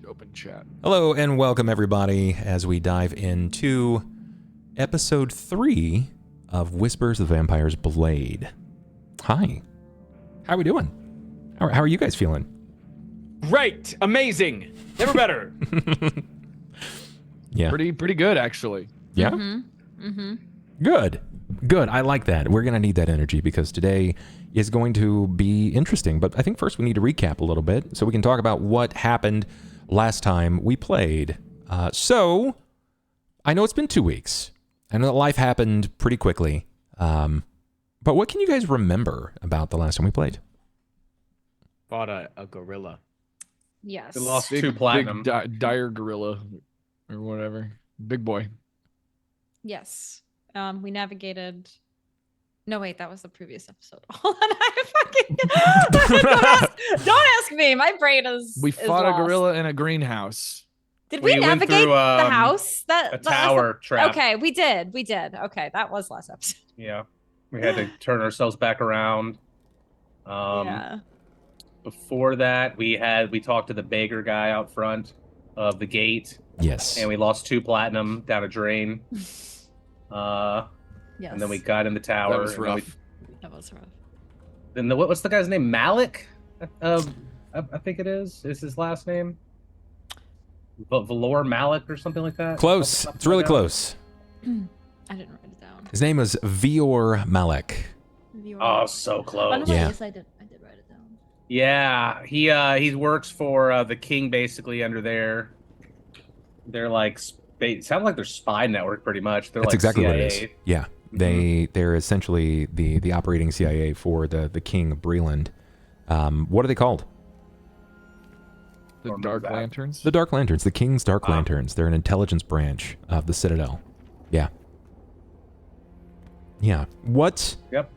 should open chat. Hello and welcome everybody as we dive into episode 3 of Whispers of the Vampire's Blade. Hi. How are we doing? How are you guys feeling? Great, amazing, never better. Yeah. Pretty good, actually. Yeah? Mm-hmm. Mm-hmm. Good. I like that. We're going to need that energy because today is going to be interesting. But I think first we need to recap a little bit so we can talk about what happened last time we played. So, I know it's been 2 weeks. I know that life happened pretty quickly. But what can you guys remember about the last time we played? Fought a gorilla. Yes. We lost 2 platinum. Dire gorilla or whatever. Big boy. Yes. We navigated. No, wait, that was the previous episode. Hold on, don't ask me. My brain is. We fought lost. a gorilla in a greenhouse. Did we went navigate through, the house? a tower trap. Okay, we did. Okay, that was last episode. Yeah, we had to turn ourselves back around. Yeah. Before that, we talked to the beggar guy out front of the gate. Yes. And we lost 2 platinum down a drain. Yes. And then we got in the tower. That was rough. That was rough. Then what's the guy's name? Malik? I think it is. Is his last name? Valor Malik or something like that? Close. Something It's really like that. close. I didn't write it down. His name is Vior Malik. Oh, so close. Oh, no, wait, Yeah. yes, I did write it down. Yeah, he works for the king basically under their like sound like their spy network pretty much. They're That's like exactly CIA. what it is. Yeah. They're essentially the operating CIA for the King of Breland. What are they called? The Or Dark that. Lanterns. The Dark Lanterns. The King's Dark Lanterns. They're an intelligence branch of the Citadel. Yeah. Yeah. What? Yep.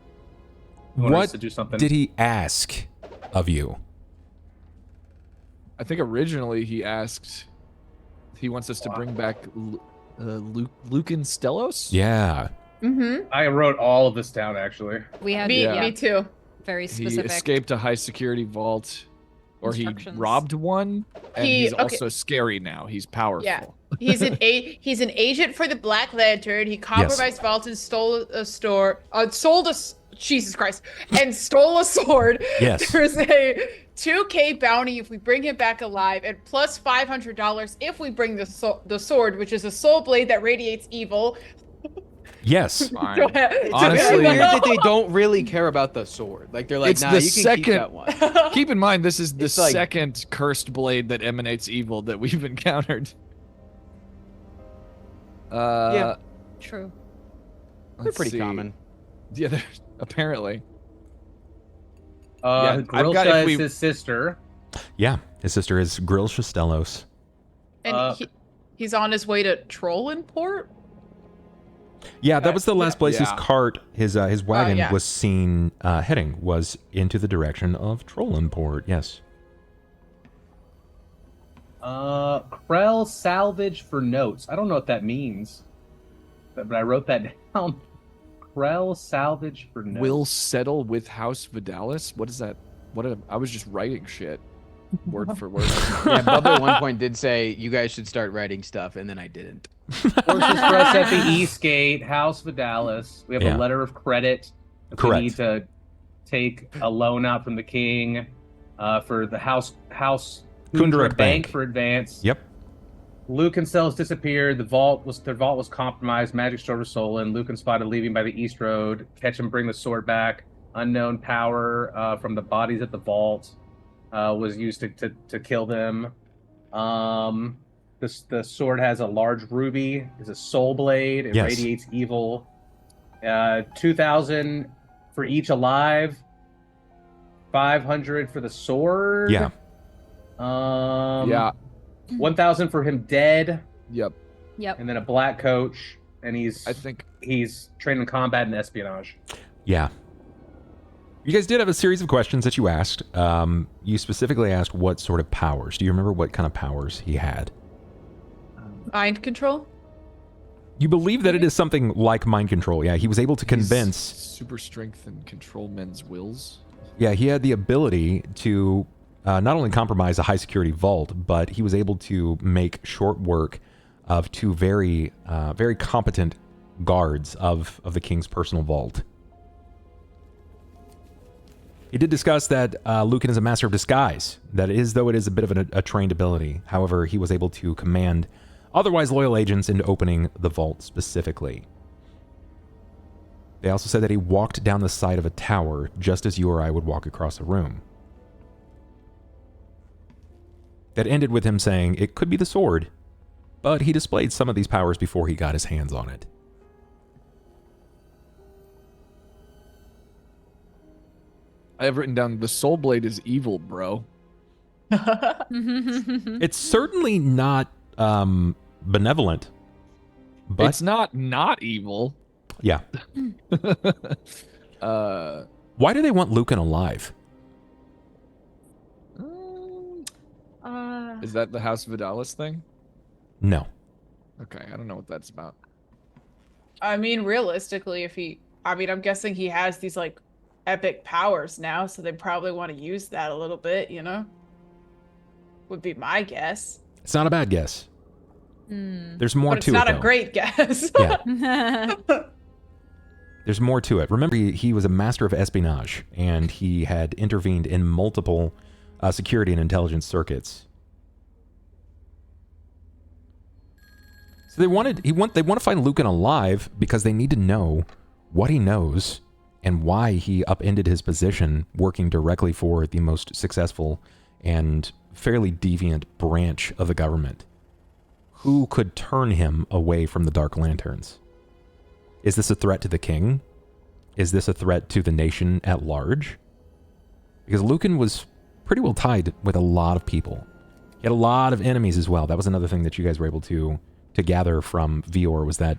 He wanted us What to do something. did he ask of you? I think originally he asked. He wants us to bring back Lucan Stellos. Yeah. Mm-hmm. I wrote all of this down actually. We had Me too. very He specific. escaped a high security vault, or he Instructions. robbed one, and He- he's okay. also scary now. He's powerful. Yeah. He's an agent for the Black Lantern. He compromised vault and stole a store. Jesus Christ, and stole a sword. Yes. There's a 2K bounty if we bring him back alive, and plus $500 if we bring the sword, which is a soul blade that radiates evil. Yes. Fine. Don't have- Honestly, Weird that they don't really care about the sword. Like they're like, It's nah, the you can keep second- that one. keep in mind this is the It's like- second cursed blade that emanates evil that we've encountered. Yeah. True. They're Let's pretty see. common. Yeah, apparently. Yeah, I've got- Grilsha if we- is his sister. Yeah. His sister is Grill Shostellos. And he's on his way to Trollinport. Yeah, that was the last place his Yeah. cart, his wagon yeah. was seen heading, was into the direction of Trollinport. Yes. Krell salvage for notes. I don't know what that means, but I wrote that down. Krell salvage for notes. Will settle with House Vidalis? What is that? I was just writing shit. Word for word. Yeah, Bubba at one point did say you guys should start writing stuff, and then I didn't. Forces for us at the East Gate, House Vidalis. We have Yeah. a letter of credit. If Correct. We need to take a loan out from the king for the House Kundarak Bank. for advance. Yep. Lucan cells disappeared. Their vault was compromised. Magic sword was stolen. Lucan spotted leaving by the East Road. Catch him, bring the sword back. Unknown power from the bodies at the vault was used to kill them. The sword has a large ruby. It's a soul blade. It Yes. radiates evil. 2,000 for each alive. 500 for the sword. Yeah. Yeah. 1,000 for him dead, Yep. Yep. and then a black coach, and I think he's trained in combat and espionage. Yeah. You guys did have a series of questions that you asked. You specifically asked what sort of powers. Do you remember what kind of powers he had? Mind control. You believe that it is something like mind control. Yeah, he was able to convince. super strength and control men's wills. Yeah, he had the ability to not only compromise a high security vault, but he was able to make short work of two very competent guards of the king's personal vault. He did discuss that Lucan is a master of disguise. That is, though it is a bit of a trained ability. However, he was able to command otherwise loyal agents into opening the vault specifically. They also said that he walked down the side of a tower just as you or I would walk across a room. That ended with him saying it could be the sword, but he displayed some of these powers before he got his hands on it. I have written down the soul blade is evil, bro. It's certainly not benevolent, but It's not evil. yeah. Why do they want Lucan alive? Is that the House Vidalis thing? No. Okay, I don't know what that's about. I mean, realistically, I'm guessing he has these like epic powers now, so they probably want to use that a little bit, you know? Would be my guess. It's not a bad guess. There's more But it's to it, not though. a great guess. Yeah. There's more to it. Remember, he was a master of espionage, and he had intervened in multiple security and intelligence circuits. So they want to find Lucan alive because they need to know what he knows and why he upended his position working directly for the most successful and fairly deviant branch of the government. Who could turn him away from the Dark Lanterns? Is this a threat to the king? Is this a threat to the nation at large? Because Lucan was pretty well tied with a lot of people. He had a lot of enemies as well. That was another thing that you guys were able to gather from Vior, was that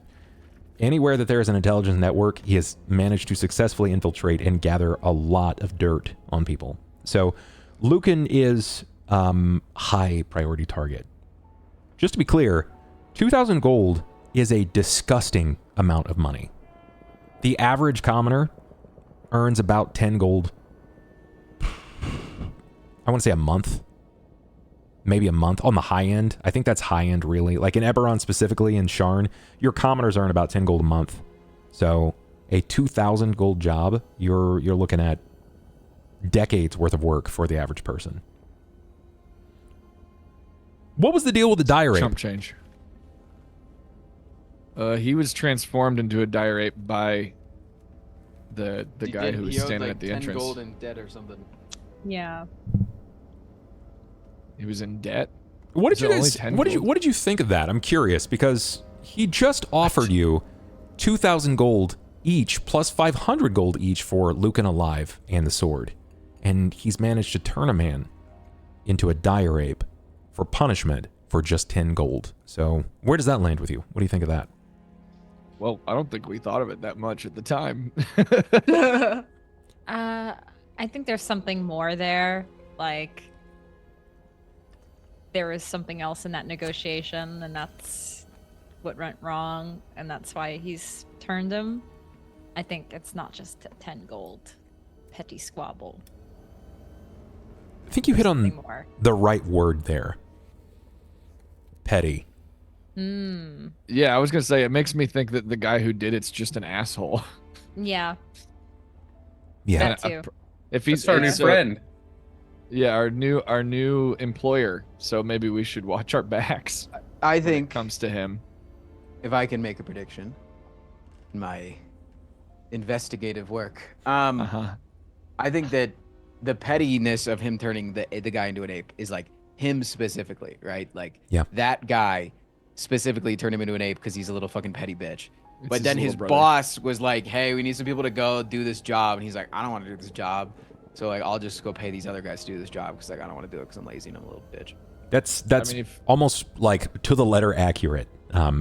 anywhere that there is an intelligence network, he has managed to successfully infiltrate and gather a lot of dirt on people. So Lucan is high priority target. Just to be clear, 2,000 gold is a disgusting amount of money. The average commoner earns about 10 gold, I want to say a month. Maybe a month on the high end. I think that's high end, really. Like in Eberron specifically, in Sharn, your commoners earn about 10 gold a month. So a 2,000 gold job, you're looking at decades worth of work for the average person. What was the deal with the dire ape? Chump change. He was transformed into a dire ape by the guy who was standing at the 10 entrance. gold and debt or something. Yeah. He was in debt. What did Is you it only guys? 10 What gold? did you think of that? I'm curious because he just offered you 2,000 gold each plus 500 gold each for Lucan alive and the sword, and he's managed to turn a man into a dire ape for punishment for just 10 gold. So where does that land with you? What do you think of that? Well, I don't think we thought of it that much at the time. I think there's something more there. Like, there was something else in that negotiation, and that's what went wrong, and that's why he's turned him. I think it's not just 10 gold petty squabble. I think you hit on Something more. the right word there. Petty. Yeah, I was gonna say it makes me think that the guy who did it's just an asshole. Yeah. Yeah. That too. If he's That's our new so- friend. Yeah, our new employer. So maybe we should watch our backs I when it think comes to him. if I can make a prediction, in my investigative work, Uh-huh. I think that the pettiness of him turning the guy into an ape is like him specifically, right? Like Yeah. that guy specifically turned him into an ape because he's a little fucking petty bitch. It's But then little his brother. boss was like, "Hey, we need some people to go do this job," and he's like, "I don't want to do this job, so like I'll just go pay these other guys to do this job because like I don't want to do it because I'm lazy and I'm a little bitch." That's mean, if- almost like to the letter accurate.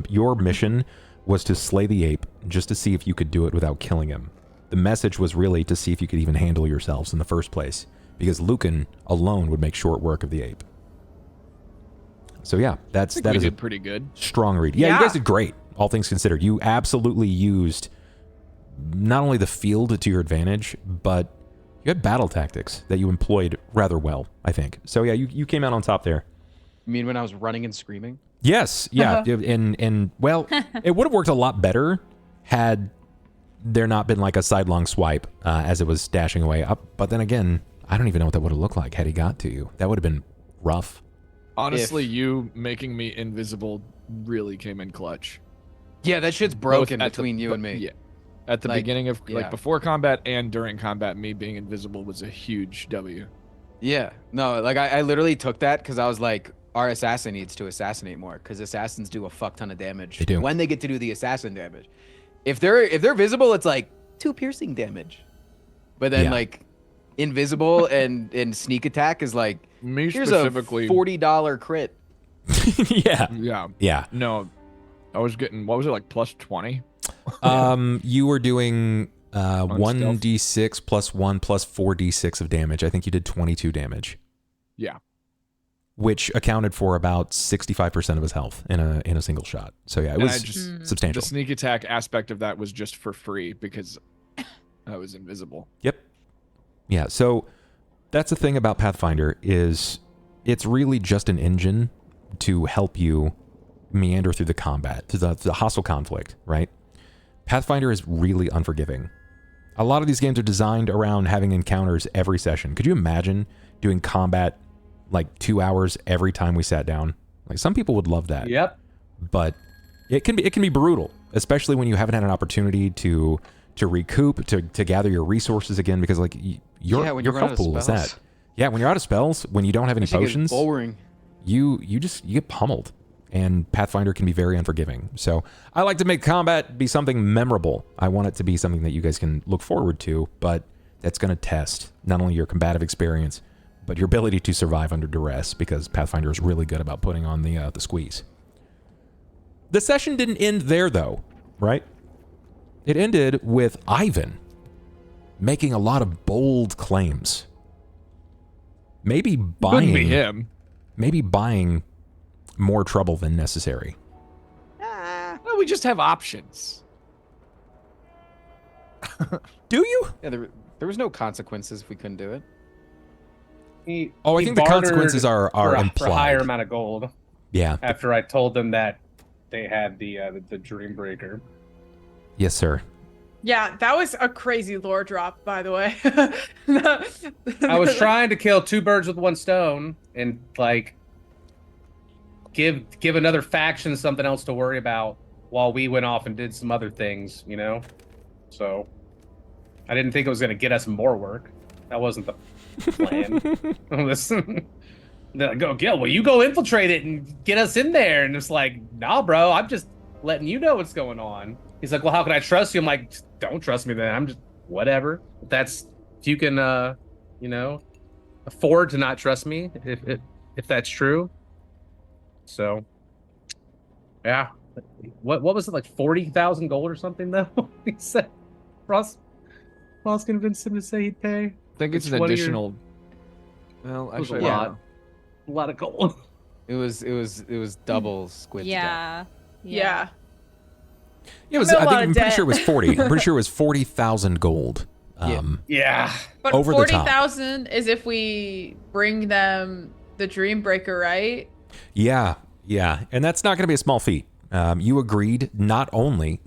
Your mission was to slay the ape just to see if you could do it without killing him. The message was really to see if you could even handle yourselves in the first place, because Lucan alone would make short work of the ape. So yeah, I think that we is a did pretty good. strong read. Yeah, you Yeah. guys did great, all things considered. You absolutely used not only the field to your advantage, but You had battle tactics that you employed rather well, I think. So yeah, you came out on top there. You mean when I was running and screaming? Yes, yeah, and well, it would have worked a lot better had there not been like a sidelong swipe as it was dashing away up. But then again, I don't even know what that would have looked like had he got to you. That would have been rough. Honestly, you making me invisible really came in clutch. Yeah, that shit's broken between you and me. Yeah. At the Like, beginning of, yeah. like, before combat and during combat, me being invisible was a huge W. Yeah. No, like I literally took that because I was like, our assassin needs to assassinate more because assassins do a fuck ton of damage. They do. When they get to do the assassin damage. If they're visible, it's like 2 piercing damage. But then Yeah. like invisible and sneak attack is like Me here's specifically. a $40 crit. Yeah. Yeah. Yeah. No, I was getting, what was it, like plus 20? You were doing stealth. 1d6 plus 1 plus 4d6 of damage. I think you did 22 damage, Yeah. which accounted for about 65% of his health in a single shot. So yeah, it And was I just, substantial. the sneak attack aspect of that was just for free because I was invisible. Yep. Yeah, so that's the thing about Pathfinder is it's really just an engine to help you meander through the combat, to the hostile conflict, right? Pathfinder is really unforgiving. A lot of these games are designed around having encounters every session. Could you imagine doing combat like 2 hours every time we sat down? Like some people would love that. Yep. But it can be brutal, especially when you haven't had an opportunity to recoup, to gather your resources again, because like your Yeah, when you run out health of pool is spells. that. Yeah, when you're out of spells, when you don't have any That shit gets potions, boring. you get pummeled, and Pathfinder can be very unforgiving. So I like to make combat be something memorable. I want it to be something that you guys can look forward to, but that's going to test not only your combative experience, but your ability to survive under duress, because Pathfinder is really good about putting on the squeeze. The session didn't end there, though, right? It ended with Ivan making a lot of bold claims. Maybe Couldn't be buying him. more trouble than necessary. Well, we just have options. Do you? Yeah, there was no consequences if we couldn't do it. He Oh, I think the bartered consequences are for a implied. higher amount of gold Yeah. after I told them that they had the Dreambreaker. Yes, sir. Yeah, that was a crazy lore drop, by the way. I was trying to kill 2 birds with 1 stone and like give another faction something else to worry about while we went off and did some other things, you know? So I didn't think it was going to get us more work. That wasn't the plan. Listen, they're like, go Gil, well, you go infiltrate it and get us in there. And it's like, nah, bro, I'm just letting you know what's going on. He's like, well, how can I trust you? I'm like, don't trust me then. I'm just whatever. If you can, you know, afford to not trust me, if that's true. So, yeah. What was it, like 40,000 gold or something though? He said Ross convinced him to say he'd pay. I think it's Which an one of your- additional. Well, It was actually, a I lot. don't know. A lot of gold. It was double squid. Yeah. yeah. It was. I'm in a lot I'm of pretty debt. sure it was 40. I'm pretty sure it was 40,000 gold. Yeah. But Over the top. 40,000 is if we bring them the Dreambreaker, right? Yeah, and that's not going to be a small feat. You agreed not only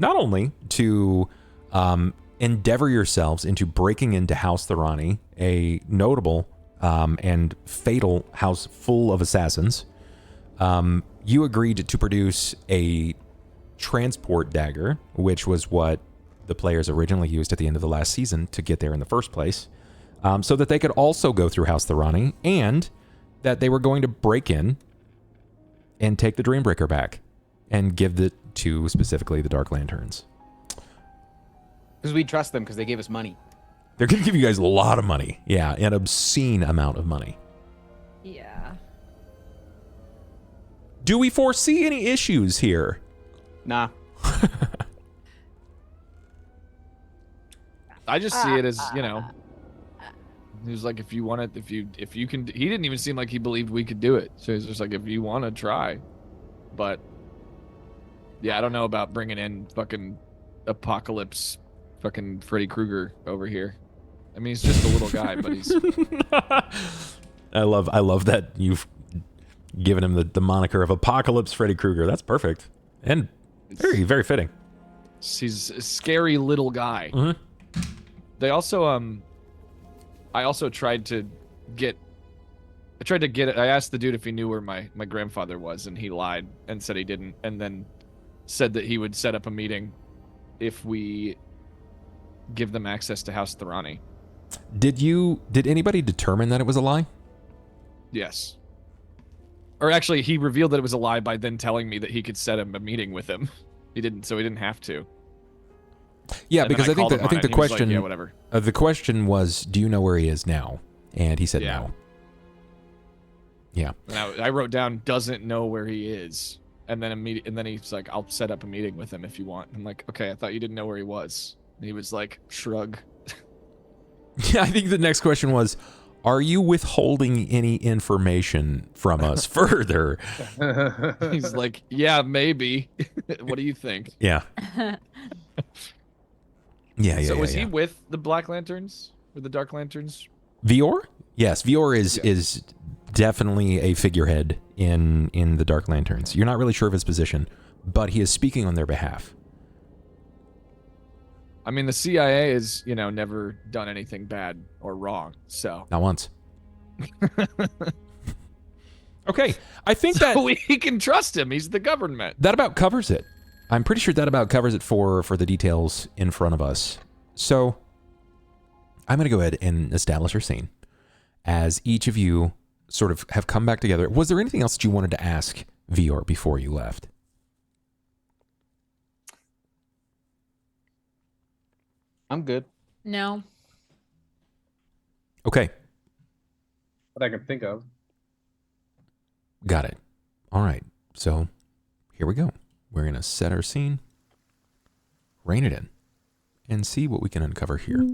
to endeavor yourselves into breaking into House Thorani, a notable and fatal house full of assassins. You agreed to produce a transport dagger, which was what the players originally used at the end of the last season to get there in the first place, so that they could also go through House Thorani, and that they were going to break in and take the Dreambreaker back and give it to specifically the Dark Lanterns. Because we trust them because they gave us money. They're going to give you guys a lot of money. Yeah, an obscene amount of money. Yeah. Do we foresee any issues here? Nah. I just see it as, you know, he was like, if you want it, if you can, he didn't even seem like he believed we could do it. So he's just like, if you want to try, but yeah, I don't know about bringing in fucking apocalypse, fucking Freddy Krueger over here I mean, he's just a little guy, but he's... I love that you've given him the moniker of Apocalypse Freddy Krueger. That's perfect. And very, very fitting. He's a scary little guy. Mm-hmm. They also, I also tried to get it. I asked the dude if he knew where my grandfather was, and he lied and said he didn't, and then said that he would set up a meeting if we give them access to House Thorani. Did anybody determine that it was a lie? Yes. Or actually, he revealed that it was a lie by then telling me that he could set him a meeting with him. He didn't have to. Yeah, And because I think the question, like, yeah, whatever. The question was, do you know where he is now? And he said no. Yeah. And I wrote down doesn't know where he is, and then he's like, I'll set up a meeting with him if you want. I'm like, okay, I thought you didn't know where he was. And he was like, shrug. Yeah, I think the next question was, are you withholding any information from us further? He's like, yeah, maybe. What do you think? Yeah. Yeah. So was he with the Black Lanterns or the Dark Lanterns? Vior? Yes, Vior is definitely a figurehead in the Dark Lanterns. You're not really sure of his position, but he is speaking on their behalf. I mean, the CIA has, never done anything bad or wrong, so. Not once. Okay, I think so we can trust him. He's the government. That about covers it. I'm pretty sure that about covers it for the details in front of us. So I'm going to go ahead and establish our scene as each of you sort of have come back together. Was there anything else that you wanted to ask Vior before you left? I'm good. No. Okay. What I can think of. Got it. All right. So here we go. We're going to set our scene, rein it in, and see what we can uncover here.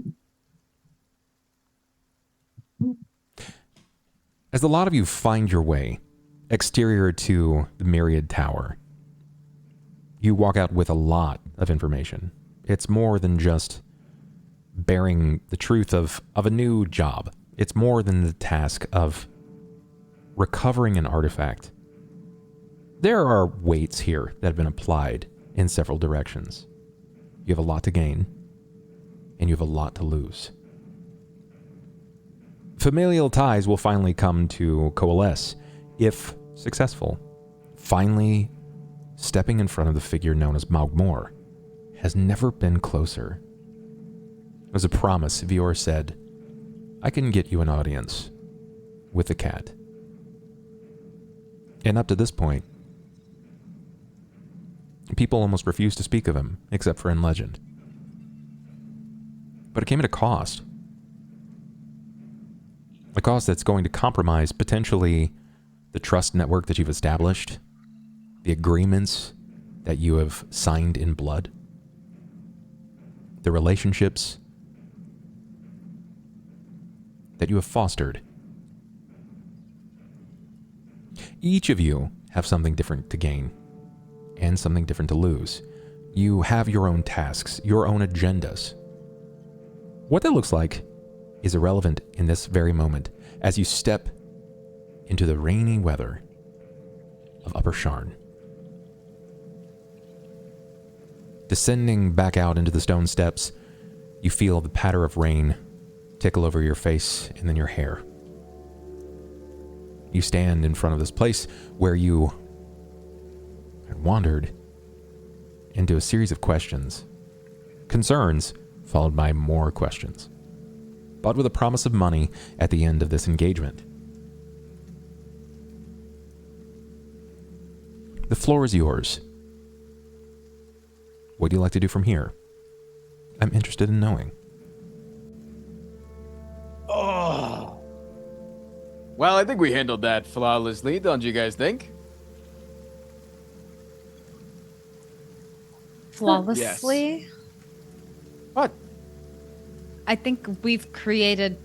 As a lot of you find your way exterior to the Myriad Tower, you walk out with a lot of information. It's more than just bearing the truth of a new job. It's more than the task of recovering an artifact. There are weights here that have been applied in several directions. You have a lot to gain, and you have a lot to lose. Familial ties will finally come to coalesce, if successful. Finally, stepping in front of the figure known as Maugmor has never been closer. It was a promise. Vior said, I can get you an audience with the cat. And up to this point, people almost refused to speak of him, except for in legend. But it came at a cost. A cost that's going to compromise potentially the trust network that you've established, the agreements that you have signed in blood, the relationships that you have fostered. Each of you have something different to gain and something different to lose. You have your own tasks, your own agendas. What that looks like is irrelevant in this very moment as you step into the rainy weather of Upper Sharn. Descending back out into the stone steps, you feel the patter of rain tickle over your face and then your hair. You stand in front of this place where you had wandered into a series of questions, concerns, followed by more questions, but with a promise of money at the end of this engagement. The floor is yours. What do you like to do from here? I'm interested in knowing. Oh. Well, I think we handled that flawlessly, don't you guys think? Flawlessly? Yes. What? I think we've created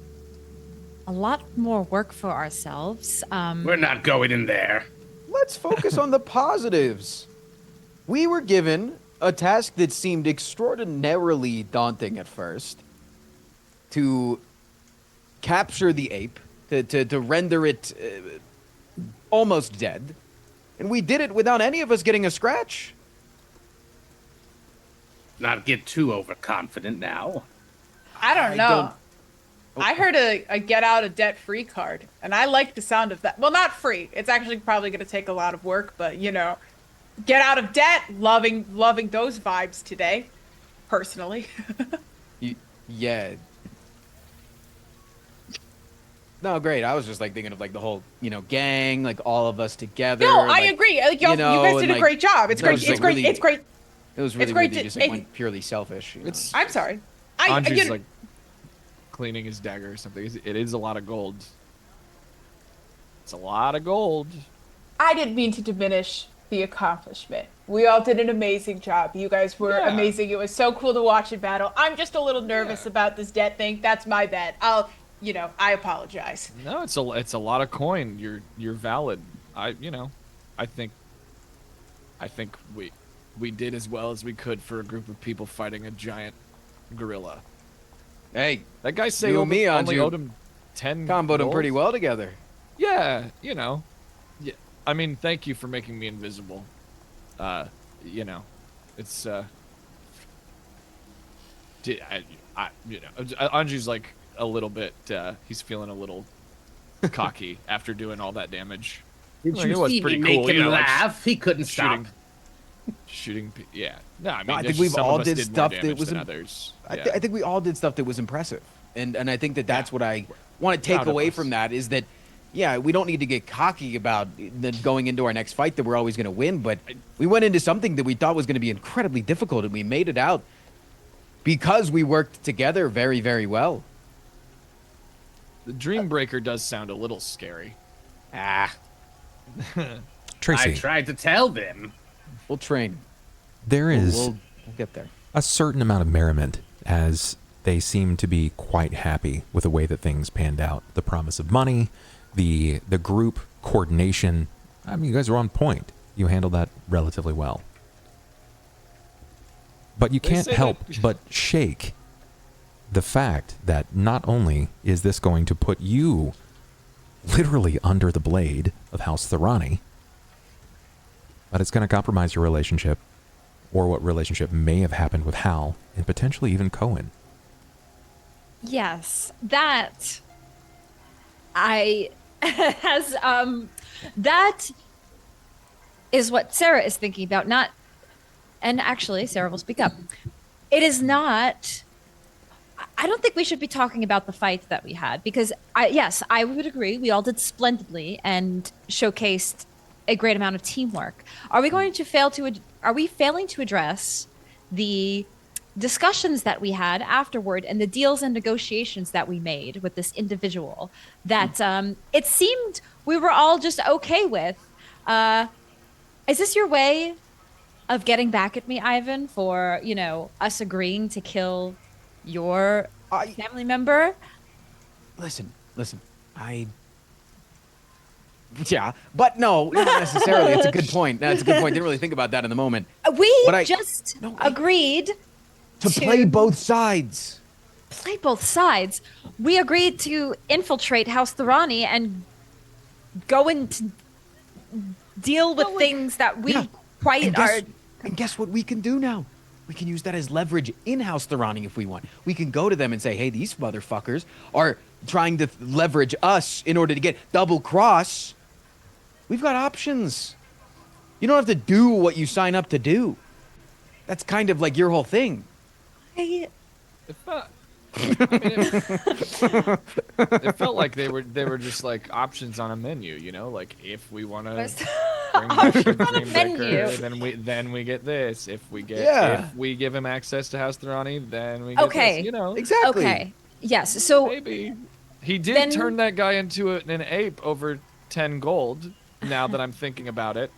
a lot more work for ourselves. We're not going in there. Let's focus on the positives. We were given a task that seemed extraordinarily daunting at first to capture the ape, to render it almost dead, and we did it without any of us getting a scratch. Not get too overconfident now. I don't I know. don't- I heard a get out of debt free card, and I like the sound of that. Well, not free. It's actually probably going to take a lot of work, but you know, get out of debt. Loving those vibes today, personally. Yeah. No, great. I was just like thinking of like the whole, gang, like all of us together. No, I like, agree. Like, you guys did and, a like, great job. It's no, great. just, It's like, great. really- It's great. It was really great weird that to- you just like, went purely selfish. It's I'm sorry. Anju's you- like cleaning his dagger or something. It is a lot of gold. It's a lot of gold. I didn't mean to diminish the accomplishment. We all did an amazing job. You guys were Yeah. amazing. It was so cool to watch in battle. I'm just a little nervous about this debt thing. That's my bad. I apologize. No, it's a lot of coin. You're valid. I think we did as well as we could for a group of people fighting a giant gorilla. Hey, That guy say You and me, only Anju, owed him 10 comboed them gold? pretty well together. Yeah, Yeah. I mean, thank you for making me invisible. It's Anju's like a little bit. He's feeling a little cocky after doing all that damage. Did Like, you it was see pretty me cool, make him like, laugh? He couldn't stop. Yeah. No, I mean, No, I there's think we've some all of us did more stuff that damage was than im- others. I Yeah. think we all did stuff that was impressive, and I think that's what I want to take Proud of away us. from that is that, yeah, we don't need to get cocky about going into our next fight that we're always going to win, but we went into something that we thought was going to be incredibly difficult, and we made it out because we worked together very, very well. The Dreambreaker does sound a little scary. Ah, Tracy, I tried to tell them. we'll train. there is We'll get there. a certain amount of merriment as they seem to be quite happy with the way that things panned out. The promise of money, the group coordination. I mean, you guys are on point. You handled that relatively well. But you They can't say help that- but shake the fact that not only is this going to put you literally under the blade of House Thorani, but it's going to compromise your relationship, or what relationship may have happened with Hal, and potentially even Cohen. Yes, that that is what Sera is thinking about. Not, and actually, Sera will speak up. It is not. I don't think we should be talking about the fight that we had because, yes, I would agree. We all did splendidly and showcased a great amount of teamwork. Are we going to fail to? Are we failing to address the discussions that we had afterward and the deals and negotiations that we made with this individual that it seemed we were all just okay with? Is this your way of getting back at me, Ivan, for us agreeing to kill your family member? Listen. Yeah, but no, not necessarily. It's a good point. That's a good point. Didn't really think about that in the moment. We But I- just No, I- agreed To play both sides. play both sides. We agreed to infiltrate House Thorani and go into deal with things that we Yeah. quite And are. guess what we can do now? We can use that as leverage in House Thorani if we want. We can go to them and say, hey, these motherfuckers are trying to leverage us in order to get double cross. We've got options. You don't have to do what you sign up to do. That's kind of like your whole thing. It felt like they were just like options on a menu, like if we want to bring back the Dreambreaker, then we get this. If we give him access to House Thorani, then we get Okay. this, Exactly. Okay. Yes. So Maybe he did Then- turn that guy into an ape over 10 gold. Now that I'm thinking about it,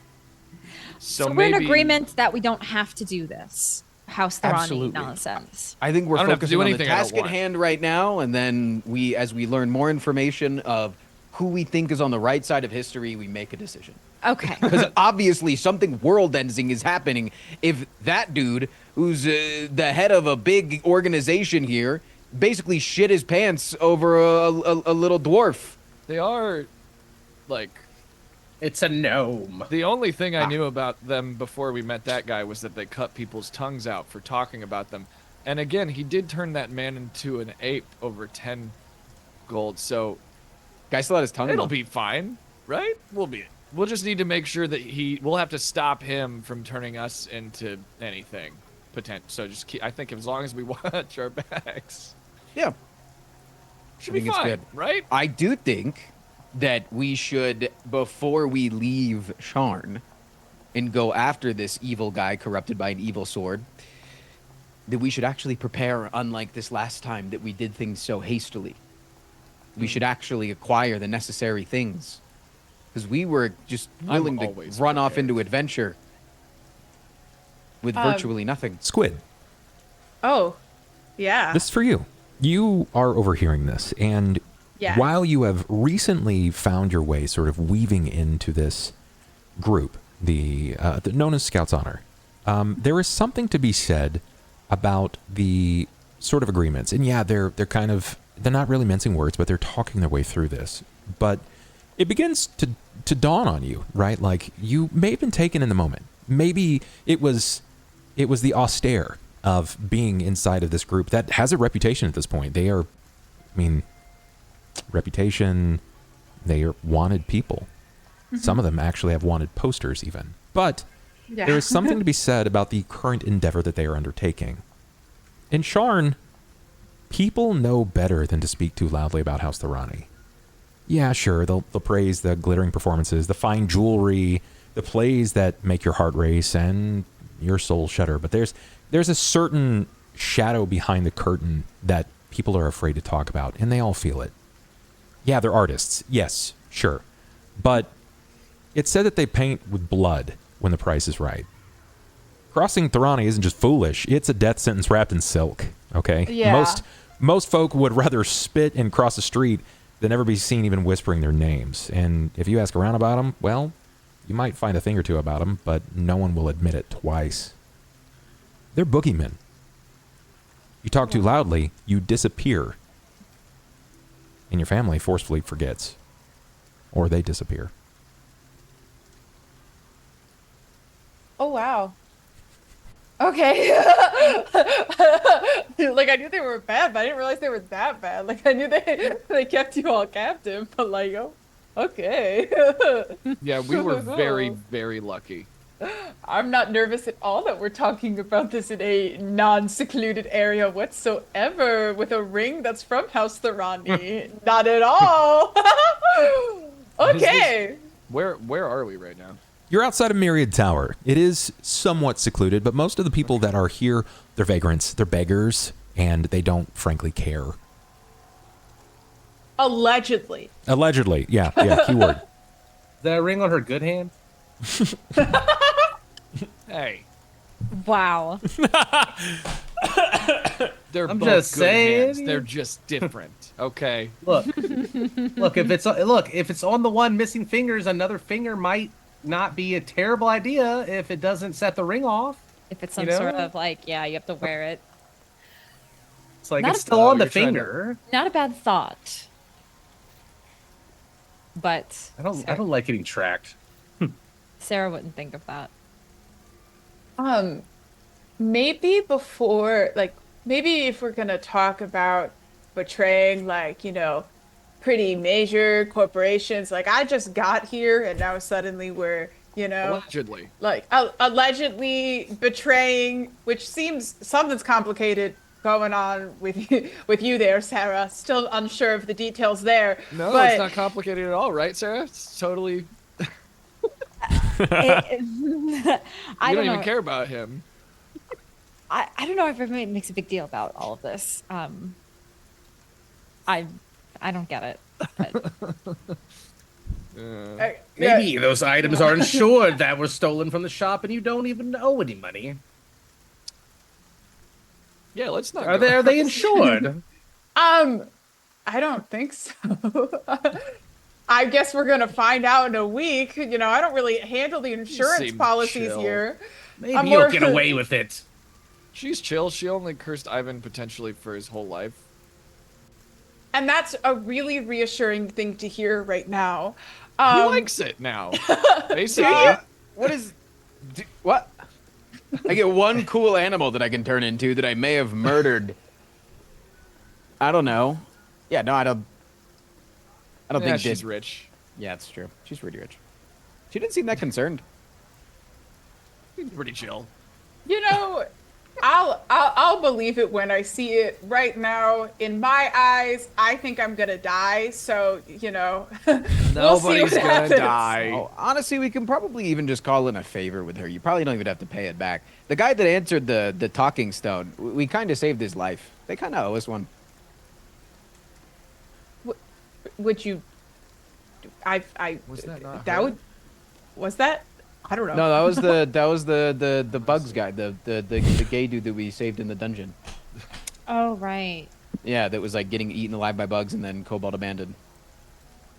so we're in maybe agreement that we don't have to do this House Thorani Absolutely. nonsense. I think we're I don't have to focusing do on the anything I don't task at want. hand right now, and then as we learn more information of who we think is on the right side of history, we make a decision. Okay. Because obviously something world-ending is happening if that dude, who's the head of a big organization here, basically shit his pants over a little dwarf. They are, like, It's a gnome. the only thing I knew about them before we met that guy was that they cut people's tongues out for talking about them. And again, he did turn that man into an ape over 10 gold, so Guy still had his tongue. it'll out. be fine, right? We'll just need to make sure that we'll have to stop him from turning us into anything. So just keep, I think as long as we watch our backs, Yeah. should I be think it's fine, good. right? I do think that we should, before we leave Sharn and go after this evil guy corrupted by an evil sword, that we should actually prepare, unlike this last time that we did things so hastily. We should actually acquire the necessary things. Because we were just I'm willing to always run off prepared. into adventure with virtually nothing. Squid, Oh, yeah. this is for you. You are overhearing this, and Yeah. while you have recently found your way sort of weaving into this group, known as Scouts Honor, there is something to be said about the sort of agreements. And yeah, they're not really mincing words, but they're talking their way through this. But it begins to dawn on you, right? Like, you may have been taken in the moment. Maybe it was the austere of being inside of this group that has a reputation at this point. They are, reputation, they are wanted people. Some of them actually have wanted posters even. But Yeah. there is something to be said about the current endeavor that they are undertaking. In Sharn, people know better than to speak too loudly about House Thorani. Yeah, sure, they'll praise the glittering performances, the fine jewelry, the plays that make your heart race and your soul shudder. But there's a certain shadow behind the curtain that people are afraid to talk about, and they all feel it. Yeah, they're artists. Yes, sure. But it's said that they paint with blood when the price is right. Crossing Thorani isn't just foolish, it's a death sentence wrapped in silk, okay? Yeah. Most folk would rather spit and cross the street than ever be seen even whispering their names. And if you ask around about them, well, you might find a thing or two about them, but no one will admit it twice. They're boogeymen. You talk too loudly, you disappear. And your family forcefully forgets. Or they disappear. Oh, wow. Okay. Like, I knew they were bad, but I didn't realize they were that bad. Like, I knew they kept you all captive, but like, oh, okay. Yeah, we were very, very lucky. I'm not nervous at all that we're talking about this in a non-secluded area whatsoever with a ring that's from House Thorani. Not at all. Okay. Where are we right now? You're outside of Myriad Tower. It is somewhat secluded, but most of the people that are here, they're vagrants, they're beggars, and they don't frankly care. Allegedly. Allegedly, yeah, keyword. Is that a ring on her good hand? Hey, Wow. they're I'm both just good saying. hands. They're just different. Okay. Look, if it's on the one missing fingers, another finger might not be a terrible idea if it doesn't set the ring off. If it's some You know? sort of like, yeah, you have to wear it. It's like Not it's a- still on the you're trying to- finger. Not a bad thought. But I don't like getting tracked. Sarah wouldn't think of that. Maybe before, like, maybe if we're gonna talk about betraying, like, pretty major corporations, like, I just got here and now suddenly we're, Allegedly. like, allegedly betraying, which seems something's complicated going on with you there, Sarah. Still unsure of the details there. No, but it's not complicated at all, right, Sarah? It's totally. I You don't don't know. even care about him. I don't know if everybody makes a big deal about all of this. I don't get it. But Maybe those items are insured that were stolen from the shop and you don't even owe any money. Yeah, let's not. Are go- they insured? I don't think so. I guess we're gonna find out in a week. I don't really handle the insurance seem policies chill. here. Maybe you'll you'll get away with it. She's chill. She only cursed Ivan potentially for his whole life. And that's a really reassuring thing to hear right now. He likes it now. Basically. What? I get one cool animal that I can turn into that I may have murdered. I don't know. Yeah, no, I don't think she's rich. Yeah, it's true. She's pretty rich. She didn't seem that concerned. She's pretty chill. You know, I'll believe it when I see it. Right now, in my eyes, I think I'm gonna die. So we'll Nobody's see what gonna happens. die. Oh, honestly, we can probably even just call in a favor with her. You probably don't even have to pay it back. The guy that answered the talking stone, we kind of saved his life. They kind of owe us one. Would you? I Was that not that her? would. Was that? I don't know. No, that was the bugs guy, the gay dude that we saved in the dungeon. Oh, right. Yeah, that was like getting eaten alive by bugs and then Cobalt abandoned.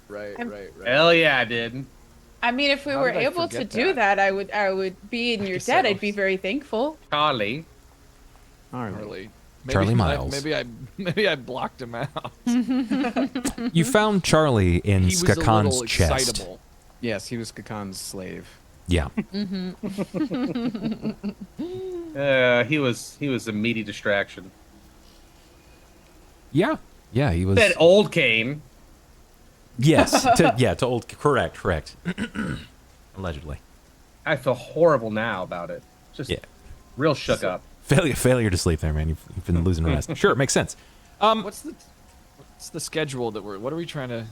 Right. Hell yeah, I did. I mean, if we How were did I able to forget do that? that, I would be in your guess debt. so. I'd be very thankful. Charlie. All right. Charlie. Charlie Miles. Maybe I blocked him out. You found Charlie in He was a Skakan's little chest. excitable. Yes, he was Kakan's slave. Yeah. He was a meaty distraction. Yeah. Yeah, he was. That old Cain. Yes. To old. Correct. Allegedly. I feel horrible now about it. Just Yeah. real shook up. Failure to sleep there, man. You've been losing rest. Sure, it makes sense. What's the schedule that what are we trying to?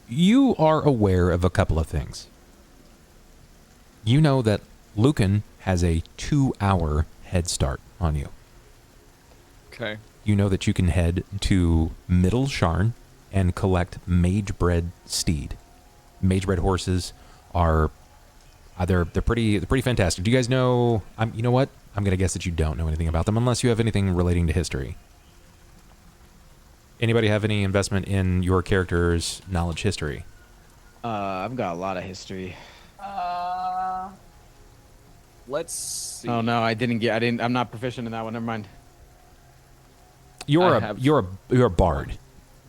You are aware of a couple of things. You know that Lucan has a 2-hour head start on you. Okay. You know that you can head to Middle Sharn and collect mage-bred steed. Mage-bred horses are they're pretty fantastic. Do you guys know? You know what? I'm gonna guess that you don't know anything about them unless you have anything relating to history. Anybody have any investment in your character's knowledge history? I've got a lot of history. Let's see. Oh no, I'm not proficient in that one. Never mind. You're I a have- you're a bard.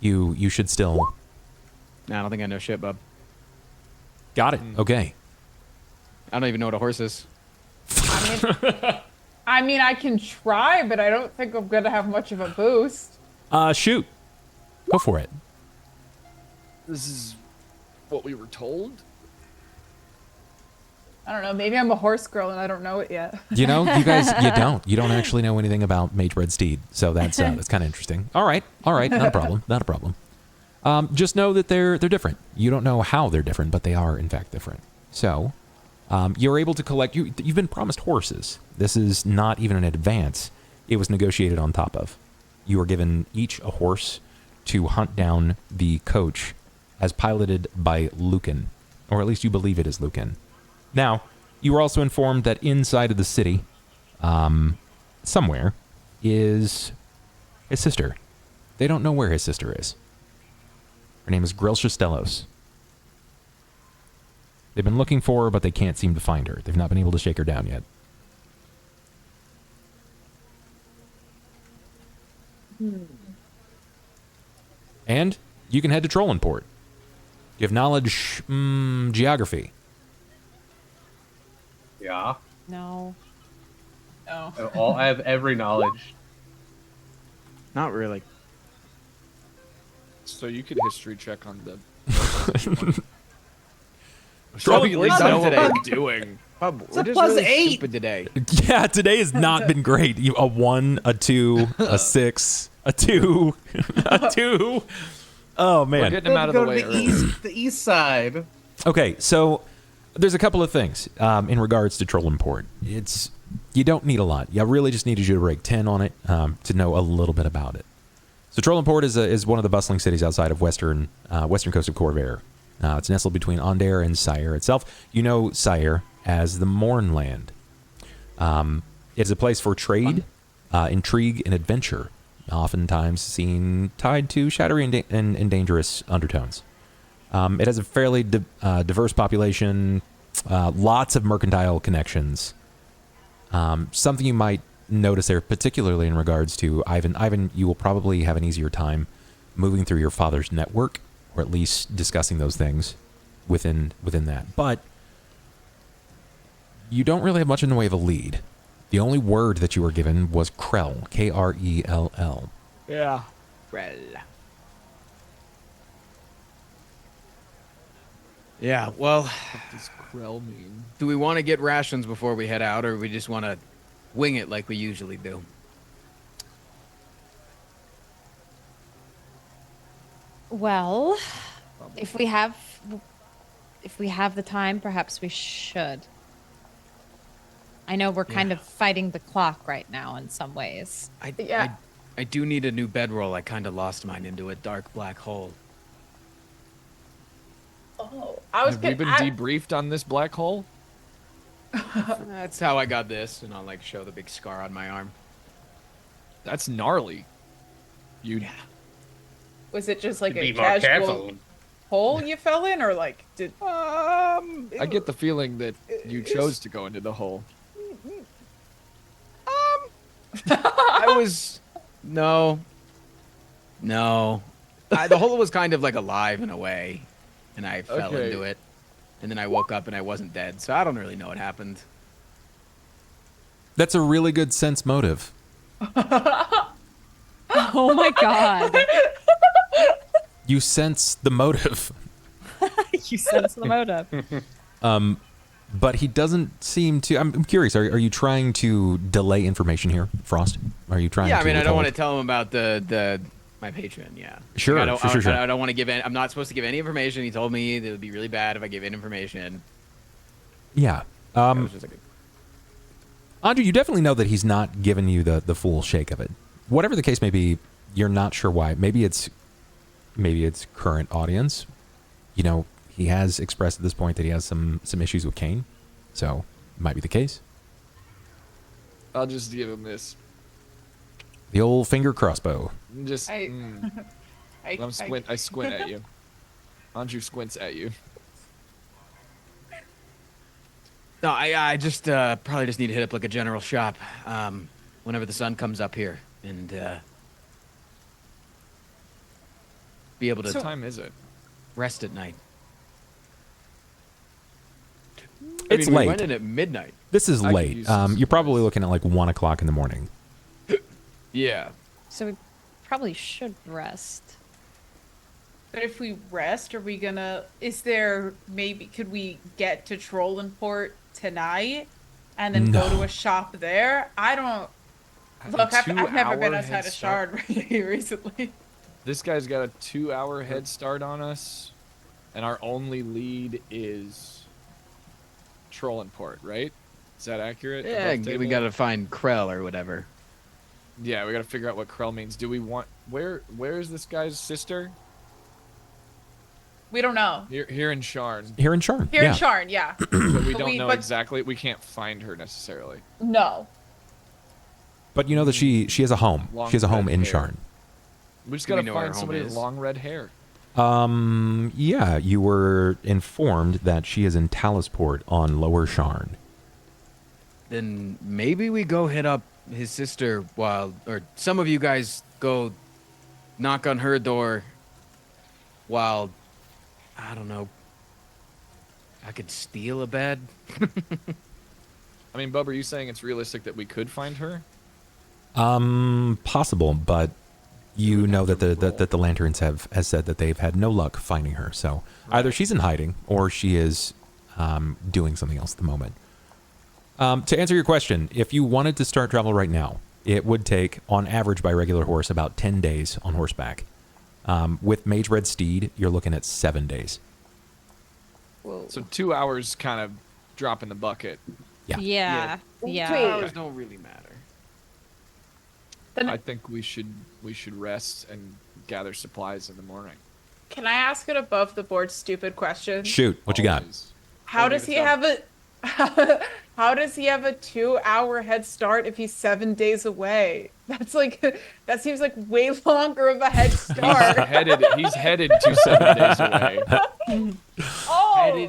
You should still. Nah, I don't think I know shit, bub. Got it. Okay. I don't even know what a horse is. I mean, I can try, but I don't think I'm gonna have much of a boost. Shoot. Go for it. This is what we were told. I don't know. Maybe I'm a horse girl and I don't know it yet. You know, you guys, you don't actually know anything about mage-bred steed, so that's kind of interesting. All right, not a problem. Just know that they're different. You don't know how they're different, but they are in fact different. So, you're able to collect. You've been promised horses. This is not even an advance. It was negotiated on top of. You are given each a horse to hunt down the coach, as piloted by Lucan, or at least you believe it is Lucan. Now, you were also informed that inside of the city, somewhere, is his sister. They don't know where his sister is. Her name is Ghelfi Stellos. They've been looking for her, but they can't seem to find her. They've not been able to shake her down yet. And you can head to Trollenport. You have knowledge, geography. Yeah. No. No. I have every knowledge. Not really. So you could history check on the. We're know done what today. we're doing. Bub, It's we're a just plus really 8. stupid today. Yeah, today has not been great. A 1, a 2, a 6, a 2, a 2. Oh, We're man. getting him out of the way early. the east side. Okay, so there's a couple of things in regards to Trollenport. You don't need a lot. You really just needed you to break 10 on it to know a little bit about it. So Trollenport is one of the bustling cities outside of western coast of Corvair. It's nestled between Ondair and Sire itself. You know Sire as the Mournland. It's a place for trade, intrigue, and adventure, oftentimes seen tied to shadowy and dangerous undertones. It has a fairly diverse population, lots of mercantile connections. Something you might notice there, particularly in regards to Ivan. Ivan, you will probably have an easier time moving through your father's network, or at least discussing those things within that. But you don't really have much in the way of a lead. The only word that you were given was Krell, Krell. Yeah. Krell. Yeah, well, What does Krell mean? do we want to get rations before we head out, or we just want to wing it like we usually do? Well, if we have the time, perhaps we should. I know we're kind of fighting the clock right now in some ways. I do need a new bedroll. I kind of lost mine into a dark black hole. Oh, I was Have we been debriefed on this black hole? That's how I got this, and I'll like show the big scar on my arm. That's gnarly. Was it just like Be a more casual careful. hole you fell in, or like did? I get the feeling that you chose to go into the hole. I was no. The hole was kind of like alive in a way, and I fell Okay. into it, and then I woke up and I wasn't dead. So I don't really know what happened. That's a really good sense motive. Oh my god. You sense the motive. You sense the motive. But he doesn't seem to. I'm curious. Are you trying to delay information here, Frost? Are you trying? Yeah, to I mean, I don't want to withhold? tell him about the my patron. Yeah, Sure, Like, sure. I don't want to give. I'm not supposed to give any information. He told me that it would be really bad if I gave any information. Yeah. It was just like Anju, you definitely know that he's not giving you the full shake of it. Whatever the case may be, you're not sure why. Maybe it's current audience. You know, he has expressed at this point that he has some issues with Cain, so it might be the case. I'll just give him this. The old finger crossbow. Just. I squint at you. Anju squints at you. No, I just probably just need to hit up like a general shop whenever the sun comes up here and be able to What time is it? rest at night. It's We late. went in at midnight. This is I could late. use some You're probably supplies. looking at like 1 o'clock in the morning. Yeah. So we probably should rest. But if we rest, are we gonna? Is there maybe? Could we get to Trollenport tonight, and then go No. to a shop there? I don't. Have a Look, I've never 2-hour been head outside of start. Shard really recently. This guy's got a 2-hour head start on us, and our only lead is Trollenport, right? Is that accurate? Yeah, Above we table? gotta find Krell or whatever. Yeah, we gotta figure out what Krell means. Do we want? Where is this guy's sister? We don't know. Here in Sharn. Here in Sharn. Here yeah. in Sharn, yeah. But we But don't we- know but- exactly. We can't find her necessarily. No. But you know that she has a home. Long She has a home red in hair. Sharn. We just Do we gotta know where her find home somebody with is? long red hair. Yeah, you were informed that she is in Talisport on Lower Sharn. Then maybe we go hit up his sister while, or some of you guys go knock on her door while, I don't know, I could steal a bed. I mean, Bub, are you saying it's realistic that we could find her? Possible, but you know that have to roll. the Lanterns has said that they've had no luck finding her. So either she's in hiding or she is doing something else at the moment. To answer your question, if you wanted to start travel right now, it would take, on average by regular horse, about 10 days on horseback. With Mage Red Steed, you're looking at 7 days. Whoa. So 2 hours kind of drop in the bucket. Yeah. Yeah. Yeah. 2 hours don't really matter. Then I think we should rest and gather supplies in the morning. can I ask an above the board stupid question? Shoot, what you got? Always. How Only does the he thumb. have a how does he have a 2-hour head start if he's 7 days away? That's like that seems like way longer of a head start. He's headed to 7 days away. Oh,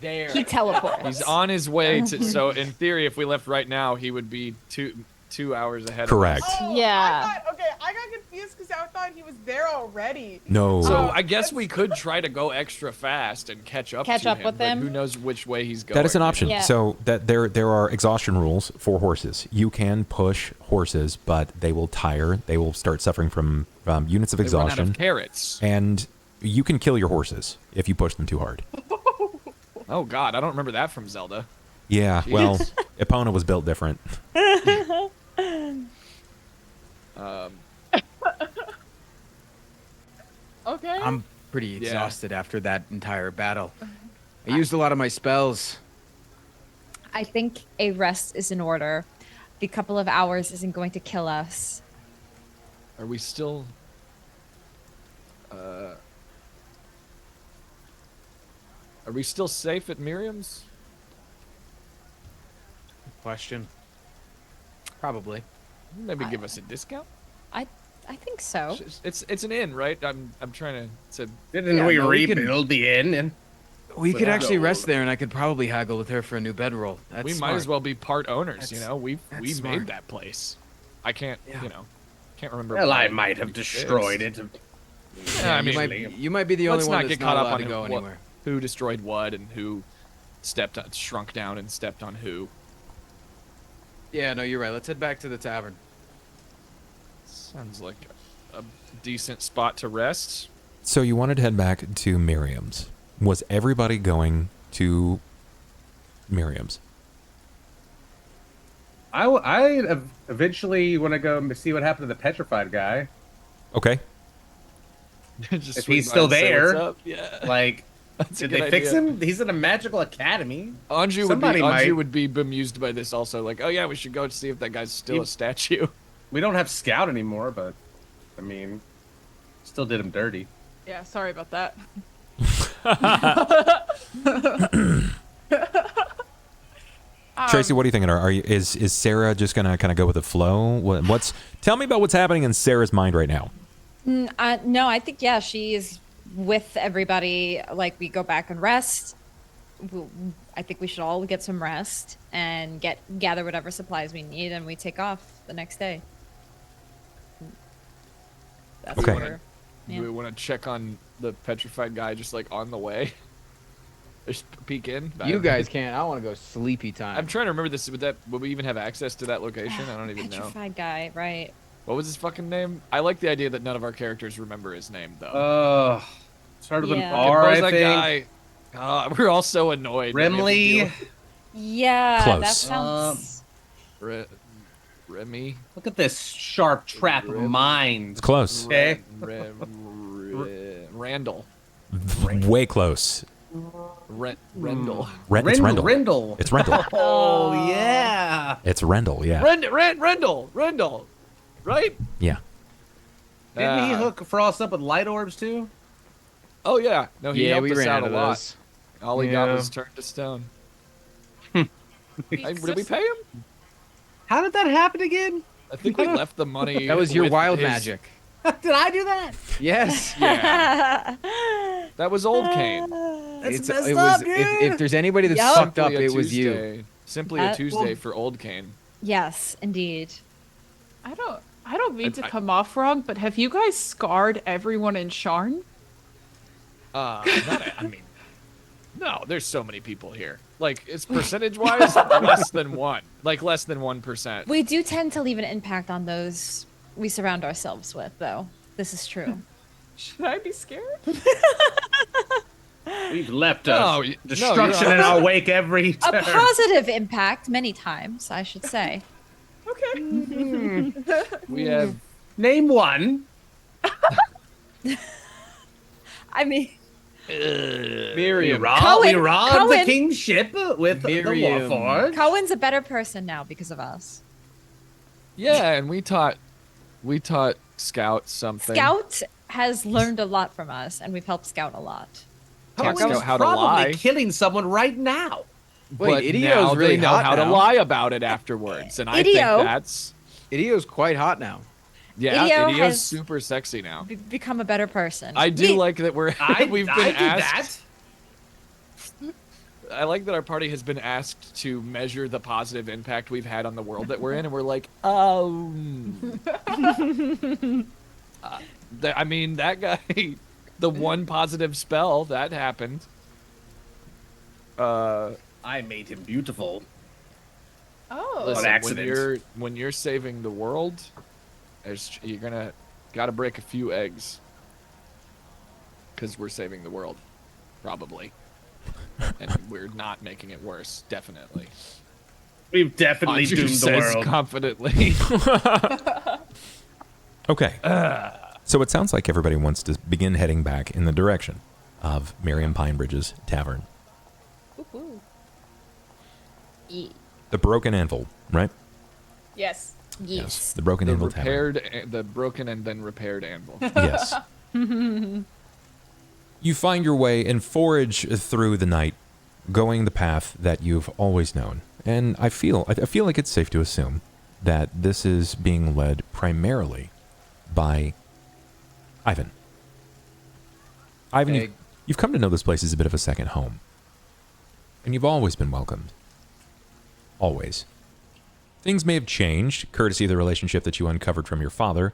there. He teleports. He's on his way to. So in theory, if we left right now, he would be two hours ahead. Correct. Of us. oh, Yeah. I got confused because I thought thought he was there already. No. So I guess we could try to go extra fast and catch up Catch to up him, with but him? who knows which way he's going. That is an option. Yeah. So that there are exhaustion rules for horses. You can push horses, but they will tire. They will start suffering from units of They run out exhaustion. of carrots. And you can kill your horses if you push them too hard. Oh God, I don't remember that from Zelda. Yeah, well, Epona was built different. Okay. I'm pretty exhausted after that entire battle. I used a lot of my spells. I think a rest is in order. The couple of hours isn't going to kill us. Are we still? Are we still safe at Miriam's? Question. Probably. Maybe give us a discount. I think so. It's an inn, right? I'm trying to. It's a, Didn't Yeah, we no, we can- rebuild the inn? And We could actually no. rest there, and I could probably haggle with her for a new bedroll. That's we smart. might as well be part owners. That's- we that's made smart. that place. I can't. Yeah. Can't remember. well, what I it might have is. destroyed it. Yeah, I mean, You might be the only let's one not that's get caught not up allowed on to go who, anywhere. who destroyed what and who shrunk down and stepped on who. Yeah, no, you're right. Let's head back to the tavern. Sounds like a decent spot to rest. So you wanted to head back to Miriam's. Was everybody going to Miriam's? I eventually want to go see what happened to the petrified guy. Okay. Just If swing he's by still and say what's there, up. Yeah. Like, That's a did they good fix idea. him? He's in a magical academy. Anju might. would be bemused by this also. Like, oh yeah, we should go see if that guy's still You- a statue. We don't have Scout anymore, but I mean, still did him dirty. Yeah, sorry about that. Tracy, what are you thinking? Is Sera just gonna kind of go with the flow? Tell me about what's happening in Sarah's mind right now. No, I think she is with everybody. Like we go back and rest. I think we should all get some rest and gather whatever supplies we need, and we take off the next day. That's Okay. what we're- Do we want to check on the petrified guy just like on the way? Just peek in. You guys can't. I want to go sleepy time. I'm trying to remember this. Would we even have access to that location? I don't even know. Petrified guy, right? What was his fucking name? I like the idea that none of our characters remember his name though. Started with an Yeah. R, Where's I that think. guy? We're all so annoyed. when we have to deal Remley. with Yeah, that Close. sounds. Remy. Look at this sharp trap of mind. It's close. Okay. Randall. Way close. Rendell. It's Rendell. Rendell. It's Rendell. Oh yeah. It's Rendell. Yeah. Rendell. Right? Yeah. Didn't he hook Frost up with light orbs too? Oh yeah. No, he yeah, helped we us ran out out a of lot. those. All he got Yeah. was turned to stone. Did we pay him? How did that happen again? I think we left the money. That was your with wild his- magic. Did I do that? Yes. Yeah. That was old Cain. That's messed it up, was, dude. if there's anybody that's Yup. fucked up, Simply a it was you. Tuesday. Simply a Tuesday well- for old Cain. Yes, indeed. I don't mean to I- come off wrong, but have you guys scarred everyone in Sharn? I mean, no. There's so many people here. Like, it's percentage-wise less than 1. Like less than 1%. We do tend to leave an impact on those we surround ourselves with, though. This is true. Should I be scared? We've left No, us no, destruction you're in our wake every A turn. positive impact, many times, I should say. Okay. We have. Name one. I mean, Miriam. We Cohen- robbed the Cohen- king's ship with Miriam. the Warforged. Cohen's a better person now because of us. Yeah, and we taught Scout something. Scout has learned a lot from us, and we've helped Scout a lot. Taught Cohen's Scout how to probably lie. killing someone right now. Wait, But Idio's now really they know hot how to now. lie about it afterwards, and I think Idio. that's Idio's quite hot now. yeah. Idio Idio's has- super sexy now. Become a better person. I do We- like that we've been I asked. do I like that our party has been asked to measure the positive impact we've had on the world that we're in, and we're like, I mean, that guy, the one positive spell that happened. I made him beautiful. Oh. Listen, accident. when you're saving the world, you're gotta break a few eggs. Because we're saving the world, probably, and we're not making it worse. Definitely. We've definitely Anju doomed the says world. confidently. Okay. So it sounds like everybody wants to begin heading back in the direction of Marian Pinebridge's tavern. Woo-hoo. Ye- The Broken Anvil, right? Yes. Yes. The Broken Anvil Tavern. The broken and then repaired anvil. Yes. You find your way and forage through the night, going the path that you've always known. And I feel like it's safe to assume that this is being led primarily by Ivan. Ivan, Hey. you've come to know this place as a bit of a second home. And you've always been welcomed. Always. Things may have changed, courtesy of the relationship that you uncovered from your father,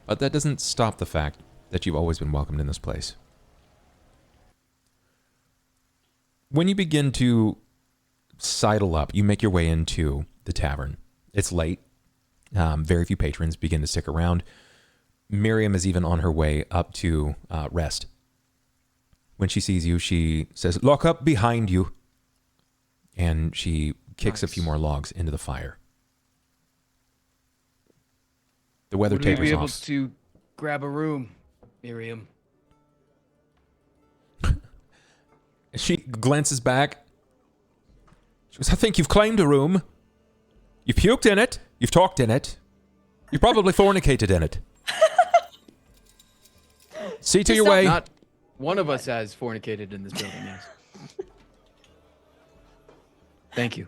but that doesn't stop the fact that you've always been welcomed in this place. When you begin to sidle up, you make your way into the tavern. It's late. Very few patrons begin to stick around. Miriam is even on her way up to rest. When she sees you, she says, "Lock up behind you." And she kicks a few more logs into the fire. The weather Would we tapers be able off. to grab a room, Miriam? She glances back. She goes, "I think you've claimed a room. You've puked in it. You've talked in it. You've probably fornicated in it. See to your way." Not one of us has fornicated in this building, yes. Thank you.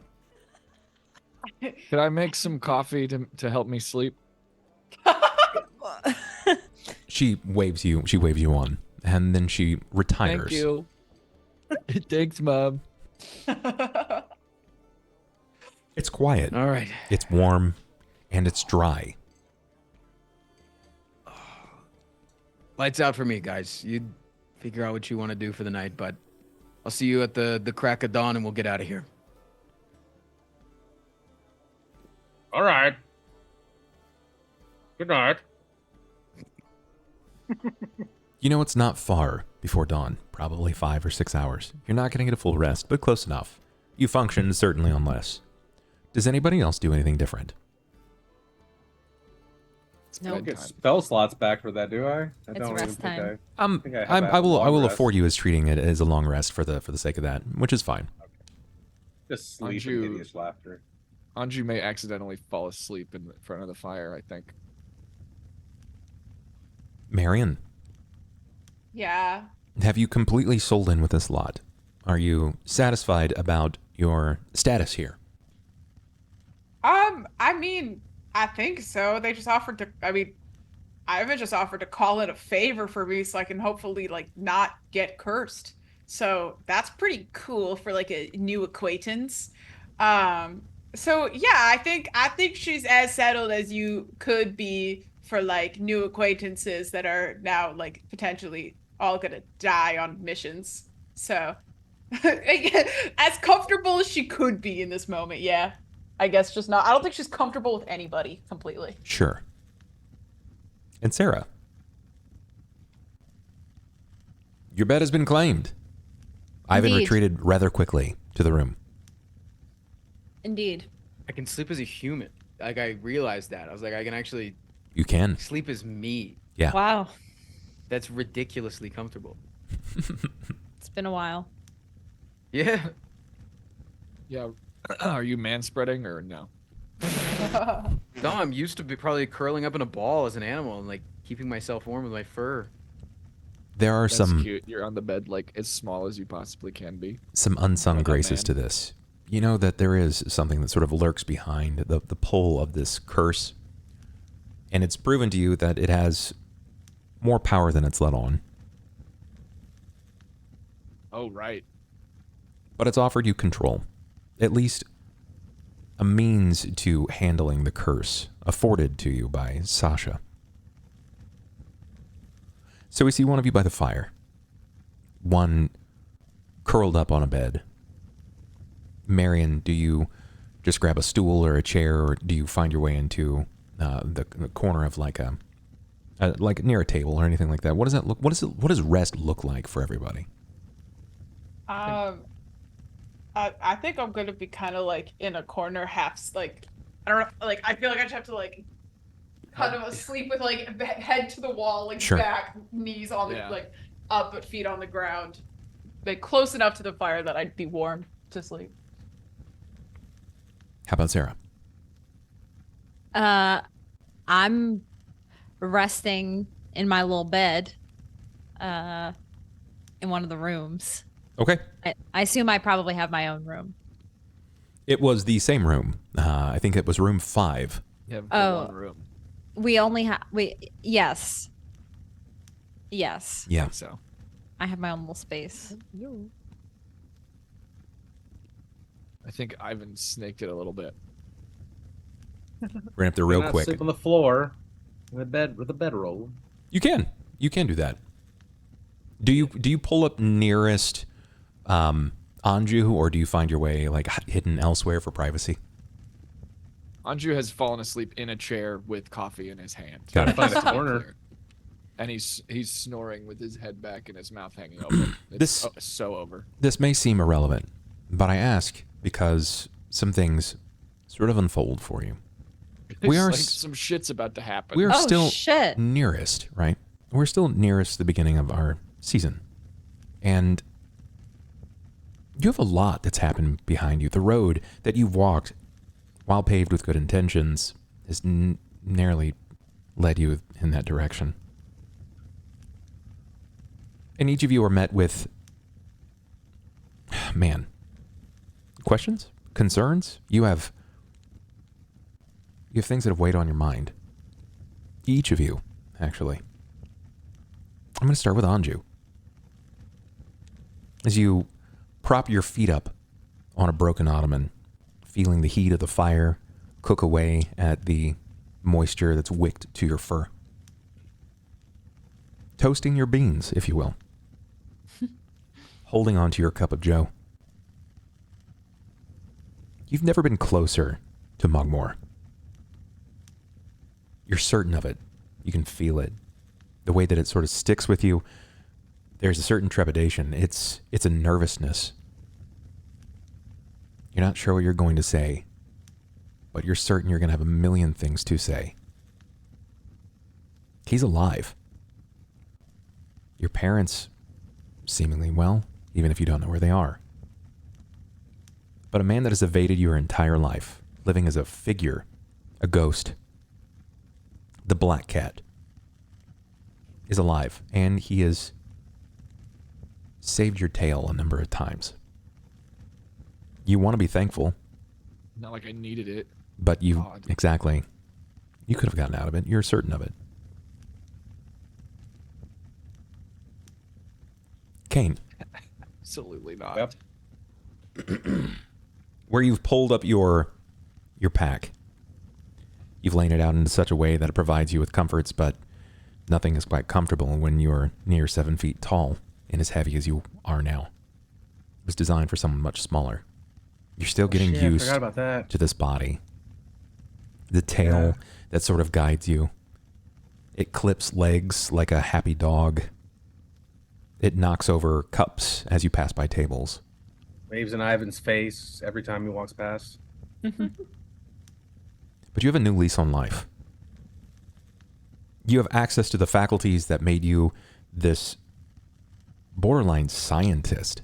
Could I make some coffee to help me sleep? She waves you on, and then she retires. Thank you. Thanks, Mom. It's quiet. All right. It's warm, and it's dry. Lights out for me, guys. You figure out what you want to do for the night, but I'll see you at the crack of dawn and we'll get out of here. All right. Good night. You know, it's not far before dawn, probably 5 or 6 hours. You're not going to get a full rest, but close enough. You function certainly on less. Does anybody else do anything different? I No. don't get spell slots back for that, do I? I It's don't rest think time. I think I have I will long rest. afford you as treating it as a long rest for the sake of that, which is fine. Just sleep Anju- and hideous laughter. Anju may accidentally fall asleep in front of the fire, I think. Marian, Yeah. have you completely sold in with this lot? Are you satisfied about your status here? I mean, I think so. They just offered to. I mean, Ivan just offered to call in a favor for me so I can hopefully like not get cursed. So that's pretty cool for like a new acquaintance. So yeah, I think she's as settled as you could be for like new acquaintances that are now like potentially all gonna die on missions. So as comfortable as she could be in this moment, yeah. I guess just not. I don't think she's comfortable with anybody completely. Sure. And Sera, your bed has been claimed. Ivan Indeed. retreated rather quickly to the room. Indeed. I can sleep as a human. Like, I realized that. I was like, I can actually You can. sleep as me. Yeah. Wow. That's ridiculously comfortable. It's been a while. Yeah. Yeah. Are you man spreading or no? No, I'm used to be probably curling up in a ball as an animal and like keeping myself warm with my fur. There are That's some cute. You're on the bed like as small as you possibly can be. unsung Like a graces man. to this. You know that there is something that sort of lurks behind the pull of this curse. And it's proven to you that it has more power than it's let on. Oh, right. But it's offered you control. At least a means to handling the curse afforded to you by Sasha. So we see one of you by the fire. One curled up on a bed. Marian, do you just grab a stool or a chair, or do you find your way into the corner of like near a table or anything like that? What does that look? What does rest look like for everybody? I think I'm gonna be kind of like in a corner, like I don't know, like I feel like I just have to like kind of asleep with like head to the wall, like Sure. back, knees on the like up, but feet on the ground, like close enough to the fire that I'd be warm to sleep. How about Sera? I'm resting in my little bed, in one of the rooms. Okay. I assume I probably have my own room. It was the same room. I think it was room 5. You have Oh. one room. We only have yes. Yeah. So I have my own little space. I think Ivan snaked it a little bit. We're gonna have to real Not quick. sleep on the floor in the bed with a bedroll. You can do that. Do you pull up nearest Anju, or do you find your way like hidden elsewhere for privacy? Anju has fallen asleep in a chair with coffee in his hand. Got it. Find a Just to be corner. clear. And he's snoring with his head back and his mouth hanging open. It's This- so over. This may seem irrelevant, but I ask because some things sort of unfold for you. We It's are like s- some shit's about to happen. We're Oh, still shit. nearest, right? We're still nearest the beginning of our season. And you have a lot that's happened behind you. The road that you've walked, while paved with good intentions, has narrowly led you in that direction. And each of you are met with, man, questions? Concerns? You have things that have weighed on your mind. Each of you, actually. I'm going to start with Anju. As you prop your feet up on a broken ottoman, feeling the heat of the fire cook away at the moisture that's wicked to your fur. Toasting your beans, if you will. Holding on to your cup of joe. You've never been closer to Mugmore. You're certain of it. You can feel it. The way that it sort of sticks with you, there's a certain trepidation. It's a nervousness. You're not sure what you're going to say, but you're certain you're going to have a million things to say. He's alive. Your parents, seemingly well, even if you don't know where they are. But a man that has evaded your entire life, living as a figure, a ghost, the Black Cat, is alive, and he has saved your tail a number of times. You want to be thankful, Not like I needed it. but you God. exactly, you could have gotten out of it. You're certain of it. Cain, Absolutely not. Yep. where you've pulled up your pack, you've laid it out in such a way that it provides you with comforts, but nothing is quite comfortable when you're near 7 feet tall and as heavy as you are now. It was designed for someone much smaller. You're still getting Shit, I used forgot about that. to this body. The tail that sort of guides you. It clips legs like a happy dog. It knocks over cups as you pass by tables. Waves in Ivan's face every time he walks past. But you have a new lease on life. You have access to the faculties that made you this borderline scientist.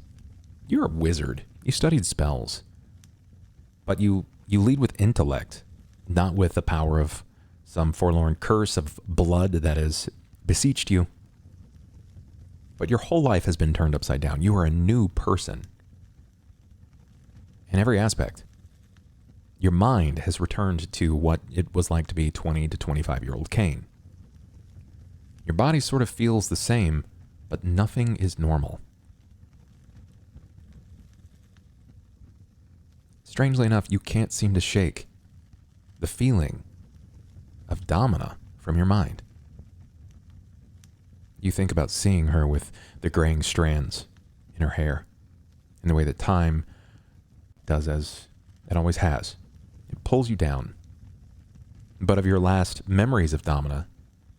You're a wizard. You studied spells. But you lead with intellect, not with the power of some forlorn curse of blood that has beseeched you. But your whole life has been turned upside down. You are a new person. In every aspect. Your mind has returned to what it was like to be 20 to 25-year-old Cain. Your body sort of feels the same, but nothing is normal. Strangely enough, you can't seem to shake the feeling of Domina from your mind. You think about seeing her with the graying strands in her hair, in the way that time does, as it always has. It pulls you down. But of your last memories of Domina,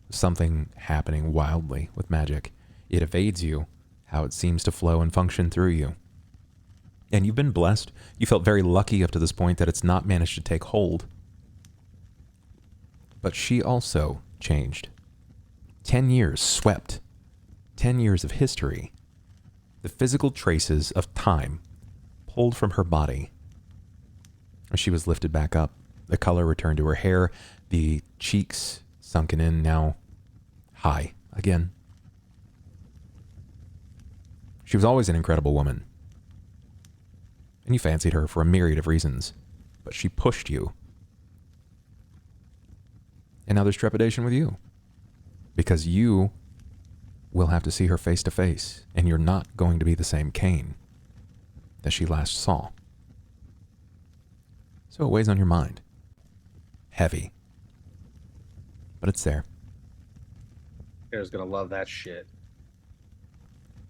something happening wildly with magic. It evades you, how it seems to flow and function through you. And you've been blessed. You felt very lucky up to this point that it's not managed to take hold. But she also changed. 10 years swept. 10 years of history. The physical traces of time pulled from her body. She was lifted back up. The color returned to her hair. The cheeks sunken in, now high again. She was always an incredible woman. And you fancied her for a myriad of reasons. But she pushed you. And now there's trepidation with you. Because you will have to see her face to face. And you're not going to be the same Cain that she last saw. So it weighs on your mind. Heavy. But it's there. Sarah's gonna love that shit.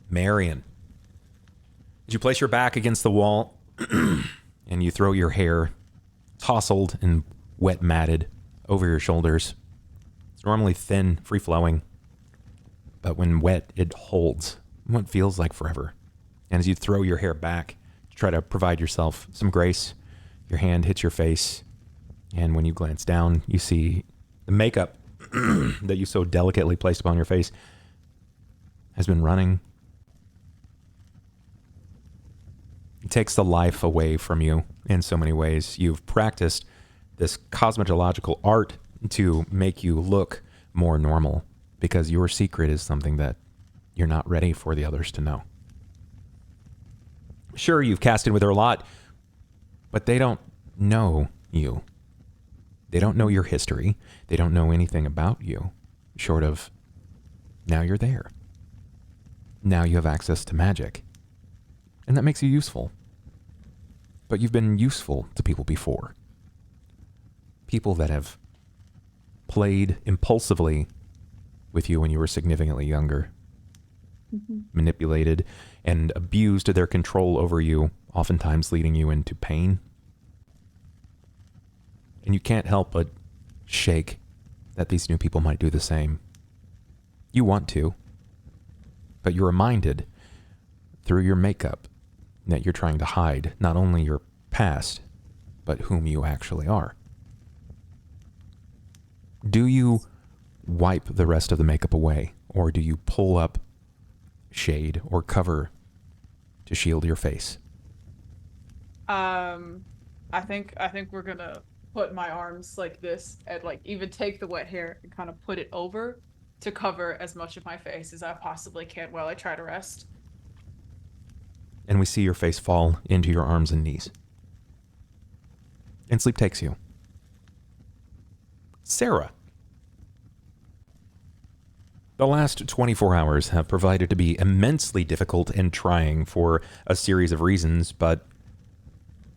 Marian. As you place your back against the wall and you throw your hair tousled and wet matted over your shoulders. It's normally thin, free-flowing, but when wet, it holds what feels like forever. And as you throw your hair back to try to provide yourself some grace, your hand hits your face, and when you glance down, you see the makeup that you so delicately placed upon your face has been running. It takes the life away from you in so many ways. You've practiced this cosmetological art to make you look more normal because your secret is something that you're not ready for the others to know. Sure, you've cast in with her a lot, but they don't know you. They don't know your history. They don't know anything about you, short of now you're there. Now you have access to magic. And that makes you useful. But you've been useful to people before. People that have played impulsively with you when you were significantly younger. Manipulated and abused their control over you, oftentimes leading you into pain. And you can't help but shake that these new people might do the same. You want to, but you're reminded through your makeup that you're trying to hide not only your past, but whom you actually are. Do you wipe the rest of the makeup away, or do you pull up shade or cover to shield your face? I think we're gonna put my arms like this and like even take the wet hair and kind of put it over to cover as much of my face as I possibly can while I try to rest. And we see your face fall into your arms and knees. And sleep takes you. Sera. The last 24 hours have provided to be immensely difficult and trying for a series of reasons, but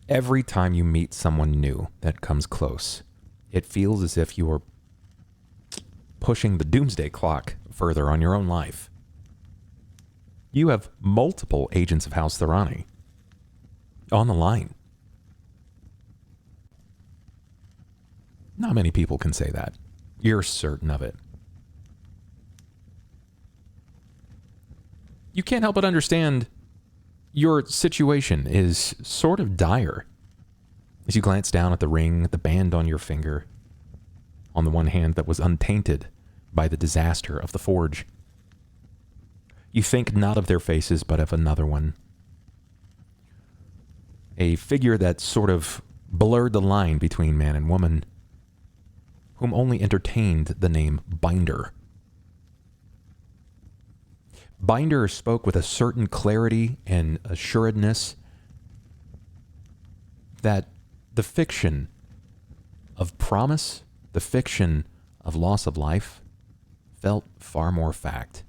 every time you meet someone new that comes close, it feels as if you are pushing the doomsday clock further on your own life. You have multiple agents of House Thorani on the line. Not many people can say that. You're certain of it. You can't help but understand your situation is sort of dire. As you glance down at the ring, the band on your finger, on the one hand that was untainted by the disaster of the forge. You think not of their faces, but of another one. A figure that sort of blurred the line between man and woman, whom only entertained the name Binder. Binder spoke with a certain clarity and assuredness that the fiction of promise, the fiction of loss of life, felt far more fact.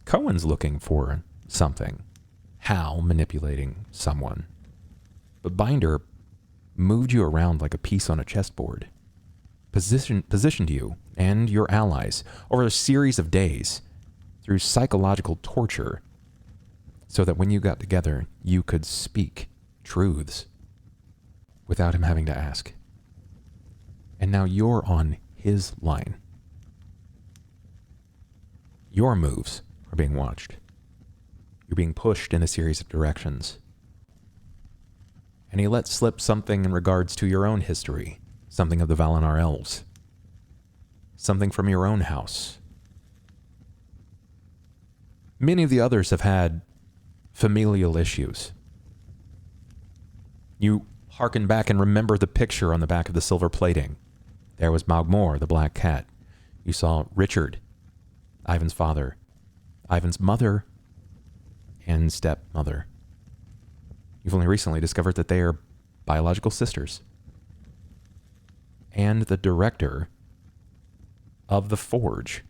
Cohen's looking for something. Hal manipulating someone. But Binder moved you around like a piece on a chessboard. positioned you and your allies over a series of days through psychological torture so that when you got together, you could speak truths without him having to ask. And now you're on his line. Your moves are being watched. You're being pushed in a series of directions. And he let slip something in regards to your own history, something of the Valinor elves, something from your own house. Many of the others have had familial issues. You hearken back and remember the picture on the back of the silver plating. There was Mogmor, the black cat. You saw Richard, Ivan's father, Ivan's mother, and stepmother. You've only recently discovered that they are biological sisters. And the director of the Forge,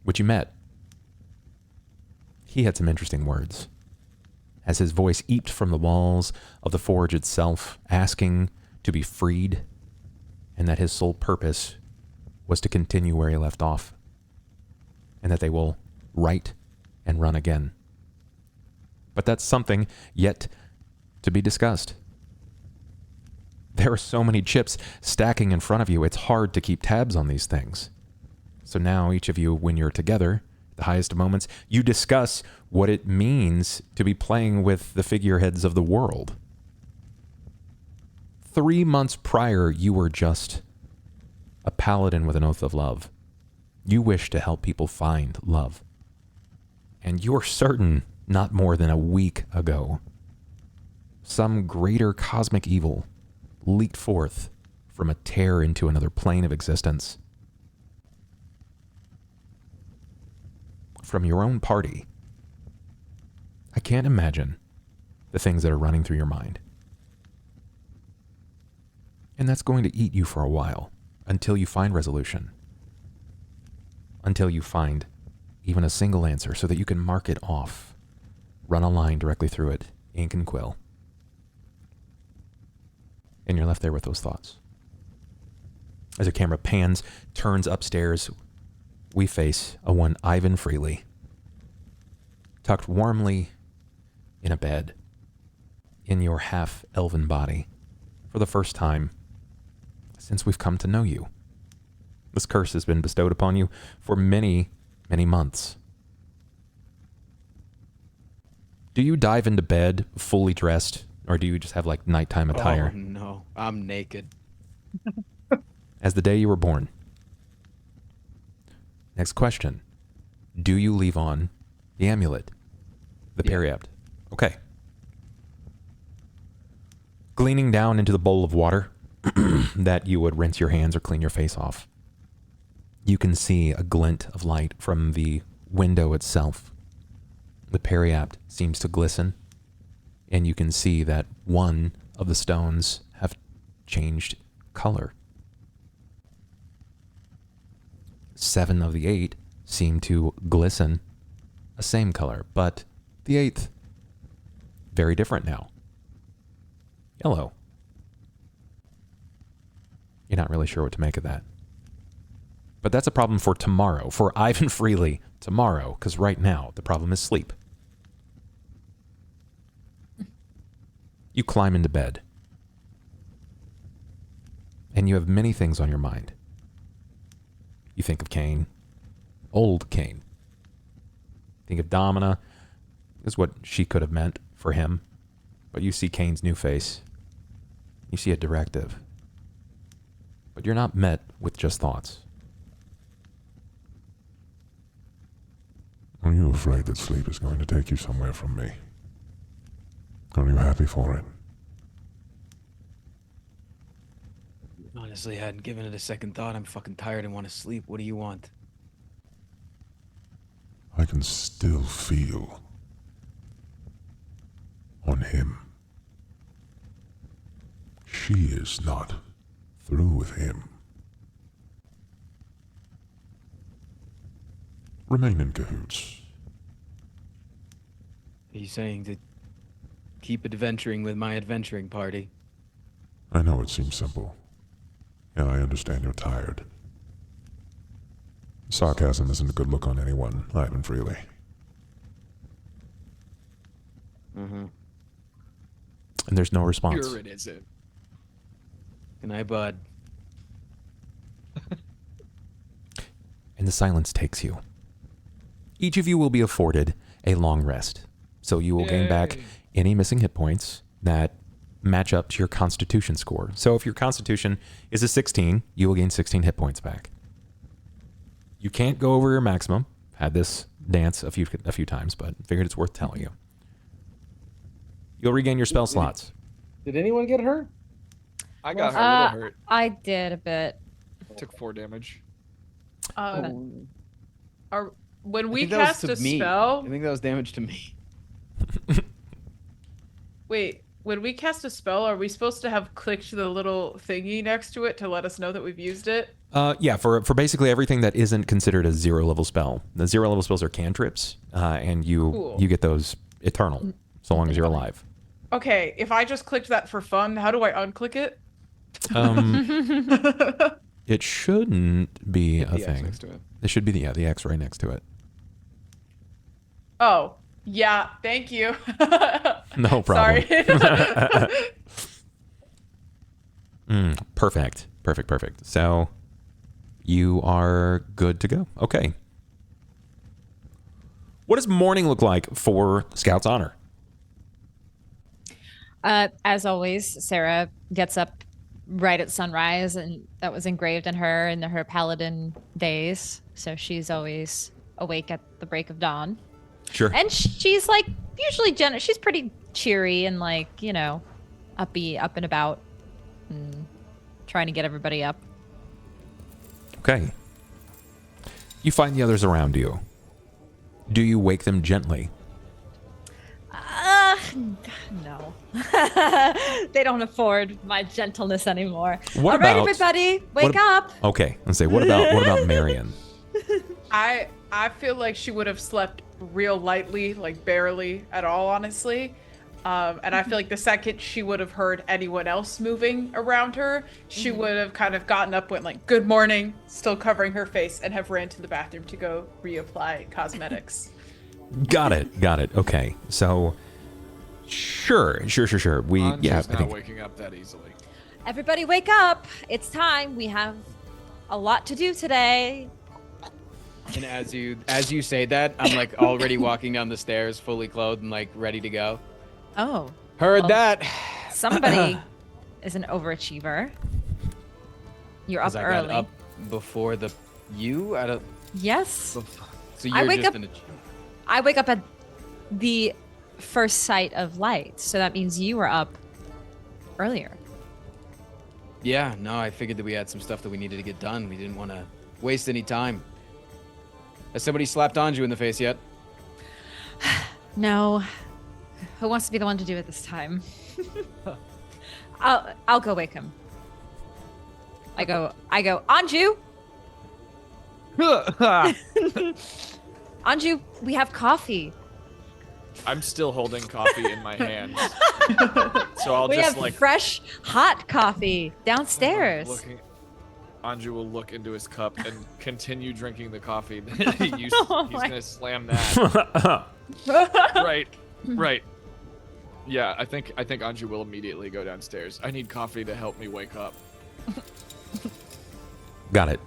which you met. He had some interesting words as his voice eeped from the walls of the Forge itself, asking to be freed, and that his sole purpose was to continue where he left off, and that they will right and run again. But that's something yet to be discussed. There are so many chips stacking in front of you, it's hard to keep tabs on these things. So now each of you, when you're together, the highest of moments, you discuss what it means to be playing with the figureheads of the world. 3 months prior, you were just a paladin with an oath of love. You wish to help people find love. And you're certain not more than a week ago, some greater cosmic evil leaked forth from a tear into another plane of existence. From your own party. I can't imagine the things that are running through your mind. And that's going to eat you for a while, until you find resolution. Until you find even a single answer so that you can mark it off. Run a line directly through it, ink and quill. And you're left there with those thoughts. As the camera pans, turns upstairs, we face a one Ivan Freely, tucked warmly in a bed, in your half-elven body, for the first time since we've come to know you. This curse has been bestowed upon you for many, many months. Do you dive into bed fully dressed, or do you just have like nighttime attire? Oh no, I'm naked. As the day you were born. Next question. Do you leave on the amulet? The periapt? Okay. Gleaning down into the bowl of water that you would rinse your hands or clean your face off, you can see a glint of light from the window itself. The periapt seems to glisten, and you can see that one of the stones have changed color. 7 of the 8 seem to glisten a same color, but the 8th, very different now. Yellow. You're not really sure what to make of that. But that's a problem for tomorrow, for Ivan Freely tomorrow, because right now the problem is sleep. You climb into bed, and you have many things on your mind. You think of Cain, old Cain. Think of Domina, is what she could have meant for him. But you see Cain's new face. You see a directive. But you're not met with just thoughts. Are you afraid that sleep is going to take you somewhere from me? Are you happy for it? Honestly, I hadn't given it a second thought. I'm fucking tired and want to sleep. What do you want? I can still feel on him. She is not through with him. Remain in cahoots. Are you saying to keep adventuring with my adventuring party? I know it seems simple. And I understand you're tired. Sarcasm isn't a good look on anyone, Ivan Freely. Mm-hmm. And there's no response. Sure it isn't. Good night, bud. And the silence takes you. Each of you will be afforded a long rest. So you will gain back Yay. any missing hit points that match up to your constitution score. So if your constitution is a 16, you will gain 16 hit points back. You can't go over your maximum. Had this dance a few times, but figured it's worth telling you. You'll regain your spell slots. Did anyone get hurt? I got her a little hurt. I did a bit. Took 4 damage. When we I think that was cast to a me. spell. I think that was damage to me. Wait, when we cast a spell, are we supposed to have clicked the little thingy next to it to let us know that we've used it? Yeah, for basically everything that isn't considered a 0-level spell. The 0-level spells are cantrips, and you get those eternal, so long as you're alive. Okay, if I just clicked that for fun, how do I unclick it? It shouldn't be a The X thing. next to it. It should be the X right next to it. Oh, yeah, thank you. No problem. Sorry. Perfect. So you are good to go. Okay. What does morning look like for Scout's Honor? As always, Sera gets up right at sunrise, and that was engraved in her Paladin days. So she's always awake at the break of dawn. Sure. And she's like usually she's pretty cheery and like, you know, uppy, up and about, and trying to get everybody up. Okay. You find the others around you. Do you wake them gently? No. They don't afford my gentleness anymore. What All right, about- everybody, wake up. Okay. Let's say, what about Marian? I feel like she would have slept real lightly, like barely at all, honestly. And I feel like the second she would have heard anyone else moving around her, she would have kind of gotten up, went like, "Good morning," still covering her face, and have ran to the bathroom to go reapply cosmetics. Got it. Okay. So, sure. Anju's I not think. waking up that easily. Everybody, wake up. It's time. We have a lot to do today. And as you say that, I'm like already walking down the stairs, fully clothed and like ready to go. Oh, Heard Well, that. somebody is an overachiever. You're up 'Cause I early. got up before you. I don't. Yes. So I you're wake just up- in a. I wake up at the first sight of light, so that means you were up earlier. Yeah. No, I figured that we had some stuff that we needed to get done. We didn't want to waste any time. Has somebody slapped Anju in the face yet? No. Who wants to be the one to do it this time? I'll go wake him. I go, Anju! Anju, we have coffee. I'm still holding coffee in my hands. So I'll We just have like fresh, hot coffee downstairs. Anju will look into his cup and continue drinking the coffee. He's Oh my- gonna slam that. Right. Yeah, I think Anju will immediately go downstairs. I need coffee to help me wake up. Got it.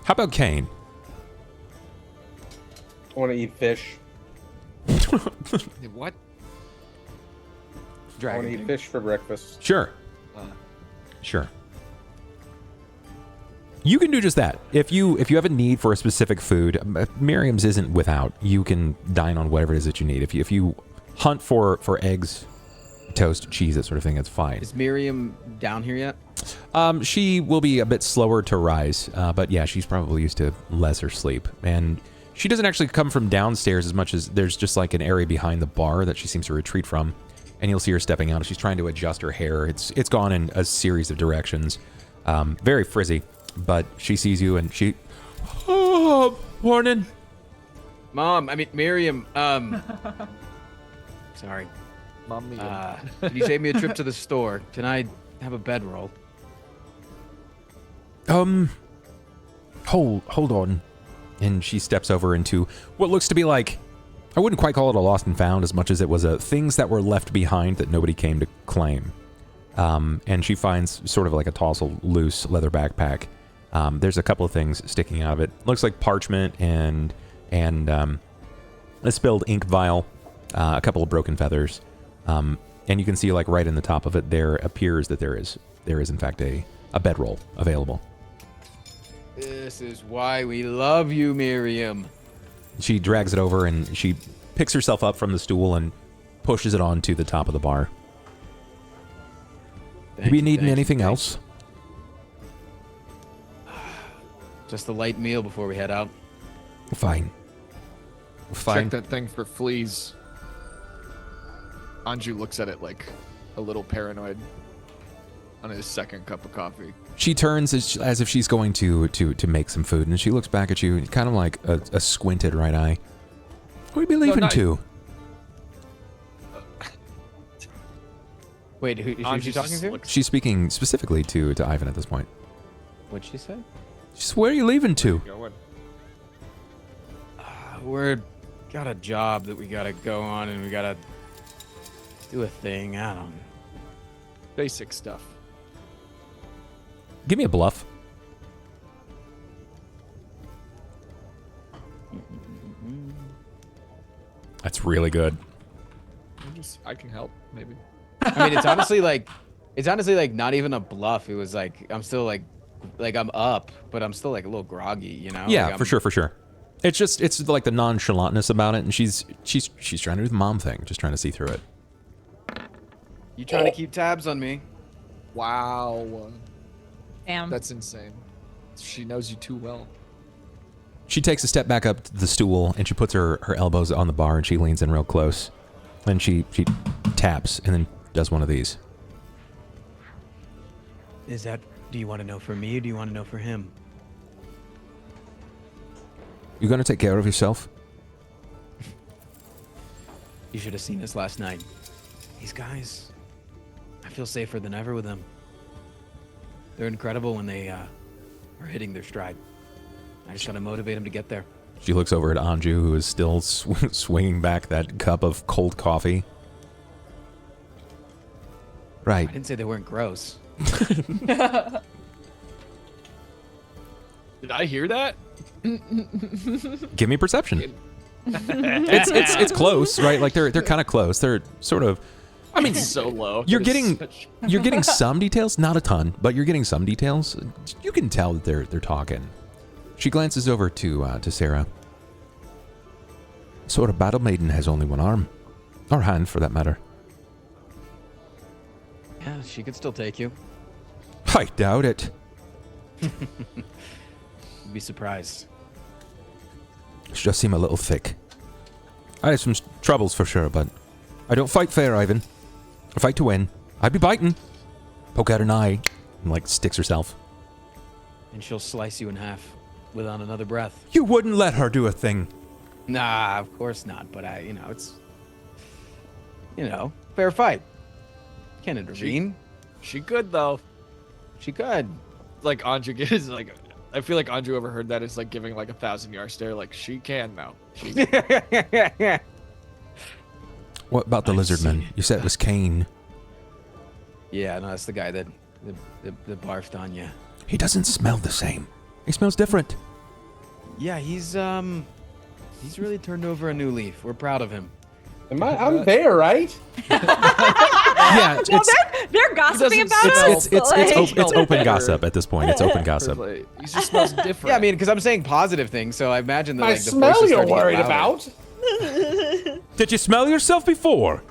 How about Cain? I want to eat fish. What? I want to eat Dragon. fish for breakfast. Sure. Sure. You can do just that. If you have a need for a specific food, Miriam's isn't without. You can dine on whatever it is that you need. If you hunt for eggs, toast, cheese, that sort of thing, that's fine. Is Miriam down here yet? She will be a bit slower to rise, but yeah, she's probably used to lesser sleep. And she doesn't actually come from downstairs as much as there's just like an area behind the bar that she seems to retreat from. And you'll see her stepping out. She's trying to adjust her hair. It's gone in a series of directions. Very frizzy, but she sees you and she... Oh, morning. Miriam. Sorry. Mommy. Can you save me a trip to the store? Can I have a bedroll. Hold on. And she steps over into what looks to be like, I wouldn't quite call it a lost and found as much as it was things that were left behind that nobody came to claim. And she finds sort of like a tousled, loose leather backpack. There's a couple of things sticking out of it. Looks like parchment and a spilled ink vial, a couple of broken feathers. And you can see, like, right in the top of it, there appears that there is in fact a bedroll available. This is why we love you, Miriam. She drags it over and she picks herself up from the stool and pushes it onto the top of the bar. Do we need anything else? Just a light meal before we head out. Fine. Check that thing for fleas. Anju looks at it like a little paranoid on his second cup of coffee. She turns as if she's going to make some food, and she looks back at you, kind of like a squinted right eye. Where are you leaving to? Wait, who's she talking to? She's speaking specifically to Ivan at this point. What'd she say? She's, where are you leaving to? We're got a job that we gotta go on, and we gotta do a thing. I don't know. Basic stuff. Give me a bluff. That's really good. I can help, maybe. I mean, it's honestly like not even a bluff. It was like I'm still like I'm up, but I'm still like a little groggy, you know? Yeah, like for sure. It's like the nonchalantness about it, and she's trying to do the mom thing, just trying to see through it. You trying to keep tabs on me? Wow. Damn. That's insane. She knows you too well. She takes a step back up to the stool, and she puts her elbows on the bar, and she leans in real close. And she taps, and then does one of these. Do you want to know for me, or do you want to know for him? You gonna take care of yourself? You should have seen us last night. These guys, I feel safer than ever with them. They're incredible when they are hitting their stride. I just gotta motivate them to get there. She looks over at Anju, who is still swinging back that cup of cold coffee. Right. I didn't say they weren't gross. Did I hear that? Give me perception. it's close, right? Like they're kind of close. They're sort of. I mean, so low. You're getting some details, not a ton, but you're getting some details. You can tell that they're talking. She glances over to Sera. Sort of battle maiden has only one arm, or hand for that matter. Yeah, she could still take you. I doubt it. You'd be surprised. She does seem a little thick. I have some troubles for sure, but I don't fight fair, Ivan. I fight to win. I be biting. Poke out an eye, and like sticks herself. And she'll slice you in half without another breath. You wouldn't let her do a thing. Nah, of course not. But it's, fair fight. Can't intervene. She could though. She could. Like Anju gives like, I feel like Anju overheard that. It's like giving like 1,000-yard stare. Like she can now. What about the lizardman? You said it was Cain. Yeah, no, that's the guy that barfed on you. He doesn't smell the same. He smells different. Yeah, he's really turned over a new leaf. We're proud of him. I'm there, right? Yeah, They're gossiping about us. It's open gossip at this point. It's open gossip. He just smells different. Yeah, I mean, because I'm saying positive things, so I imagine that My like the smell voices you're starting to get worried louder. about. Did you smell yourself before?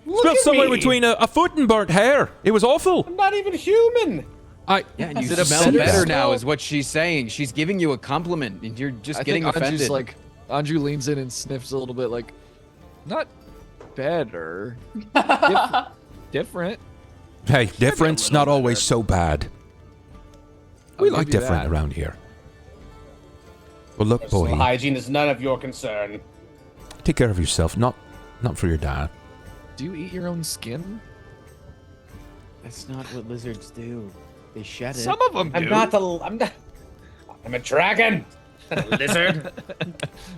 Look Smelled at somewhere me. between a foot and burnt hair. It was awful. I'm not even human. Yeah, and you Is it smell offensive? better now, is what she's saying. She's giving you a compliment, and you're just I getting think offended. Anju's like, Anju leans in and sniffs a little bit, like, not better, different. Hey, difference not always better. so bad. I'll We give like you different that. around here. Well, look, Personal boy, hygiene is none of your concern. take care of yourself. Not for your dad. Do you eat your own skin? That's not what lizards do. They shed it. Some of them do. I'm a dragon. Not a lizard.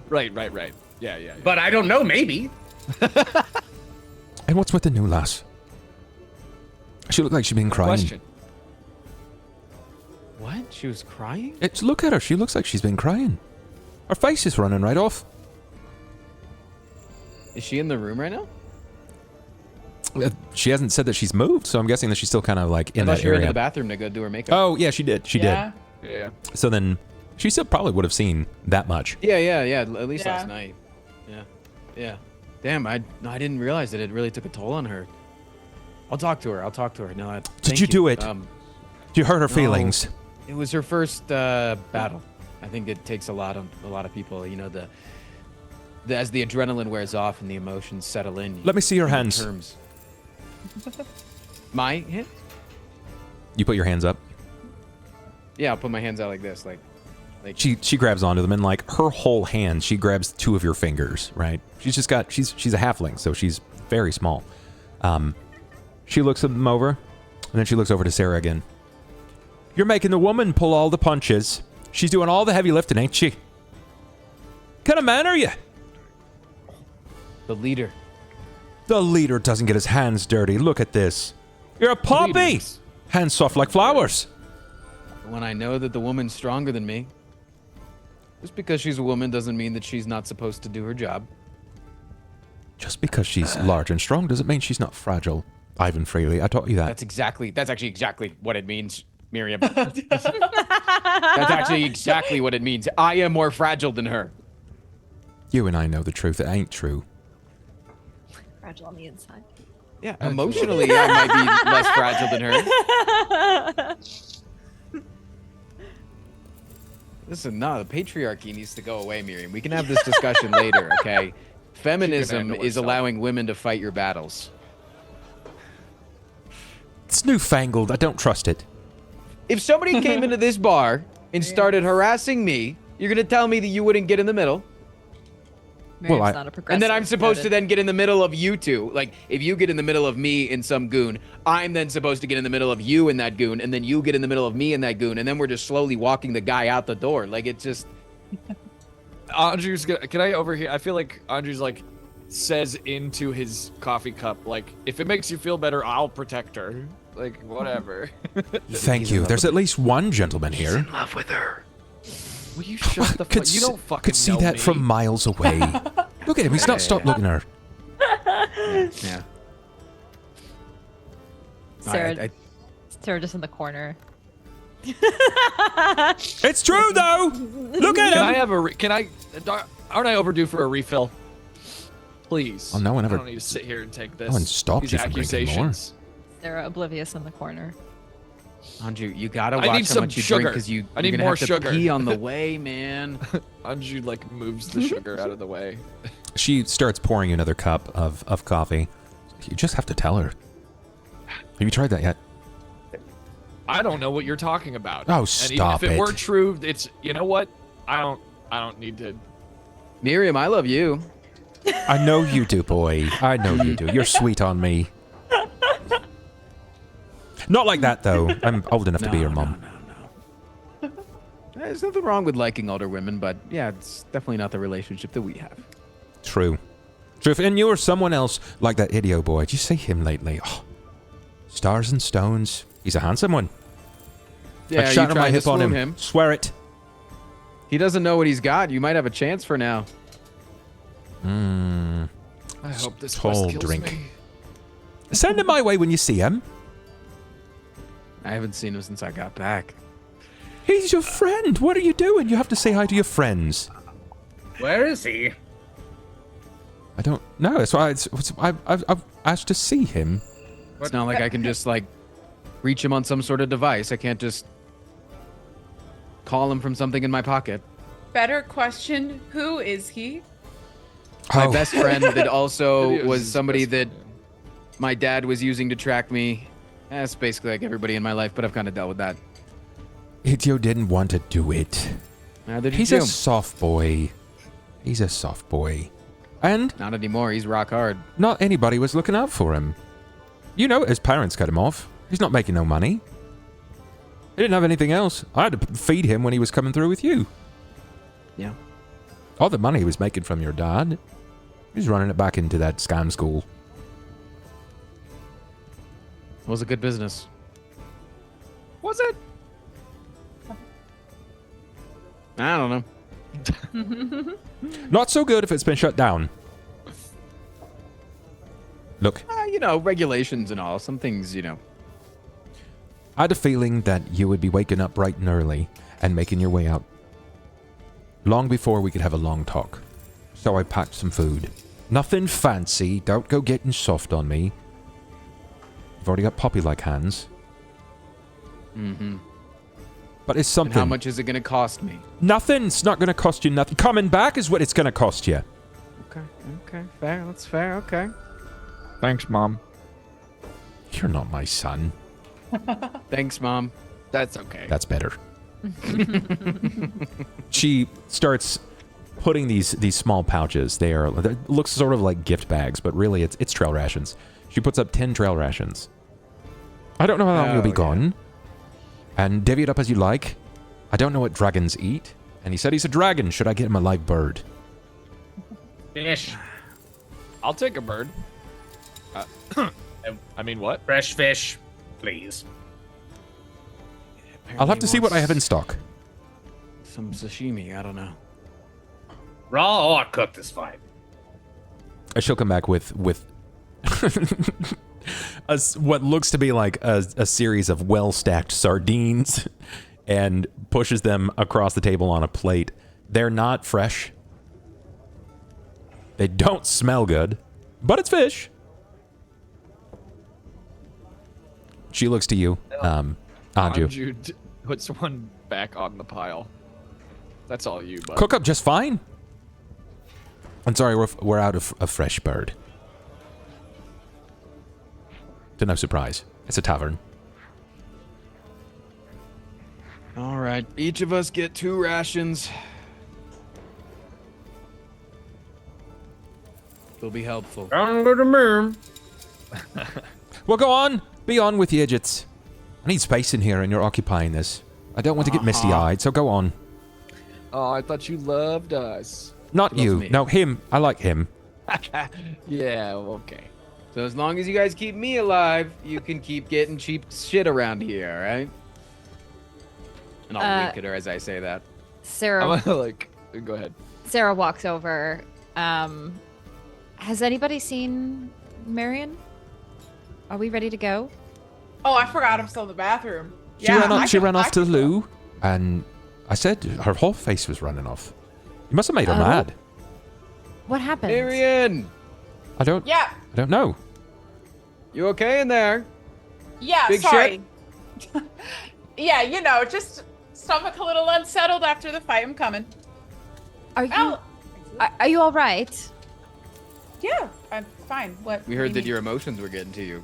Right. Yeah. But I don't know, maybe. And what's with the new lass? She looked like she'd been crying. Question. What? She was crying? Look at her. She looks like she's been crying. Her face is running right off. Is she in the room right now? She hasn't said that she's moved, so I'm guessing that she's still kind of like in I thought that she went to area. the bathroom to go do her makeup. Oh, yeah, she did. She Yeah. Yeah. did. So then she still probably would have seen that much. Yeah. At least Yeah. last night. Yeah. Damn, I didn't realize that it really took a toll on her. I'll talk to her. No, Did you do it? You hurt her No. feelings. It was her first battle. I think it takes a lot of people. You know, as the adrenaline wears off and the emotions settle in. Let me see your come to hands. terms. My hand? You put your hands up. Yeah, I'll put my hands out like this, like. She grabs onto them, and like her whole hand, she grabs 2 of your fingers, right? She's a halfling, so she's very small. She looks at them over, and then she looks over to Sera again. You're making the woman pull all the punches. She's doing all the heavy lifting, ain't she? What kind of man are you? The leader. The leader doesn't get his hands dirty. Look at this. You're a poppy. Leaders. Hands soft like flowers. When I know that the woman's stronger than me, just because she's a woman doesn't mean that she's not supposed to do her job. Just because she's large and strong doesn't mean she's not fragile. Ivan Freely, I taught you that. That's actually exactly what it means, Miriam. That's actually exactly what it means. I am more fragile than her. You and I know the truth. It ain't true. Fragile on the inside. Yeah, emotionally, I might be less fragile than her. Listen, no, the patriarchy needs to go away, Miriam. We can have this discussion later, okay? Feminism handle is herself. allowing women to fight your battles. It's newfangled. I don't trust it. If somebody came into this bar and started harassing me, you're going to tell me that you wouldn't get in the middle? Miriam's not a progressive. And then I'm supposed to Noted. then get in the middle of you two. Like, if you get in the middle of me and some goon, I'm then supposed to get in the middle of you and that goon, and then you get in the middle of me and that goon, and then we're just slowly walking the guy out the door. Like, it's just... Anju's gonna. Can I overhear? I feel like Anju's like says into his coffee cup, like, if it makes you feel better, I'll protect her. Like, whatever. Thank you. There's at least one gentleman here. in love with her. Will you shut the fuck? You don't fucking could see know that me. from miles away. Look at him. He's not stopped looking at her. Yeah. Sarah, Sarah just in the corner. It's true, though. Look at Can I him. have a? Can I? Aren't I overdue for a refill? Please. Oh, no one ever- I don't need to sit here and take this. No one stopped these you from drinking more. accusations. Sarah oblivious in the corner. Anju, you gotta I watch need how some much you sugar. drink because you're I need gonna more have to sugar. pee on the way, man. Anju like moves the sugar out of the way. She starts pouring you another cup of coffee. You just have to tell her. Have you tried that yet? I don't know what you're talking about. Oh, And stop even if it it. were true, it's, you know what? I don't need to. Miriam, I love you. I know you do, boy. I know you do. You're sweet on me. Not like that, though. I'm old enough to be your mom. No. There's nothing wrong with liking older women, but yeah, it's definitely not the relationship that we have. True. True. And you or someone else like that idiot boy. Did you see him lately? Oh, stars and stones. He's a handsome one. Yeah, I'd you shatter my trying to hip on swoon him. Swear it. He doesn't know what he's got. You might have a chance for now. Mmm. I hope this Tall quest kills drink. me. Send him my way when you see him. I haven't seen him since I got back. He's your friend. What are you doing? You have to say hi to your friends. Where is he? I don't know. That's why I've asked to see him. It's not like I can just like reach him on some sort of device. I can't just call him from something in my pocket. Better question, who is he? My Oh. best friend that also Videos was is somebody best that friend, my dad was using to track me. That's basically like everybody in my life, but I've kind of dealt with that. Hideo didn't want to do it. Neither did He's you. a soft boy. He's a soft boy. And Not anymore. He's rock hard. not anybody was looking out for him. You know, his parents cut him off. He's not making no money. He didn't have anything else. I had to feed him when he was coming through with you. Yeah. All the money he was making from your dad, he's running it back into that scam school. It was a good business. Was it? I don't know. Not so good if it's been shut down. Look, You know, regulations and all. Some things, you know. I had a feeling that you would be waking up bright and early and making your way out long before we could have a long talk. So I packed some food. Nothing fancy. Don't go getting soft on me. You've already got puppy-like hands. Mm-hmm. But it's something. And how much is it going to cost me? Nothing's not going to cost you nothing. Coming back is what it's going to cost you. Okay. Fair. That's fair. Okay. Thanks, Mom. You're not my son. Thanks, Mom. That's okay. That's better. She starts putting these small pouches. They looks sort of like gift bags, but really it's trail rations. She puts up 10 trail rations. I don't know how long you'll be gone. And divvy it up as you like. I don't know what dragons eat. And he said he's a dragon. Should I get him a live bird? Fish. I'll take a bird. I mean, what? Fresh fish, please. I'll have to see what I have in stock. Some sashimi. I don't know. Raw or cooked is fine. She'll come back with what looks to be like a series of well-stacked sardines and pushes them across the table on a plate. They're not fresh. They don't smell good, but it's fish. She looks to you, Anju. Anju puts one back on the pile. That's all you, bud. Cook up just fine. I'm sorry, we're out of a fresh bird. To no surprise, it's a tavern. All right. Each of us get 2 rations. It'll be helpful. Under the moon. Well, go on. Be on with you, idiots. I need space in here, and you're occupying this. I don't want to get misty-eyed, so go on. Oh, I thought you loved us. Not He loves you. me. No, him. I like him. Yeah, okay. So as long as you guys keep me alive, you can keep getting cheap shit around here, all right? And I'll wink at her as I say that. Sera I'm gonna, like, go ahead. Sera walks over. Has anybody seen Marian? Are we ready to go? Oh, I forgot I'm still in the bathroom. She Yeah, ran off to the can go. loo, and I said her whole face was running off. You must have made her Oh. mad. What happened? Marian, I don't know. you okay in there? Yeah, Big sorry. Yeah, you know, just stomach a little unsettled after the fight. I'm coming. Are you Oh, are you all right? yeah, I'm fine. What? We what heard do that you your emotions were getting to you.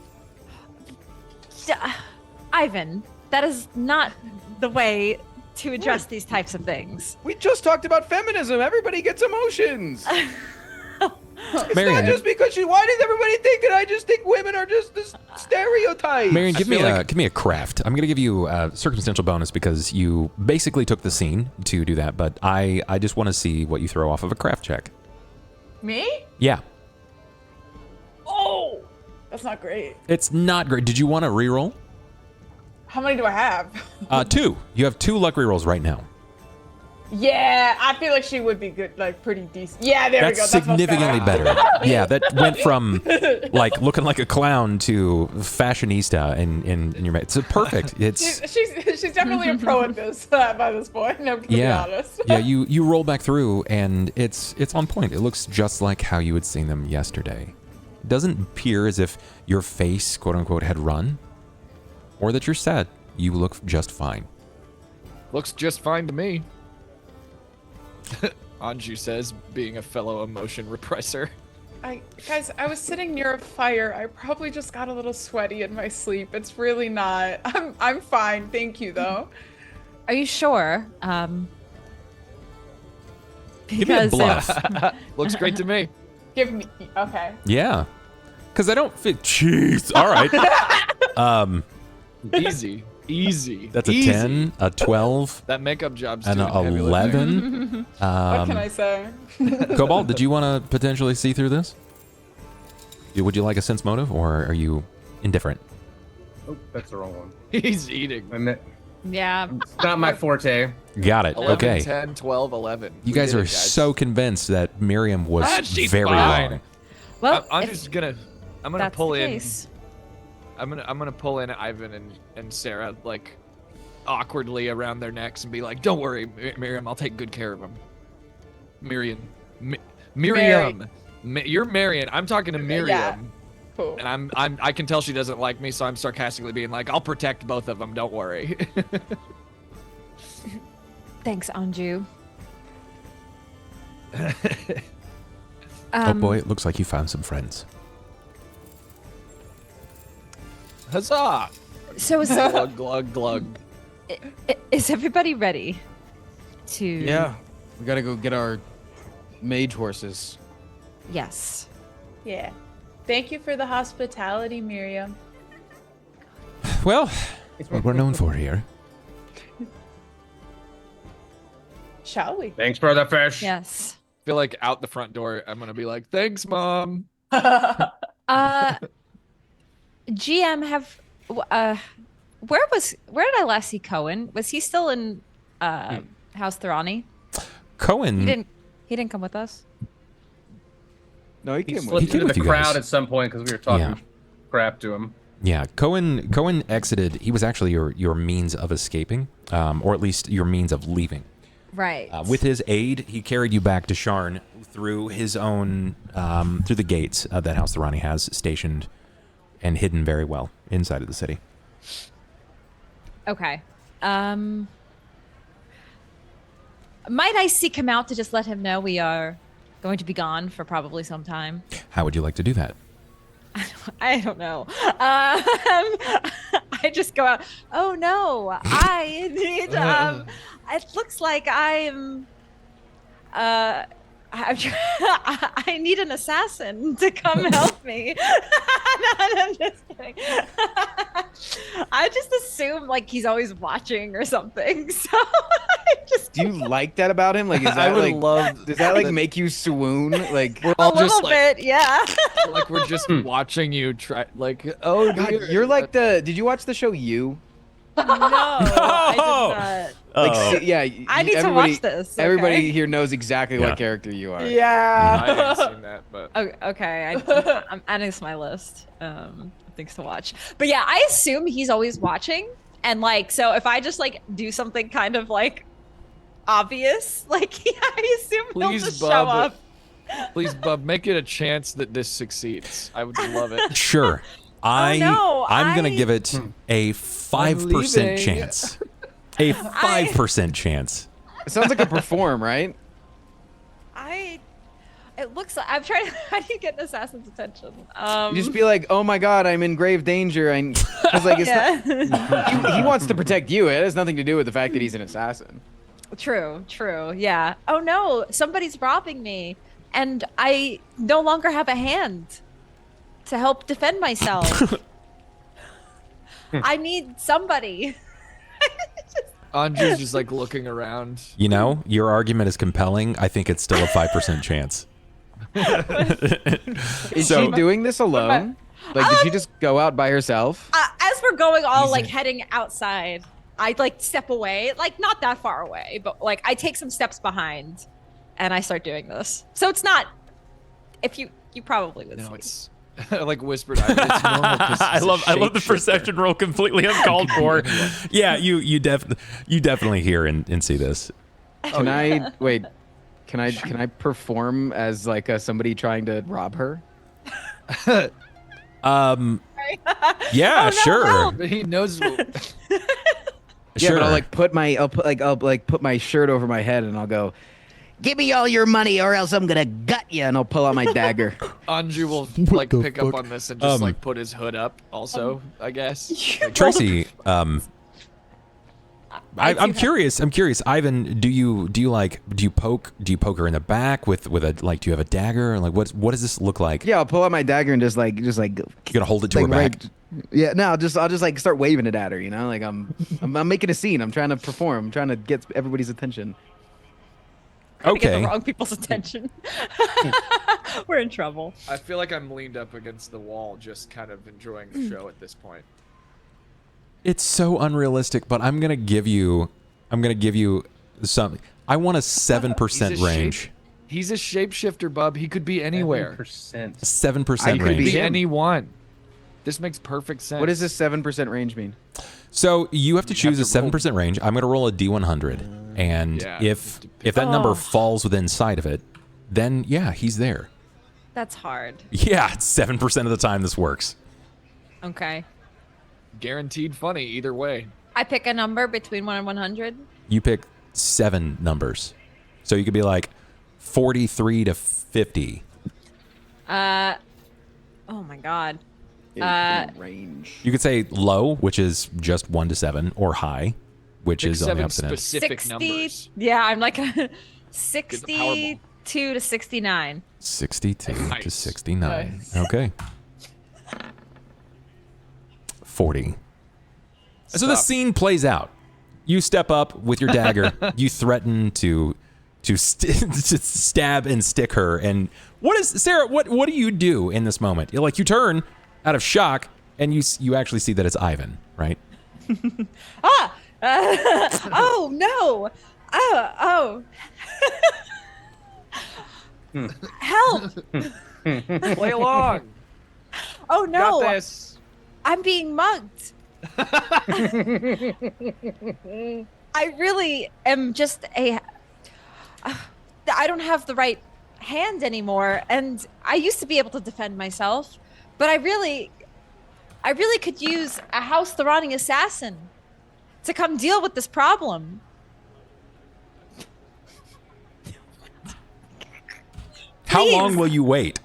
Ivan, that is not the way to address these types of things. We just talked about feminism. Everybody gets emotions. It's Marian, not just because why does everybody think that I just think women are just this stereotype? Marian, give me feel a craft. I'm gonna give you a circumstantial bonus because you basically took the scene to do that, but I just want to see what you throw off of a craft check. Me? Yeah, Oh, that's not great. it's not great. Did you want to reroll? How many do I have? 2. You have 2 luck rerolls right now. Yeah, I feel like she would be good, like pretty decent. Yeah, there we go. That's That's much significantly better. Yeah, that went from like looking like a clown to fashionista in your it's perfect. It's She's definitely a pro at this by this point. No, to be yeah. honest. Yeah, you roll back through and it's on point. It looks just like how you had seen them yesterday. It doesn't appear as if your face, quote unquote, had run or that you're sad. You look just fine. Looks just fine to me. Anju says, being a fellow emotion repressor. Guys, I was sitting near a fire. I probably just got a little sweaty in my sleep. It's really not. I'm fine. Thank you though. Are you sure? Give me a Because bluff. Looks great to me. Give me okay. Yeah. Because I don't fit. Jeez. All right. Easy. Easy. That's a Easy. 10, a 12, That makeup job's and doing an heavy lifting. 11. What can I say? Cobalt, did you want to potentially see through this? Would you like a sense motive, or are you indifferent? Oh, that's the wrong one. He's eating. And it- Yeah. It's not my forte. Got it. 11, Okay. 10, 12, 11. You We guys did are it, guys. so convinced that Miriam was She's very fine. wrong. Well, I'm if just gonna. I'm gonna that's pull the in. case. I'm gonna pull in Ivan and Sera like awkwardly around their necks and be like, "Don't worry, Miriam. I'll take good care of them." Miriam, Miriam, you're Marian. I'm talking to Miriam, Yeah. Cool. and I can tell she doesn't like me, so I'm sarcastically being like, "I'll protect both of them. Don't worry." Thanks, Anju. Oh boy, it looks like you found some friends. Huzzah! So is, Glug glug glug. is everybody ready to? Yeah, we gotta go get our mage horses. Yes. Yeah. Thank you for the hospitality, Miriam. Well, what we're known for here. Shall we? Thanks for the fish. Yes. I feel like out the front door, I'm gonna be like, "Thanks, Mom." GM have where did I last see Cohen? Was he still in House Thorani? Cohen. He didn't come with us. No, he He came with slipped He came into with the you crowd guys. at some point because we were talking Yeah. crap to him. Yeah, Cohen exited. He was actually your means of escaping, or at least your means of leaving. Right. With his aid, he carried you back to Sharn through his own, through the gates that House Thorani has stationed and hidden very well inside of the city. Okay. Might I seek him out to just let him know we are going to be gone for probably some time? How would you like to do that? I don't know. I just go out. Oh no! I need. It looks like I'm. I need an assassin to come help me. No, I'm just kidding. I just assume like he's always watching or something. So I just. Do you like that about him? Like, is I that would like, love does that like that- make you swoon? Like, We're A all little just like, bit, yeah. like we're just watching you try. Like, oh, God, dear. you're like the. Did you watch the show You? No, I did not. Like, Oh. yeah. I need to everybody- watch this. Okay? Everybody here knows exactly Yeah. what character you are. I Yeah. haven't seen that, but Okay, I'm adding this to my list. Things to watch. But yeah, I assume he's always watching, and like, so if I just like do something kind of like obvious, like I assume he'll Please, just Bub. show up. please, Bub, make it a chance that this succeeds. I would love it. Sure. I'm gonna I- give it a 5% leaving. chance. A 5% chance. It sounds like a perform, right? It looks like I'm trying. How do you get an assassin's attention? You just be like, "Oh my God, I'm in grave danger." Because like, it's not, he wants to protect you. It has nothing to do with the fact that he's an assassin. True. Yeah. Oh no, somebody's robbing me, and I no longer have a hand to help defend myself. I need somebody. Anju's just like looking around. You know, your argument is compelling. I think it's still a 5% chance. Is So- she doing this alone? Like, did she just go out by herself? As we're going all like heading outside, I like step away, like not that far away, but like I take some steps behind, and I start doing this. So it's not. If you probably would. No, see. it's like whispered. It's normal 'cause I it's a love the shapeshifter. perception roll completely uncalled for. Yeah, you definitely hear and see this. Can I wait? Can I perform as like somebody trying to rob her? Yeah, Oh, no, sure. no. But he knows. Yeah, Sure. but I'll put my shirt over my head and I'll go, "Give me all your money or else I'm gonna gut you," and I'll pull out my dagger. Anju will like the pick up fuck? on this and just like put his hood up. Also, I guess. Like, Tracy, I I'm do curious. I'm curious. Ivan, do you poke her in the back with a like? Do you have a dagger? Like what does this look like? Yeah, I'll pull out my dagger and just like You gonna hold it to like her back? Yeah, no, I'll just like start waving it at her, you know, like I'm making a scene. I'm trying to perform. I'm trying to get everybody's attention. To get Okay. the wrong people's attention. We're in trouble. I feel like I'm leaned up against the wall, just kind of enjoying the show at this point. It's so unrealistic, but I'm gonna give you something. I want a 7% range. He's a shapeshifter, bub. He could be anywhere. 7%. 7% I could range. be Be him. anyone. This makes perfect sense. What does this 7% range mean? So you have to choose have a to roll. 7% range. I'm going to roll a D100, and Yeah, if just that number falls within sight of it, then yeah, he's there. That's hard. Yeah, 7% of the time this works. Okay. Guaranteed funny either way. I pick a number between 1 and 100. You pick 7 numbers, so you could be like 43 to 50. Oh my god. Range. You could say low, which is just 1 to 7, or high, which Pick is on the 7 opposite end. specific 60. numbers. Yeah, I'm like Powerball. 62 to 69. 62 to Nice. 69. Nice. Okay. 40. So the Stop. scene plays out. You step up with your dagger. You threaten to to stab and stick her. And what is Sera? What do you do in this moment? You turn out of shock, and you actually see that it's Ivan, right? Oh no! Oh! Help! Play along. Oh no! Got this. I'm being mugged. I really am just I don't have the right hand anymore, and I used to be able to defend myself, but I really could use a House Throwing assassin to come deal with this problem. How Please. long will you wait?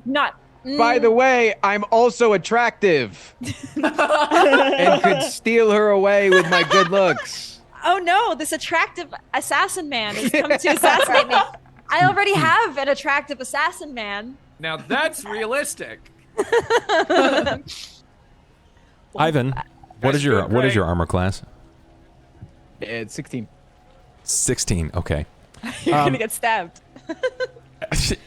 Not. By the way, I'm also attractive and could steal her away with my good looks. Oh no, this attractive assassin man has come to assassinate me. I already have an attractive assassin man. Now that's realistic. Ivan, what is your good, right? armor class? It's 16. 16. Okay. You're gonna get stabbed.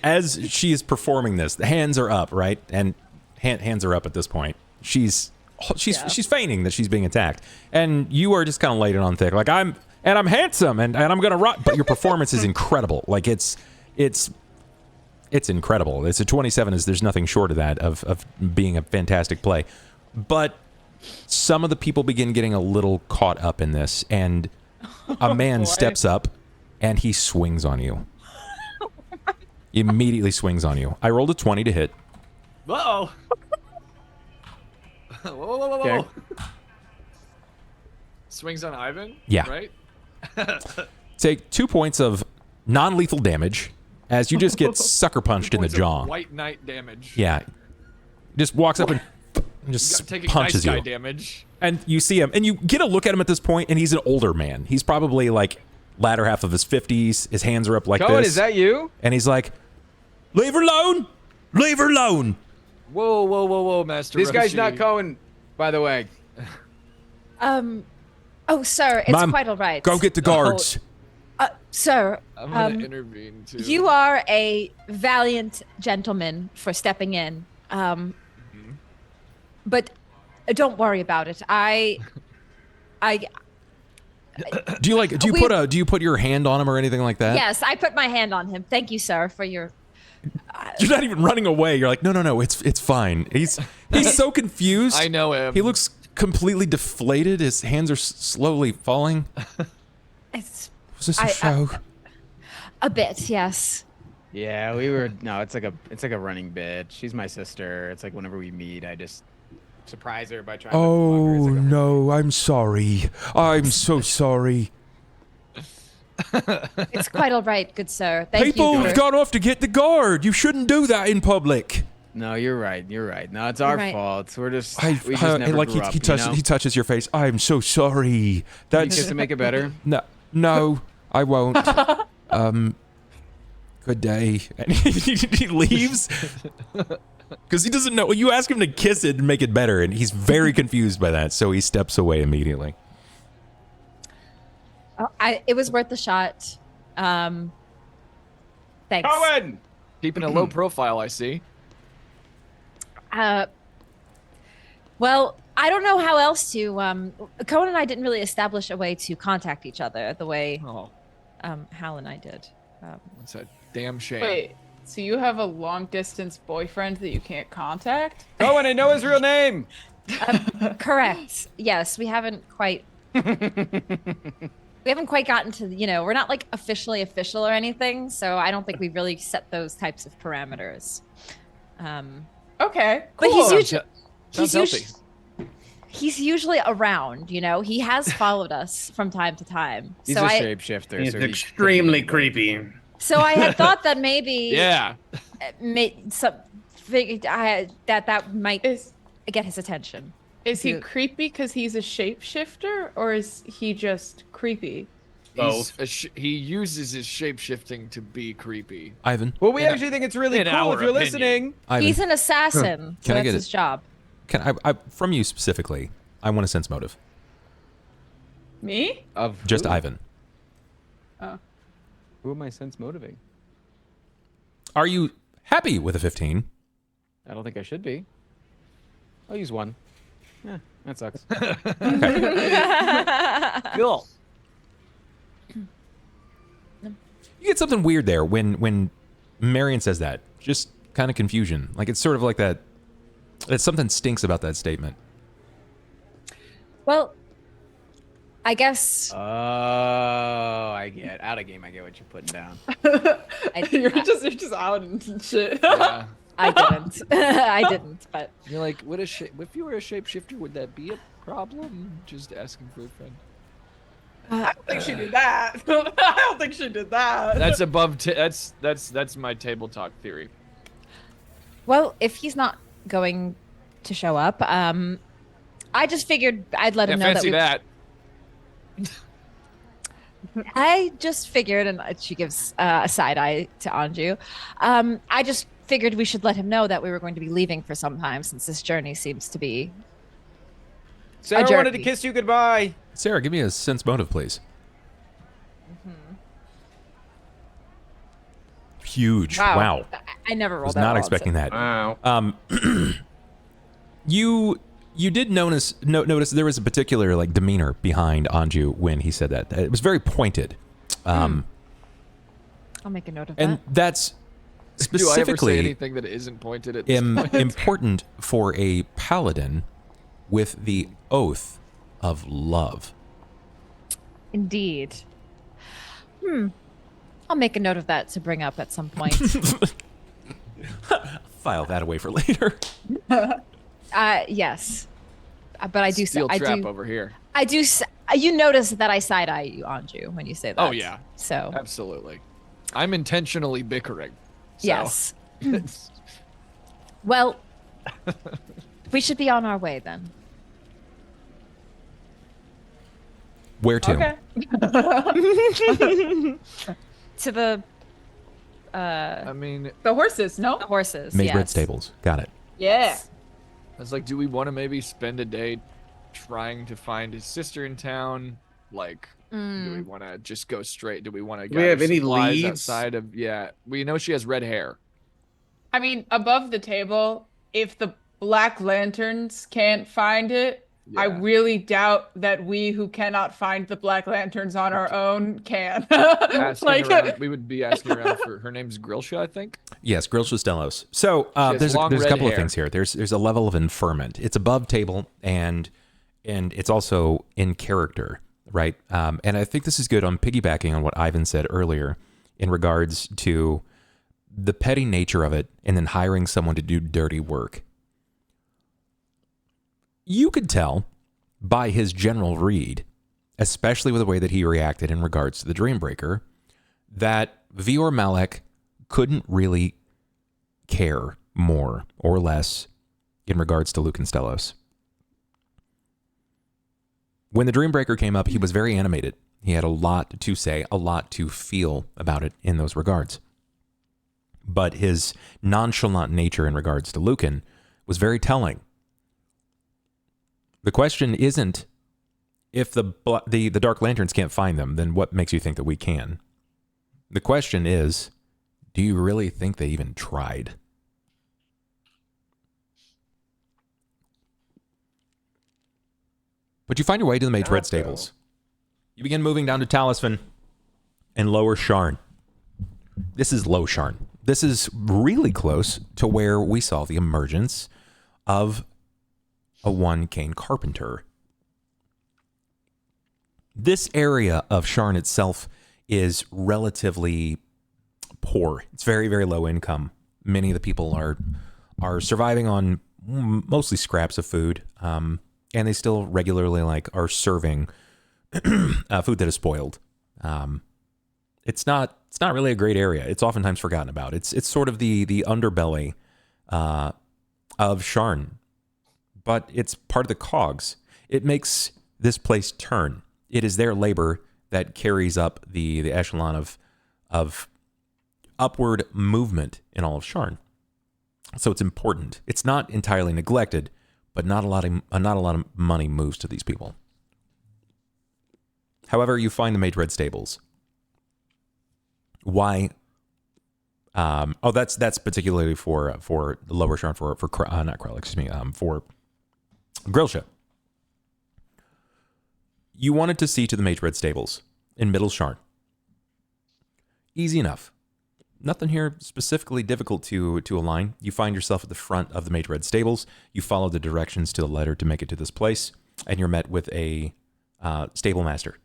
As she is performing this, the hands are up, right? And hands are up at this point. She's feigning that she's being attacked, and you are just kind of laying it on thick, like I'm handsome and I'm gonna rock. But your performance is incredible. Like it's incredible. It's a 27. There's nothing short of that of being a fantastic play. But some of the people begin getting a little caught up in this, and a man steps up and he swings on you. He immediately swings on you. I rolled a 20 to hit. Uh-oh. Whoa. Okay. Swings on Ivan? Yeah. Right? Take 2 points of non-lethal damage as you just get sucker punched in the Points of jaw. White knight damage. Yeah. Just walks up and You just got taking punches nice guy you. damage. And you see him, and you get a look at him at this point, and he's an older man. He's probably like latter half of his 50s. His hands are up like Cohen, this. is that you? And he's like, "Leave her alone! Leave her alone!" Whoa, Master This guy's Roshi. not Cohen, by the way. Oh, sir, it's Ma'am, quite all right. Go get the guards. Sir, I'm gonna intervene too. you are a valiant gentleman for stepping in. But don't worry about it. Do you put your hand on him or anything like that? Yes, I put my hand on him. Thank you, sir, for your. You're not even running away. You're like, no, it's fine. He's so confused. I know him. He looks completely deflated. His hands are slowly falling. It's Was this a show? a bit, yes. Yeah, we were. No, it's like a running bit. She's my sister. It's like whenever we meet, I just surprise her by trying. to Oh mug her. It's like a- no, I'm sorry. I'm so sorry. It's quite all right, good sir. Thank People you. have gone off to get the guard. You shouldn't do that in public. No, you're right. You're right. No, it's our Right. fault. We just never like grew up, he touches you know? he touches your face. I'm so sorry. You That's get to make it better. no, I won't. Good day. And he leaves. Because he doesn't know. You ask him to kiss it and make it better, and he's very confused by that, so he steps away immediately. It was worth the shot. Thanks. Cohen! Keeping a low profile, I see. Well, I don't know how else to. Cohen and I didn't really establish a way to contact each other the way Hal and I did. It's a damn shame. Wait, so you have a long distance boyfriend that you can't contact? Cohen, I know his real name. Correct. Yes, we haven't quite. We haven't quite gotten to, we're not like officially official or anything, so I don't think we've really set those types of parameters. Okay, But cool. he's usually around, he has followed us from time to time. He's so a I shapeshifter. He's so extremely creepy. So I had thought that maybe Yeah. that might Is get his attention. he creepy because he's a shapeshifter, or is he just creepy? He uses his shapeshifting to be creepy. Ivan. Well, we actually think it's really in cool our if you're opinion. listening. Ivan, He's an assassin. So Can I that's get his it? job. Can I from you specifically, I want a sense motive. Me? Of Just who? Ivan. Who am I sense motivating? Are you happy with a 15? I don't think I should be. I'll use 1. Yeah, that sucks. Cool. You get something weird there when Marian says that. Just kind of confusion. Like it's sort of like that something stinks about that statement. Well, I guess I get out of game. I get what you're putting down. You're just out and shit. Yeah. I didn't. I didn't. But You're like, if you were a shapeshifter, would that be a problem? Just asking for a friend. I don't think she did that. I don't think she did that. That's above. That's my table talk theory. well, if he's not going to show up, I just figured I'd let him know Fancy that. I just figured, and she gives a side eye to Anju. I just figured we should let him know that we were going to be leaving for some time, since this journey seems to be. Sarah journey. wanted to kiss you goodbye. Sarah, give me a sense motive, please. Huge. Wow. I never rolled Was that. not well, expecting so- that. Wow. You did notice there was a particular like demeanor behind Anju when he said that. It was very pointed. I'll make a note of And that. that's Do I ever say specifically anything that isn't pointed at this point? important for a paladin with the oath of love. Indeed. I'll make a note of that to bring up at some point. File that away for later. Yes. But I do. Steel I trap do. over here. I do. You notice that I side eye you, Anju, when you say that. Oh, yeah. So Absolutely. I'm intentionally bickering. So. yes. Well, we should be on our way then. Where to? Okay. To the I mean, The horses, no? horses. MagiRPG yes. stables. Got it. Yeah. I was like, do we want to maybe spend a day trying to find his sister in town? Like, do we want to just go straight? Do we want to Do we have any leads? outside of? Yeah, we know she has red hair. I mean, above the table, if the Black Lanterns can't find it, I Yeah. really doubt that we who cannot find the Black Lanterns on our own can. Asking Like, around, we would be asking around for her name's Grilsha, I think. Yes, Grilsha Stellos. So has there's a long red couple of hair. things here. There's a level of inferment. It's above table and it's also in character, right? And I think this is good on piggybacking on what Ivan said earlier in regards to the petty nature of it and then hiring someone to do dirty work. You could tell by his general read, especially with the way that he reacted in regards to the Dreambreaker, that Vior Malek couldn't really care more or less in regards to Lucan Stellos. When the Dreambreaker came up, he was very animated. He had a lot to say, a lot to feel about it in those regards. but his nonchalant nature in regards to Lucan was very telling. The question isn't if the Dark Lanterns can't find them, then what makes you think that we can? The question is, do you really think they even tried? But you find your way to the Mage Red Stables. You begin moving down to Talisman and Lower Sharn. This is Low Sharn. This is really close to where we saw the emergence of a one Cain Carpenter. This area of Sharn itself is relatively poor. It's very, very low income. Many of the people are surviving on mostly scraps of food, and they still regularly are serving food that is spoiled. It's not really a great area. It's oftentimes forgotten about. It's sort of the underbelly of Sharn, but it's part of the cogs. It makes this place turn. It is their labor that carries up the echelon of upward movement in all of Sharn. So it's important. It's not entirely neglected, but not a lot of money moves to these people. However, you find the Mage Red Stables. Why? That's particularly for Lower Sharn for not Krell, excuse me, for Grillship. You wanted to see to the Mage Red Stables in Middle Sharn. Easy enough. Nothing here specifically difficult to align. You find yourself at the front of the Mage Red Stables. You follow the directions to the letter to make it to this place, and you're met with a stable master.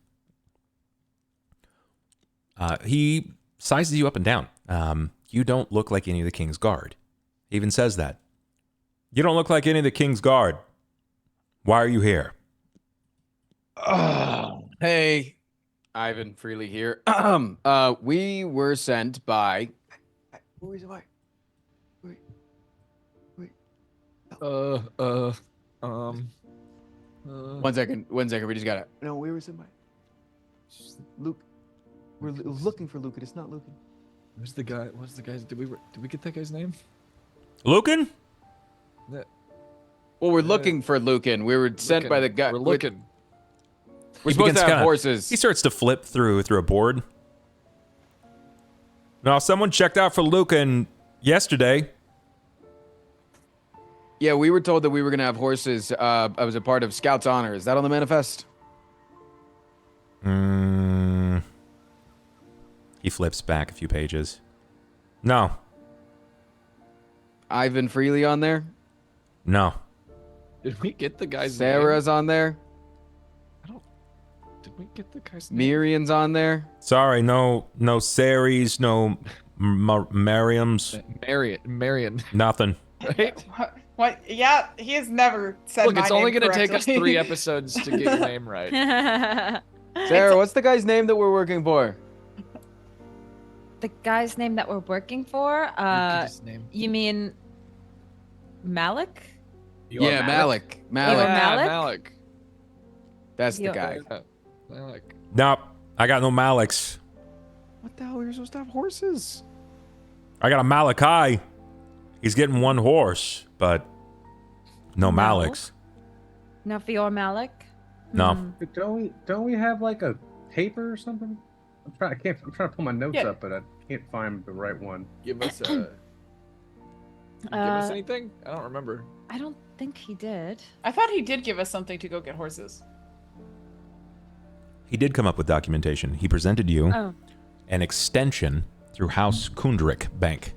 He sizes you up and down. You don't look like any of the King's Guard. He even says that. You don't look like any of the King's Guard. Why are you here? Hey, Ivan Freely here. We were sent by. Who is it by? Wait. One second. We just gotta. No, we were sent by. Luke. We're looking for Lucan. It's not Lucan. Who's the guy? What's the guy's? Did we get that guy's name? Lucan? Well, we're looking for Lucan. We were sent by the guy. We're looking. We're supposed to have horses. He starts to flip through a board. Now, someone checked out for Lucan yesterday. Yeah, we were told that we were going to have horses. I was a part of Scout's Honor. Is that on the manifest? He flips back a few pages. No. Ivan Freely on there? No. Did we get the guy's name? Sera's on there? Did we get the guy's name? Marian's on there? Sorry, no Ceres, no Mariams. Marian. Nothing. Right? What? Yeah, he has never said Look, my it's only name going to take us correctly. 3 episodes to get your name right. Sera, what's the guy's name that we're working for? The guy's name that we're working for? His name. You mean Malik? Yeah, Malik. Malik. That's the Yo- guy. Malik. Nope, I got no Maliks. What the hell? We were supposed to have horses. I got a Malachi. He's getting 1 horse, but no Maliks. No, for your Malik? No. Don't we have like a paper or something? I'm trying to pull my notes up, but I can't find the right one. Give us give us anything? I don't remember. I don't think he did. I thought he did give us something to go get horses. He did come up with documentation. He presented you Oh. an extension through House Kundrik Bank.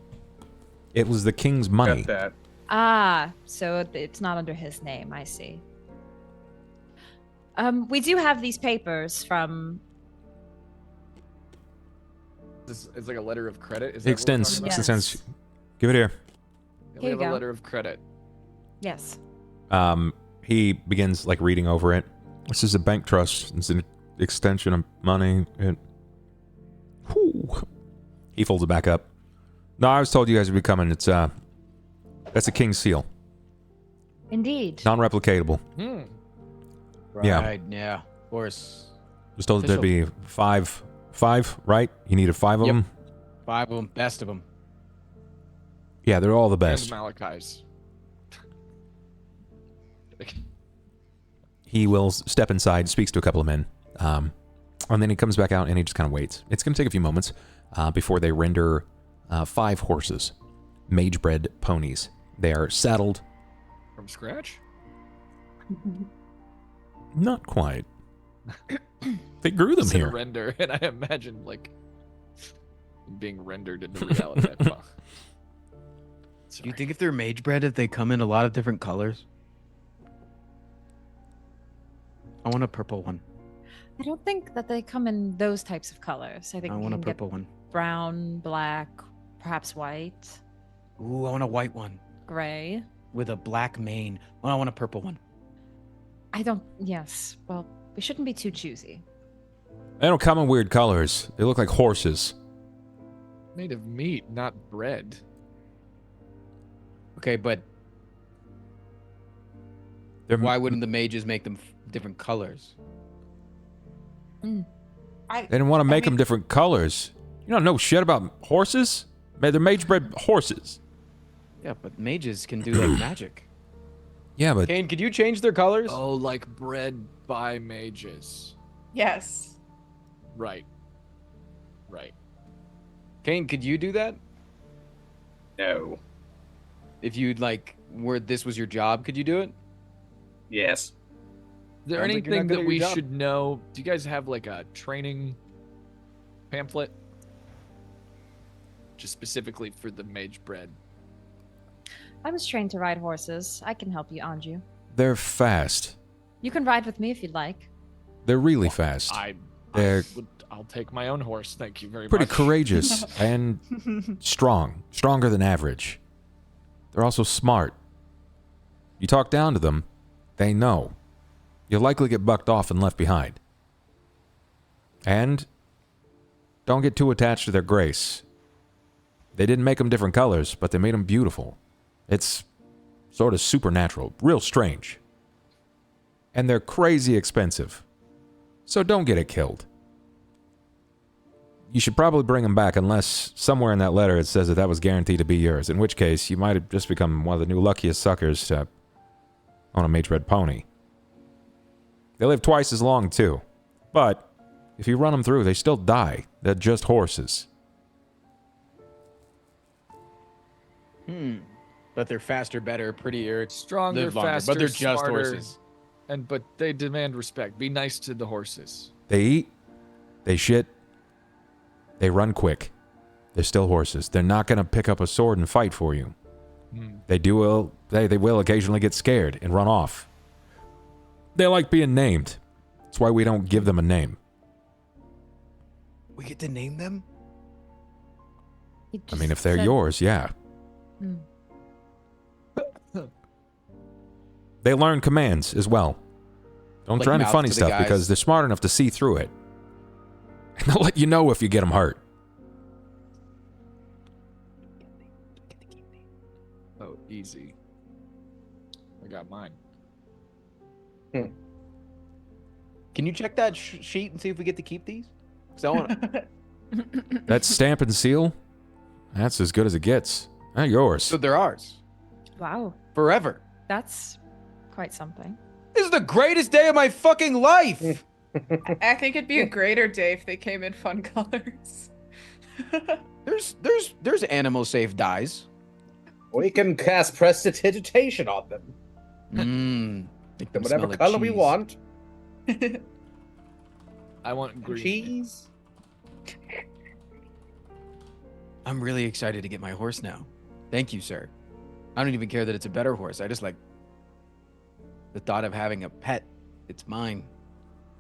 It was the king's money. Got that. Ah, so it's not under his name. I see. We do have these papers from. This is like a letter of credit. Is It that what we're extends. talking Yes. about? Extends. Give it here. We Here have you a go. letter of credit. Yes. He begins reading over it. This is a bank trust. It's an extension of money. He folds it back up. No, I was told you guys would be coming. It's that's a king's seal. Indeed. Non-replicatable. Yeah. Right, yeah. Of course. Was told there'd be five, right? You needed 5 of Yep. them. 5 of them. Best of them. Yeah, they're all the And best. Malachi's. He will step inside, speaks to a couple of men, and then he comes back out and he just kind of waits. It's going to take a few moments before they render 5 horses, mage-bred ponies. They are saddled. From scratch? Not quite. They grew them It's a here. render, and I imagine like being rendered into reality. Do you think if they're mage bred, if they come in a lot of different colors? I want a purple one. I don't think that they come in those types of colors. I think I you want a can get purple one. brown, black, perhaps white, Ooh, I want a white one gray. with a black mane. Oh, I want a purple one. I don't. Yes. Well, we shouldn't be too choosy. They don't come in weird colors. They look like horses. Made of meat, not bread. Okay, but They're why wouldn't the mages make them different colors? They didn't want to make them different colors. You don't know shit about horses? They're mage-bred horses. Yeah, but mages can do like magic. Yeah, but Cain, could you change their colors? Oh, like bread by mages. Yes. Right. Right. Cain, could you do that? No. If you'd like, where this was your job, could you do it? Yes. Is there Sounds like you're anything not good that at we your job. should know? Do you guys have like a training pamphlet? Just specifically for the mage bread. I was trained to ride horses. I can help you, Anju. they're fast. You can ride with me if you'd like. They're really fast. I'll take my own horse. Thank you very Pretty much. courageous and strong. Stronger than average. They're also smart. You talk down to them, they know. You'll likely get bucked off and left behind. And don't get too attached to their grace. They didn't make them different colors, but they made them beautiful. It's sort of supernatural, real strange. And they're crazy expensive. So don't get it killed. You should probably bring them back unless somewhere in that letter it says that was guaranteed to be yours, in which case you might have just become one of the new luckiest suckers to own a mage-bred pony. They live twice as long, too. But if you run them through, they still die. They're just horses. But they're faster, better, prettier, Stronger, live longer, faster, but they're just smarter, horses. But they demand respect. Be nice to the horses. They eat, they shit, they run quick. They're still horses. They're not going to pick up a sword and fight for you. They will occasionally get scared and run off. They like being named. That's why we don't give them a name. We get to name them? He I mean, just if they're said- yours, yeah. Hmm. They learn commands as well. Don't Like try any mouth funny to the stuff guys. because they're smart enough to see through it. And they'll let you know if you get them hurt. Oh, easy. I got mine. Can you check that sheet and see if we get to keep these? 'Cause I want. That stamp and seal, that's as good as it gets. They're yours. So they're ours Wow, forever. that's quite something. This is the greatest day of my fucking life. I think it'd be a greater day if they came in fun colors. There's animal safe dyes. We can cast prestidigitation on them. Make them Whatever smell like color we cheese. want. I want green. Cheese. I'm really excited to get my horse now. Thank you, sir. I don't even care that it's a better horse. I just like the thought of having a pet. It's mine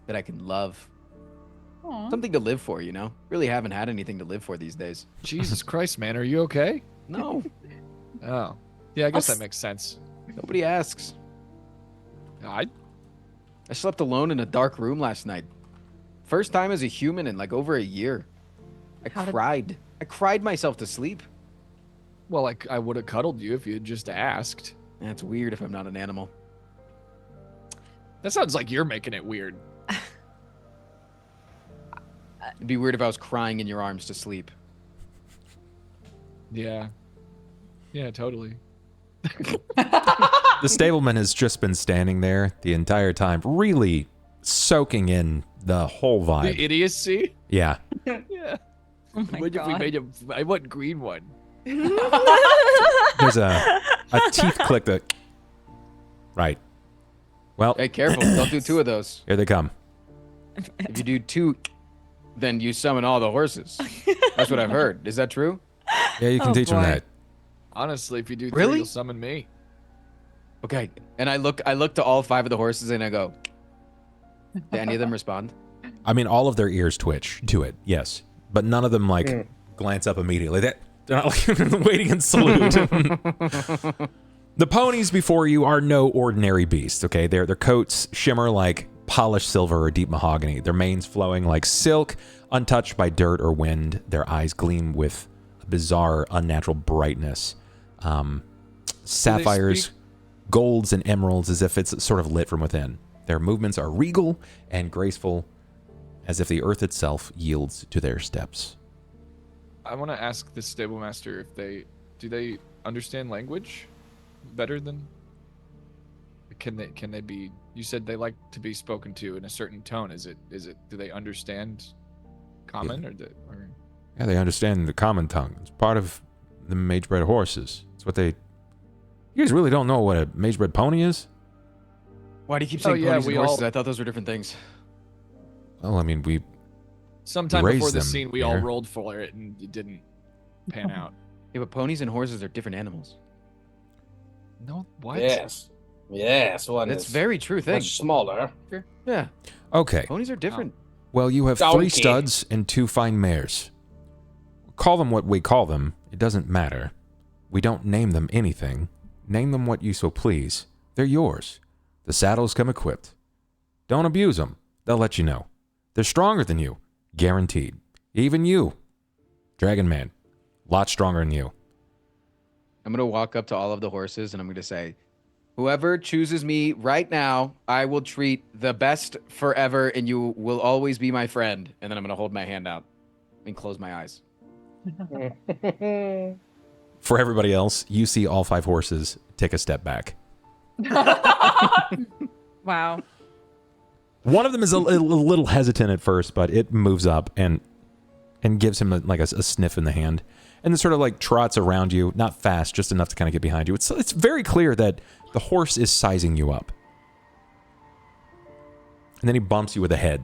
that I can love. Aw. Something to live for, you know? Really haven't had anything to live for these days. Jesus Christ, man. Are you okay? No, Oh. Yeah, I guess I'll that makes sense. nobody asks. I I slept alone in a dark room last night. First time as a human in like over a year. How did- cried. I cried myself to sleep. Well, like I would have cuddled you if you had just asked. That's weird if I'm not an animal. That sounds like you're making it weird. It'd be weird if I was crying in your arms to sleep. Yeah. Yeah, totally. The stableman has just been standing there the entire time, really soaking in the whole vibe. The idiocy. Yeah. Yeah. Oh my What if we god. made him? I want green one. There's a teeth click that. Right. Well, Hey, careful. Don't do 2 of those. here they come. If you do 2, then you summon all the horses. That's what I've heard. Is that true? Yeah, you can Oh, teach them boy. that. Honestly, if you do 3, Really? you'll summon me. Okay. And I look to all 5 of the horses and I go, do any of them respond? I mean, all of their ears twitch to it, yes. But none of them, like, glance up immediately. They're not like, waiting and salute. The ponies before you are no ordinary beasts, okay? Their coats shimmer like polished silver or deep mahogany. Their manes flowing like silk, untouched by dirt or wind. Their eyes gleam with a bizarre, unnatural brightness. Sapphires, speak- golds, and emeralds as if it's sort of lit from within. Their movements are regal and graceful, as if the earth itself yields to their steps. I want to ask the stable master if do they understand language better than can they be? You said they like to be spoken to in a certain tone. Is it do they understand common or Yeah, they understand the common tongue. It's part of the mage-bred horses. It's what they... You guys really don't know what a mage-bred pony is? Why do you keep Oh, saying yeah, ponies and we horses? all- I thought those were different things. Well, I mean, we... sometime Raise before the them scene we all here. rolled for it and it didn't pan out. Yeah, but ponies and horses are different animals. No, what? Yes. Yes, one That's is very true thing. much smaller. Yeah, Okay. ponies are different. Well, you have 3 Donkey. studs and 2 fine mares. Call them what we call them. It doesn't matter. We don't name them anything. Name them what you so please. They're yours. The saddles come equipped. Don't abuse them. They'll let you know. They're stronger than you. Guaranteed. Even you. Dragon Man. Lot stronger than you. I'm gonna walk up to all of the horses and I'm gonna say, whoever chooses me right now, I will treat the best forever, and you will always be my friend. And then I'm gonna hold my hand out and close my eyes. For everybody else, you see all 5 horses take a step back. Wow. One of them is a little hesitant at first, but it moves up and gives him a sniff in the hand, and then sort of like trots around you, not fast, just enough to kind of get behind you. It's very clear that the horse is sizing you up, and then he bumps you with the head,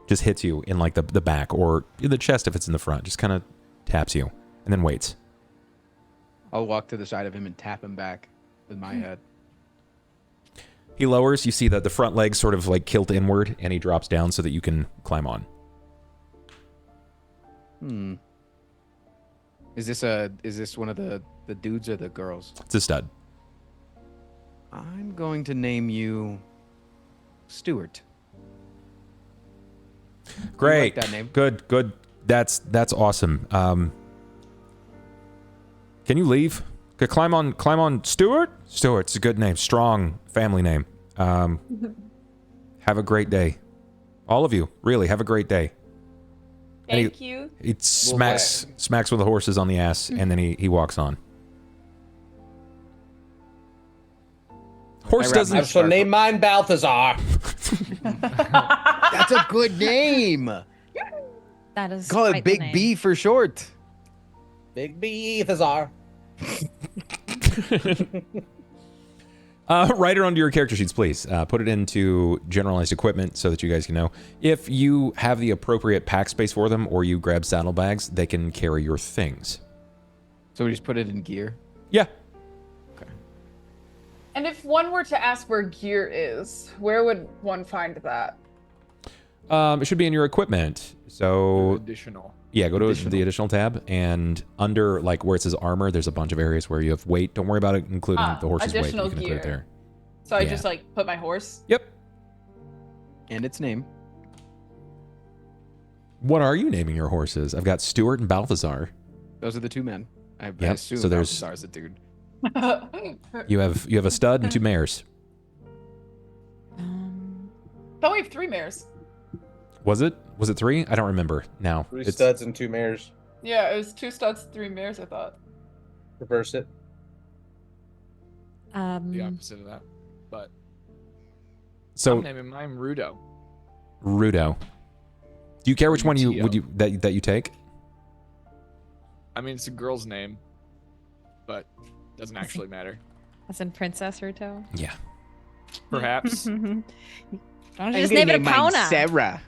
just hits you in like the back or in the chest if it's in the front, just kind of taps you, and then waits. I'll walk to the side of him and tap him back with my head. He lowers. You see that the front legs sort of like kilt inward, and he drops down so that you can climb on. Is this one of the dudes or the girls? It's a stud. I'm going to name you Stuart. Great. that name? Good. That's awesome. Can you leave? Okay, climb on. Stuart? Stuart's a good name. Strong family name. Have a great day. All of you, really, have a great day. And Thank you. He smacks one of the horses on the ass, and then he walks on. Horse I I doesn't... shall name mine Balthazar. That's a good name. That is Call quite it the Big name. B for short. Big Balthazar. Write it onto your character sheets, please. Put it into generalized equipment so that you guys can know. If you have the appropriate pack space for them, or you grab saddlebags, they can carry your things. So we just put it in gear. Yeah. And if one were to ask where gear is, where would one find that? It should be in your equipment. So Additional. yeah, go to the additional tab, and under like where it says armor, there's a bunch of areas where you have weight. Don't worry about it including the horse's weight. You additional can include it gear. there. So I Yeah. just like put my horse. Yep. And its name. What are you naming your horses? I've got Stuart and Balthazar. Those are the 2 men. I Yep, assume so there's- Balthazar's a dude. You have a stud and 2 mares. Thought we have 3 mares. Was it 3? I don't remember now. 3 It's- studs and 2 mares. Yeah, it was 2 studs, 3 mares, I thought. Reverse it. the opposite of that. But So I'm naming mine Rudo. Rudo. Do you care which one UTO. that you take? I mean, it's a girl's name, but doesn't actually matter. As in Princess Ruto. Yeah. Perhaps. Why don't you I'm just gonna name it name mine Epona? Sarah.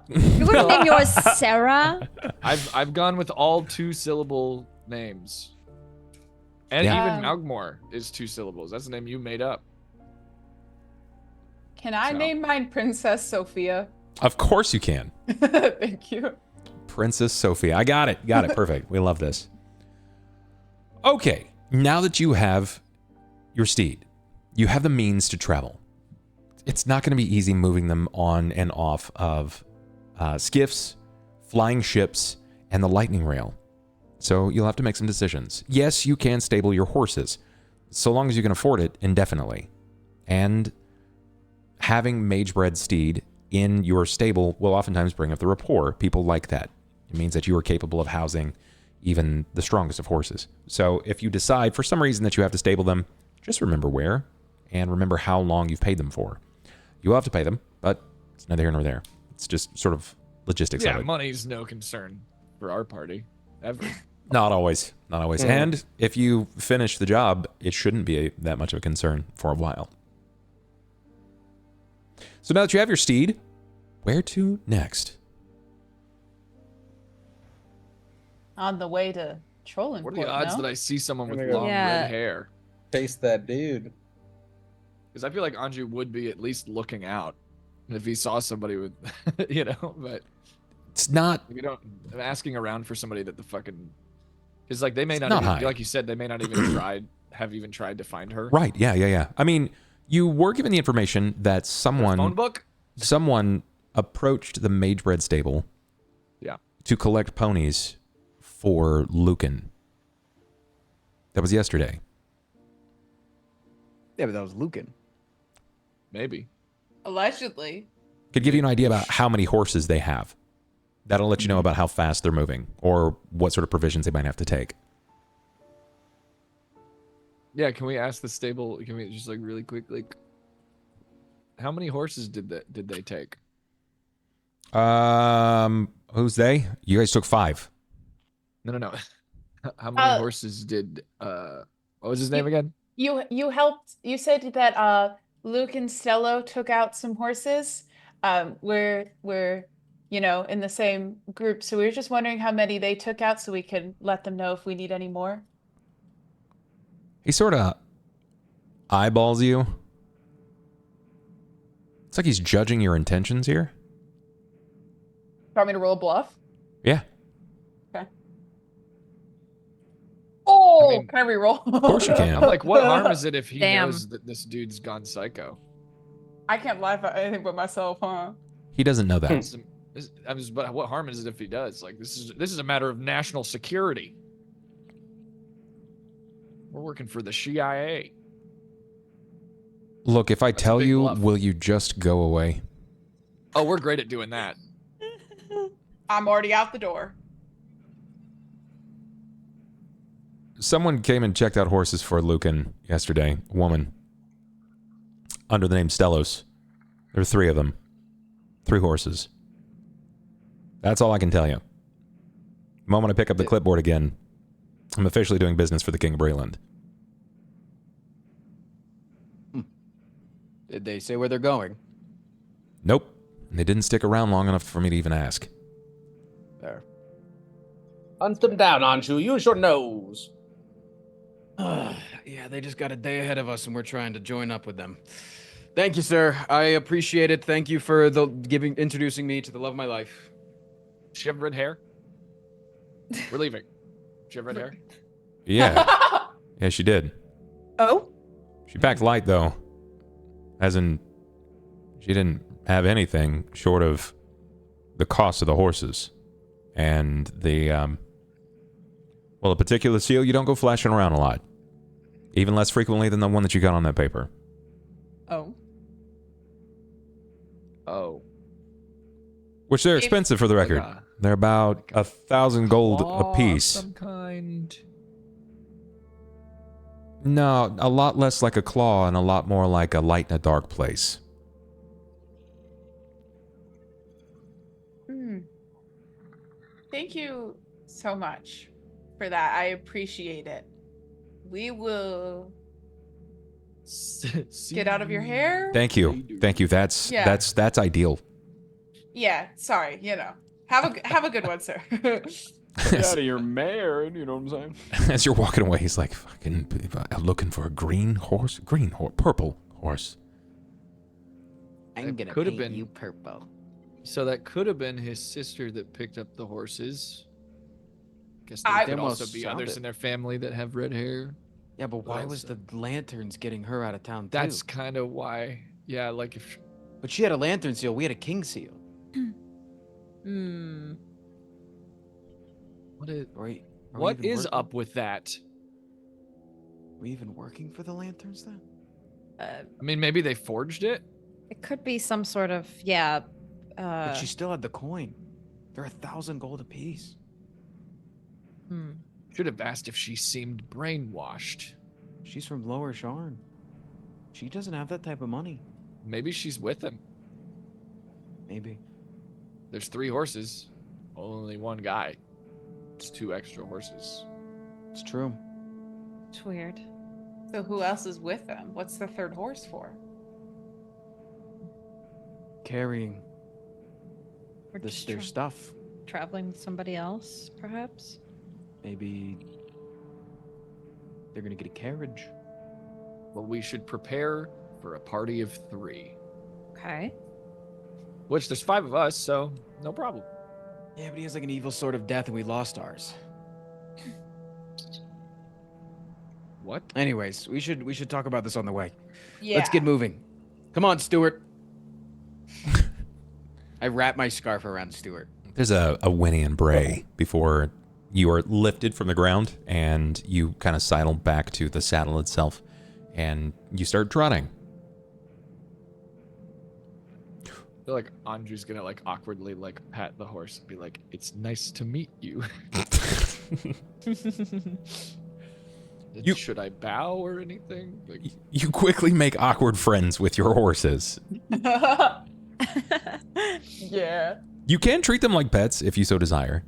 You wouldn't name yours Sera? I've gone with all 2-syllable names. And Yeah. even Malgmore is 2 syllables. That's the name you made up. Can I So. name mine Princess Sophia? Of course you can. Thank you. Princess Sophia. I got it. Got it. Perfect. We love this. Okay. Now that you have your steed, you have the means to travel. It's not going to be easy moving them on and off of skiffs, flying ships, and the lightning rail. So you'll have to make some decisions. Yes, you can stable your horses, so long as you can afford it indefinitely. And having mage-bred steed in your stable will oftentimes bring up the rapport. People like that. It means that you are capable of housing even the strongest of horses. So if you decide for some reason that you have to stable them, just remember where and remember how long you've paid them for. You will have to pay them, but it's neither here nor there. It's just sort of logistics Yeah, of it. money's no concern for our party. Ever. Not always. Not always. And if you finish the job, it shouldn't be that much of a concern for a while. So now that you have your steed, where to next? On the way to Trolling What are the odds that I see someone with long Yeah. red hair? Face that dude. Because I feel like Anju would be at least looking out if he saw somebody with, but It's not. you don't. I'm asking around for somebody that the fucking, because like they may not, not even, high. like you said, they may not even have tried to find her. Right. Yeah. I mean, you were given the information that Phone book. someone approached the Magebred stable Yeah. to collect ponies for Lucan. That was yesterday. Yeah, but that was Lucan. Maybe. Allegedly. Could give you an idea about how many horses they have. That'll let you know about how fast they're moving or what sort of provisions they might have to take. Yeah. Can we ask the stable? Can we just like really quick, like, how many horses did they take? Who's they? You guys took 5. No. How many horses did what was his name again? You helped. You said that Luke and Stello took out some horses. We're in the same group, so we were just wondering how many they took out, so we could let them know if we need any more. He sort of eyeballs you. It's like he's judging your intentions here. Want me to roll a bluff? Yeah, Okay. Oh, I mean, can I re-roll? of course you I'm can. like, what harm is it if he Damn. knows that this dude's gone psycho? I can't laugh at anything but myself, huh? He doesn't know that. But what harm is it if he does? Like, this is a matter of national security. We're working for the CIA. Look, if I That's a tell big you, bluff. will you just go away? Oh, we're great at doing that. I'm already out the door. Someone came and checked out horses for Lucan yesterday. A woman. Under the name Stellos. There were 3 of them. 3 horses. That's all I can tell you. The moment I pick up the clipboard again, I'm officially doing business for the King of Breland. Did they say where they're going? Nope. And they didn't stick around long enough for me to even ask. There. Hunt them down, Anju. Use your nose. Yeah, they just got a day ahead of us, and we're trying to join up with them. Thank you, sir. I appreciate it. Thank you for introducing me to the love of my life. Does she have red hair? We're leaving. Does she have red hair? Yeah. Yeah, she did. Oh? She packed light, though. As in, she didn't have anything short of the cost of the horses. And the, a particular seal you don't go flashing around a lot. Even less frequently than the one that you got on that paper. Oh. Oh. Which they're If- expensive for the record. Like a They're about 1,000 gold claw of apiece. some kind. No, a lot less like a claw and a lot more like a light in a dark place. Thank you so much for that. I appreciate it. We will get out of your hair. Thank you. Thank you. That's ideal. Yeah, sorry, Have a good one, sir. Get out of your mare, you know what I'm saying? As you're walking away, he's like, fucking looking for a green horse, purple horse. I'm gonna could have paint been you purple. So that could have been his sister that picked up the horses. Guess I- there could also almost be sounded- others in their family that have red hair. Yeah, but why Well was the said. lanterns getting her out of town too? That's kind of why. Yeah, like if But she had a lantern seal. We had a king seal. Hmm. what is up with that? Are we even working for the lanterns then? I mean, maybe they forged it. It could be some sort of But she still had the coin. They're 1,000 gold apiece. Should have asked if she seemed brainwashed. She's from Lower Sharn. She doesn't have that type of money. Maybe she's with him. Maybe. There's 3 horses, only 1 guy. It's 2 extra horses. It's true. It's weird. So who else is with them? What's the third horse for? Carrying Or just their stuff. traveling with somebody else, perhaps. Maybe they're gonna get a carriage. Well, we should prepare for a party of 3. Okay. Which there's 5 of us, so no problem. Yeah, but he has like an evil sword of death and we lost ours. What? Anyways, we should talk about this on the way. Yeah. Let's get moving. Come on, Stuart. I wrap my scarf around Stuart. There's a whinny and bray before you are lifted from the ground and you kind of sidle back to the saddle itself and you start trotting. I feel like Anju's gonna like awkwardly like pat the horse and be like, "It's nice to meet you." Should I bow or anything? Like, You quickly make awkward friends with your horses. Yeah. You can treat them like pets if you so desire,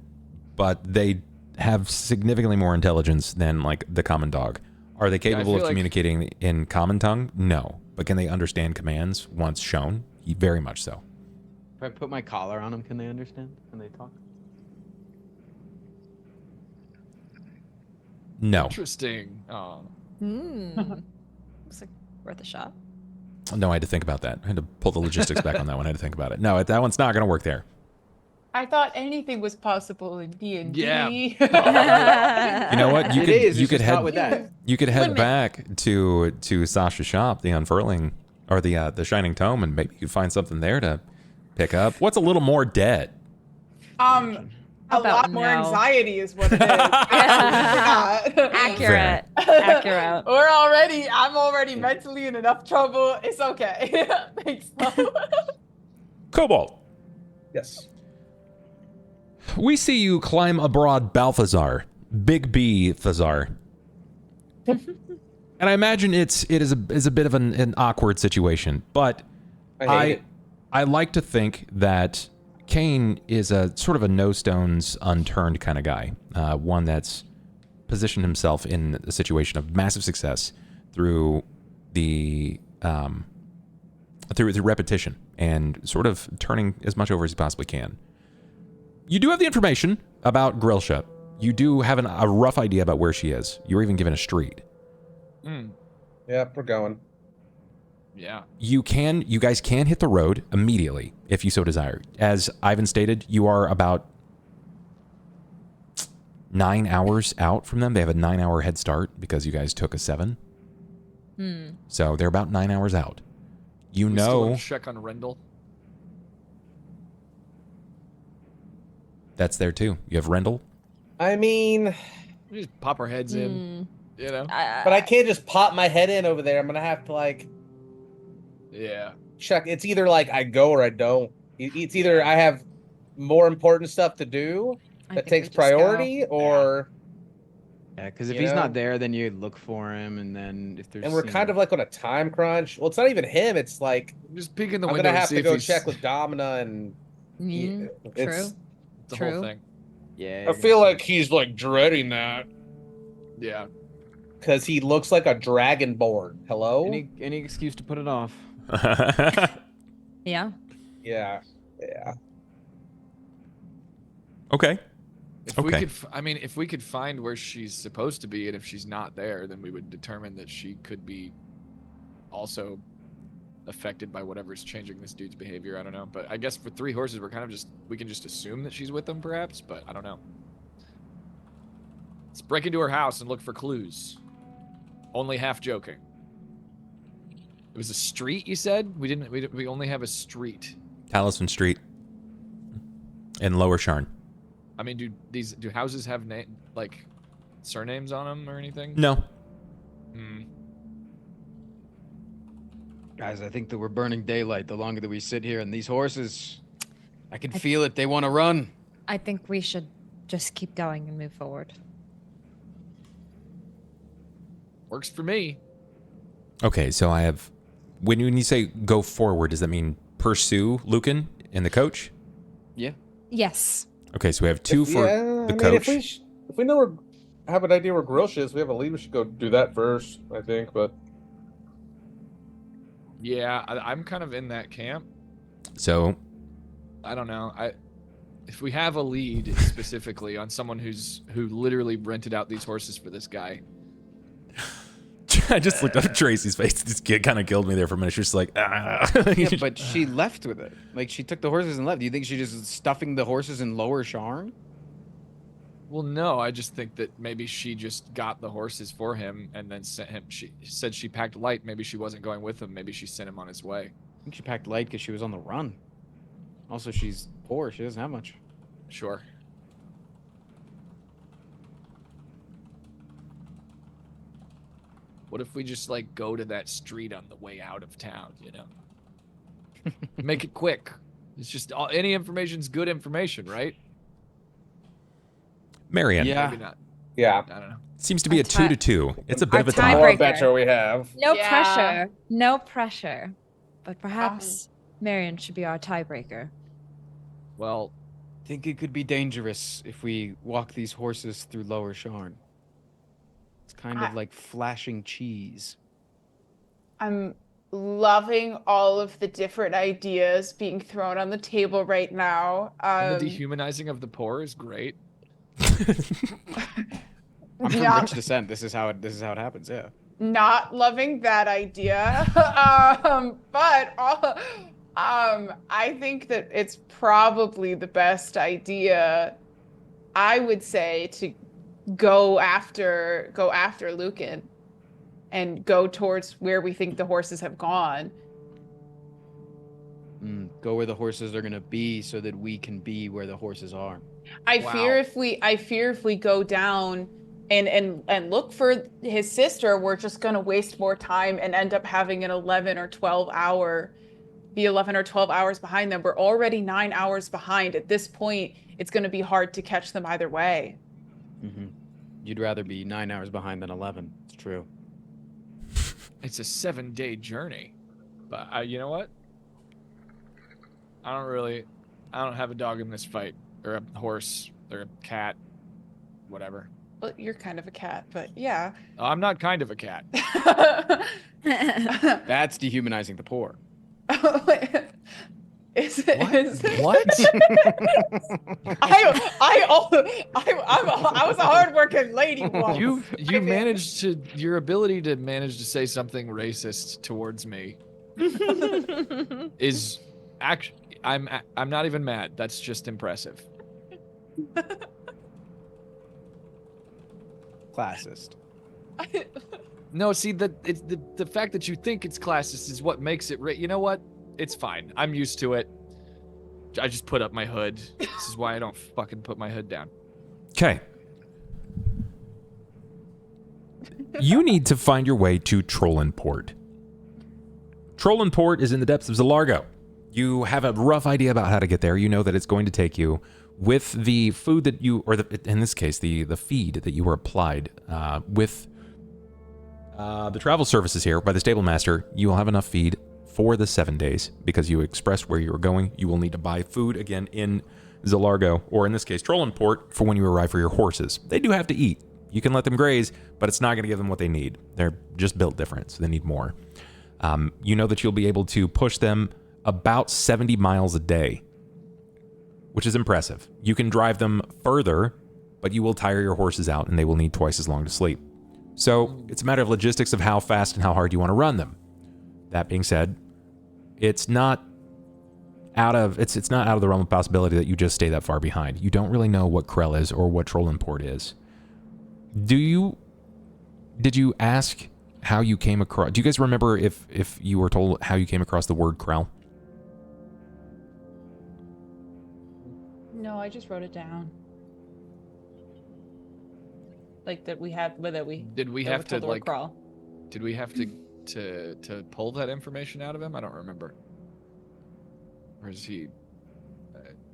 but they have significantly more intelligence than like the common dog. Are they capable feel of like- communicating in common tongue? No. But can they understand commands once shown? Very much so. If I put my collar on them, can they understand? Can they talk? No. interesting. Oh. Looks like worth a shot. No, I had to think about that. I had to pull the logistics back on that one. I had to think about it. No, that one's not going to work there. I thought anything was possible in D&D. Yeah. You know what? You could head with that. you could head back to Sasha's shop, the unfurling or the shining tome, and maybe you could find something there to pick up. What's a little more dead? A lot more anxiety is what it is. Accurate. Accurate. I'm already mentally in enough trouble. It's okay. Thanks. Cobalt, Yes. we see you climb abroad Balthazar, Big B Thazar. And I imagine it is a bit of an awkward situation, but I like to think that Cain is a sort of a no stones unturned kind of guy, one that's positioned himself in a situation of massive success through the through repetition and sort of turning as much over as he possibly can. You do have the information about Grilsha. You do have a rough idea about where she is. You were even given a street. Yep, we're going. Yeah. You guys can hit the road immediately if you so desire. As Ivan stated, you are about 9 hours out from them. They have a 9-hour head start because you guys took a 7. So they're about 9 hours out. You We still know wanna check on Rendell. that's there too. You have Rendell. I mean, We just pop our heads in, you know? but I can't just pop my head in over there. I'm gonna have to like Yeah. check. It's either like I go or I don't. It's either I have more important stuff to do I that think we takes just priority, go. or Yeah, because if You he's know? not there, then you look for him, and then if there's And we're kind of like on a time crunch. Well, it's not even him. It's like Just peek in the I'm window gonna and have see to if go he's check with Domina, and True. it's the True. whole thing. yeah. I feel like he's like dreading that Yeah. because he looks like a dragonborn. Hello? any excuse to put it off. Yeah. Yeah. Okay. If we could, if we could find where she's supposed to be, and if she's not there, then we would determine that she could be also affected by whatever's changing this dude's behavior. I don't know, but I guess for 3 horses, we can just assume that she's with them, perhaps. But I don't know. Let's break into her house and look for clues. Only half joking. It was a street, you said? We only have a street. Talisman Street in Lower Sharn. I mean, do houses have surnames on them or anything? No. Guys, I think that we're burning daylight the longer that we sit here, and these horses, I can feel it. They want to run. I think we should just keep going and move forward. Works for me. Okay, so I have. When you say go forward, does that mean pursue Lucan and the coach? Yeah. Yes. Okay, so we have 2 for the coach. If we know have an idea where Grilsh is, we have a lead. We should go do that first, I think. But Yeah, I'm kind of in that camp. So I don't know. If we have a lead specifically on someone who literally rented out these horses for this guy. I just looked up at Tracy's face. This kid kind of killed me there for a minute. She was just like, ah. Yeah, but she left with it. Like, she took the horses and left. Do you think she just is stuffing the horses in Lower Sharn? Well, no, I just think that maybe she just got the horses for him and then sent him. She said she packed light. Maybe she wasn't going with him. Maybe she sent him on his way. I think she packed light because she was on the run. Also, she's poor. She doesn't have much. Sure. What if we just go to that street on the way out of town, Make it quick. It's just any information's good information, right? Marian. Yeah. Maybe not. yeah, I don't know. Seems to be a 2-2. It's a bit Our of a the tie. more Tiebreaker. better we have. No Yeah. pressure. No pressure. But perhaps Marian should be our tiebreaker. Well, I think it could be dangerous if we walk these horses through Lower Sharn. It's kind of like flashing cheese. I'm loving all of the different ideas being thrown on the table right now. and the dehumanizing of the poor is great. I'm from not, rich descent. This is how it happens. Yeah. not loving that idea. I think that it's probably the best idea, I would say, to go after Lucan and go towards where we think the horses have gone. Go where the horses are gonna be, so that we can be where the horses are. I Wow. fear if we go down and look for his sister, we're just gonna waste more time and end up having an 11 or 12 hours behind them. We're already 9 hours behind. At this point, it's gonna be hard to catch them either way. Mm-hmm. You'd rather be 9 hours behind than 11. It's true. It's a 7-day journey. But you know what? I don't have a dog in this fight, or a horse, or a cat, whatever. Well, you're kind of a cat, but yeah. I'm not kind of a cat. That's dehumanizing the poor. Is What? I was a hardworking lady once. Your ability to manage to say something racist towards me is actually, I'm not even mad. That's just impressive. Classist. No, see, the fact that you think it's classist is what makes it. You know what? It's fine. I'm used to it. I just put up my hood. This is why I don't fucking put my hood down. Okay. You need to find your way to Trollenport. Trollenport is in the depths of Zalargo. You have a rough idea about how to get there. You know that it's going to take you with the food that you, or in this case, the feed that you were applied with the travel services here by the stable master, you will have enough feed for the 7 days because you expressed where you were going. You will need to buy food again in Zalargo, or in this case, Trollenport, for when you arrive for your horses. They do have to eat. You can let them graze, but it's not going to give them what they need. They're just built different, so they need more. You know that you'll be able to push them about 70 miles a day, which is impressive. You can drive them further, but you will tire your horses out, and they will need twice as long to sleep. So it's a matter of logistics of how fast and how hard you want to run them. That being said, it's not out of the realm of possibility that you just stay that far behind. You don't really know what Krell is or what Trollenport is. Did you ask how you came across? Do you guys remember if you were told how you came across the word Krell? No, I just wrote it down. Like that we had, that we Did we that have we're to told the word like? crawl. Did we have to pull that information out of him? I don't remember. Or is he?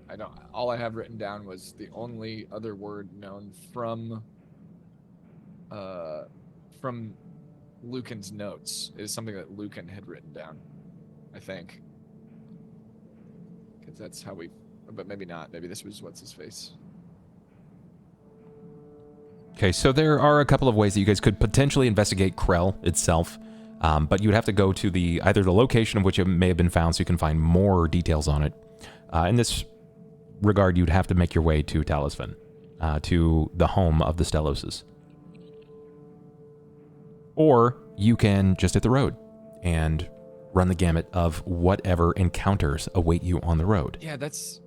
I don't. All I have written down was the only other word known from Lucan's notes is something that Lucan had written down. I think. Because that's how we. But maybe not. Maybe this was what's his face. Okay, so there are a couple of ways that you guys could potentially investigate Krell itself, but you would have to go to either the location of which it may have been found so you can find more details on it. In this regard, you'd have to make your way to Talisman, to the home of the Stelloses. Or you can just hit the road and run the gamut of whatever encounters await you on the road. Yeah, that's...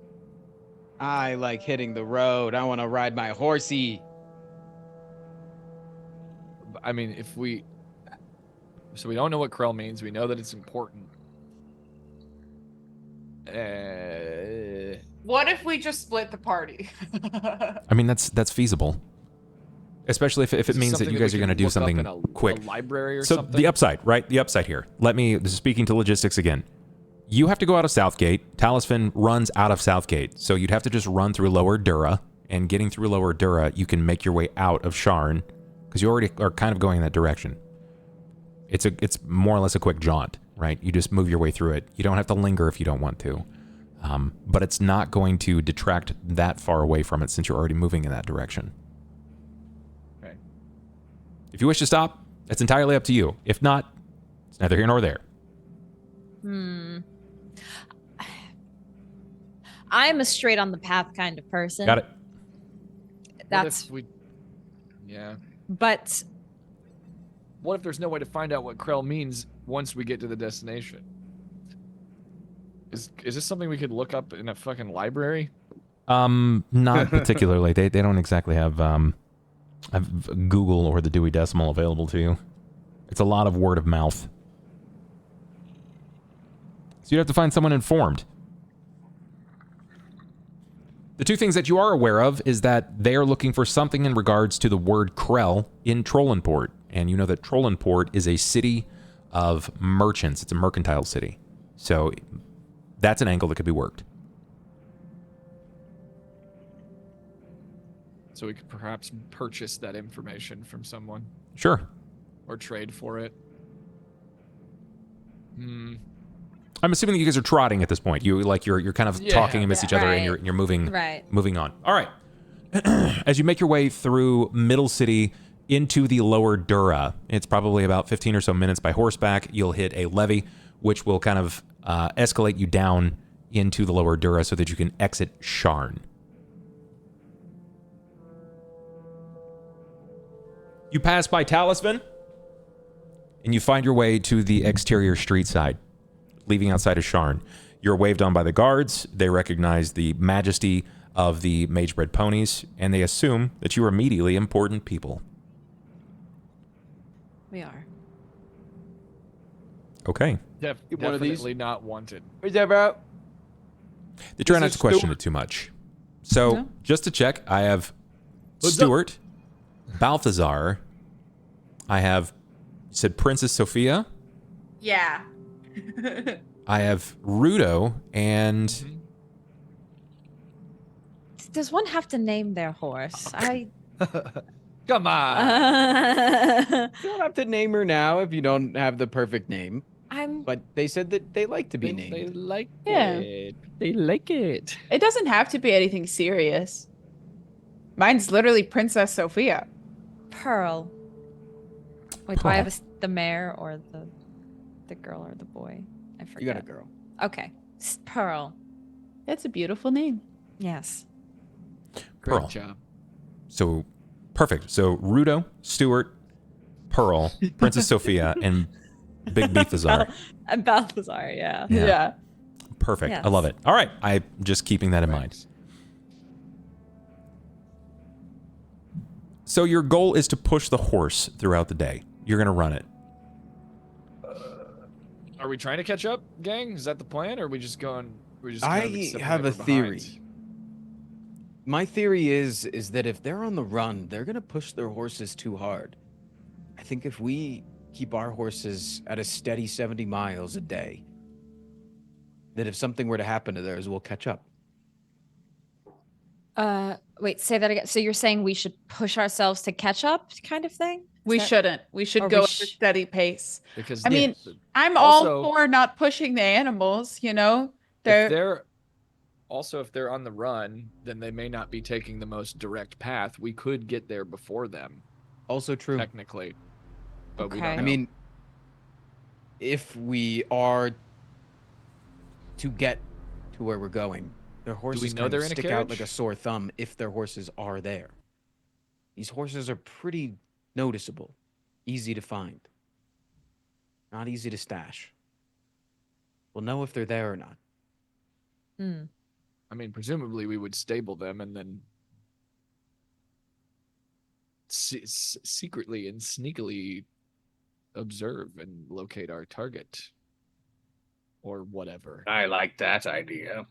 I like hitting the road. I want to ride my horsey. I mean, so we don't know what Krell means. We know that it's important. What if we just split the party? I mean, that's feasible. Especially if it means that you guys are going to do something quick. A library or so something? the upside, right? The upside here. This is speaking to logistics again. You have to go out of Southgate. Talisman runs out of Southgate. So you'd have to just run through Lower Dura. And getting through Lower Dura, you can make your way out of Sharn. Because you already are kind of going in that direction. It's more or less a quick jaunt, right? You just move your way through it. You don't have to linger if you don't want to. But it's not going to detract that far away from it since you're already moving in that direction. Okay. If you wish to stop, it's entirely up to you. If not, it's neither here nor there. I'm a straight on the path kind of person. Got it. That's... Yeah. But... What if there's no way to find out what Krell means once we get to the destination? Is this something we could look up in a fucking library? Not particularly. They don't exactly have Google or the Dewey Decimal available to you. It's a lot of word of mouth. So you'd have to find someone informed. The two things that you are aware of is that they are looking for something in regards to the word Krell in Trollenport. And you know that Trollenport is a city of merchants. It's a mercantile city. So that's an angle that could be worked. So we could perhaps purchase that information from someone. Sure. Or trade for it. I'm assuming that you guys are trotting at this point. You're kind of talking amidst each other, right. and you're moving Right. moving on. All right. As you make your way through Middle City into the Lower Dura, it's probably about 15 or so minutes by horseback. You'll hit a levee, which will kind of escalate you down into the Lower Dura so that you can exit Sharn. You pass by Talisman, and you find your way to the exterior street side, leaving outside of Sharn. You're waved on by the guards. They recognize the majesty of the mage-bred ponies, and they assume that you are immediately important people. We are. Okay. One of these? Definitely not wanted. Where's that, bro? They try This not is to question Stuart. it too much. So, No? just to check, I have What's Stuart, Balthazar, I have, you said Princess Sophia, Yeah. I have Rudo, and Does one have to name their horse? Come on. You don't have to name her now if you don't have the perfect name. I'm. But they said that they like to be They named. like Yeah. it. They like it. It doesn't have to be anything serious. Mine's literally Princess Sophia. Pearl. Wait, do I have Pearl. the mare or the girl or the boy? I forget. You got a girl. Okay. Pearl. That's a beautiful name. Yes. Great Pearl. job. So, perfect. So, Rudo, Stuart, Pearl, Princess Sophia, and Big Balthazar. And Balthazar, yeah. Yeah. Perfect. I love Yes. it. All right. I'm just keeping that in mind. So, your goal is to push the horse throughout the day. You're going to run it. Are we trying to catch up, gang? Is that the plan, or are we just going? We're just kind of I accepting have a that we're behind? theory. My theory is that if they're on the run, they're gonna push their horses too hard. I think if we keep our horses at a steady 70 miles a day, that if something were to happen to theirs, we'll catch up. Wait, say that again. So you're saying we should push ourselves to catch up, kind of thing? We shouldn't. We should Or go we at a steady pace. Because I mean, the- I'm also- all for not pushing the animals, you know? if they're on the run, then they may not be taking the most direct path. We could get there before them, Also true. technically, but we Okay. don't know. I mean, if we are to get to where we're going, their horses know kind they're of in a stick out like a carriage? sore thumb if their horses are there. These horses are pretty noticeable, easy to find, not easy to stash. We'll know if they're there or not. Hmm. I mean, presumably we would stable them and then secretly and sneakily observe and locate our target, or whatever. I like that idea.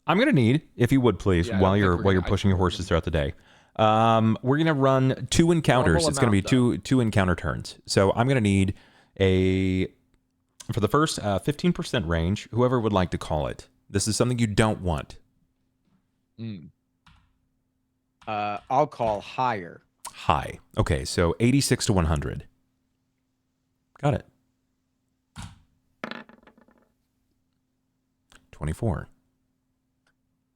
I'm going to need, if you would please, Yeah, I while don't think you're we're while you're gonna- pushing your horses throughout the day, we're going to run 2 encounters. Normal It's going to be amount, two encounter turns. So I'm going to need for the first 15% range, whoever would like to call it. This is something you don't want. Mm. I'll call higher. High. Okay, so 86 to 100. Got it. 24.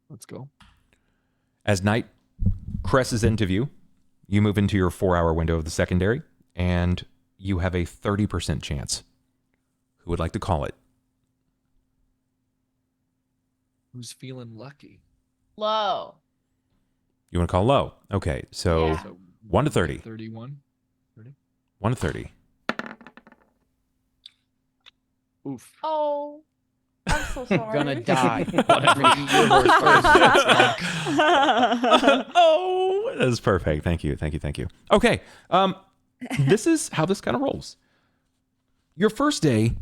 Let's go. As night cresses into view, you move into your 4-hour window of the secondary, and you have a 30% chance. Who would like to call it? Who's feeling lucky? Low. You want to call low? Okay, so Yeah. So 1 to 30. 31. 1 to 30. Oof. Oh, I'm so sorry. Gonna die. Oh, that's perfect. Thank you. Okay, this is how this kind of rolls. Your first day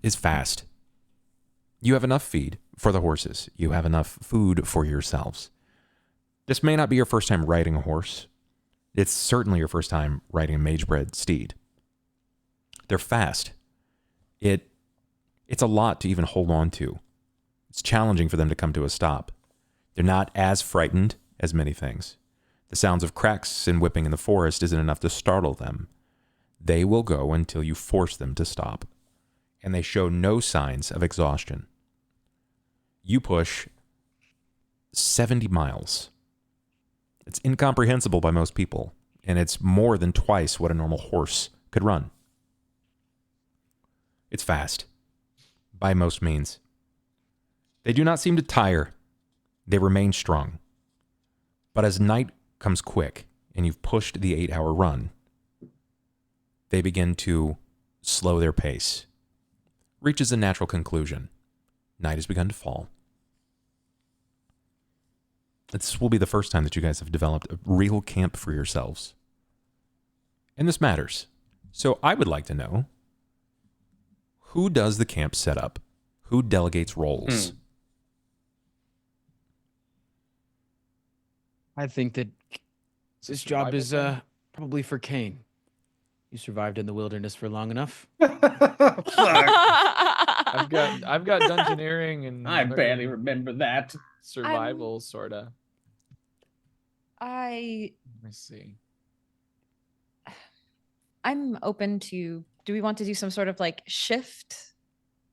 is fast. You have enough feed for the horses. You have enough food for yourselves. This may not be your first time riding a horse. It's certainly your first time riding a mage-bred steed. They're fast. It's a lot to even hold on to. It's challenging for them to come to a stop. They're not as frightened as many things. The sounds of cracks and whipping in the forest isn't enough to startle them. They will go until you force them to stop. And they show no signs of exhaustion. You push 70 miles. It's incomprehensible by most people, and it's more than twice what a normal horse could run. It's fast, by most means. They do not seem to tire. They remain strong. But as night comes quick, and you've pushed the 8-hour run, they begin to slow their pace. Reaches a natural conclusion. Night has begun to fall. This will be the first time that you guys have developed a real camp for yourselves. And this matters. So I would like to know, who does the camp setup? Who delegates roles? I think that this job survival is thing? probably for Cain. You survived in the wilderness for long enough. Fuck. I've got dungeoneering and I barely fucking remember that. survival sorta. I Let me see. I'm open to. Do we want to do some sort of like shift,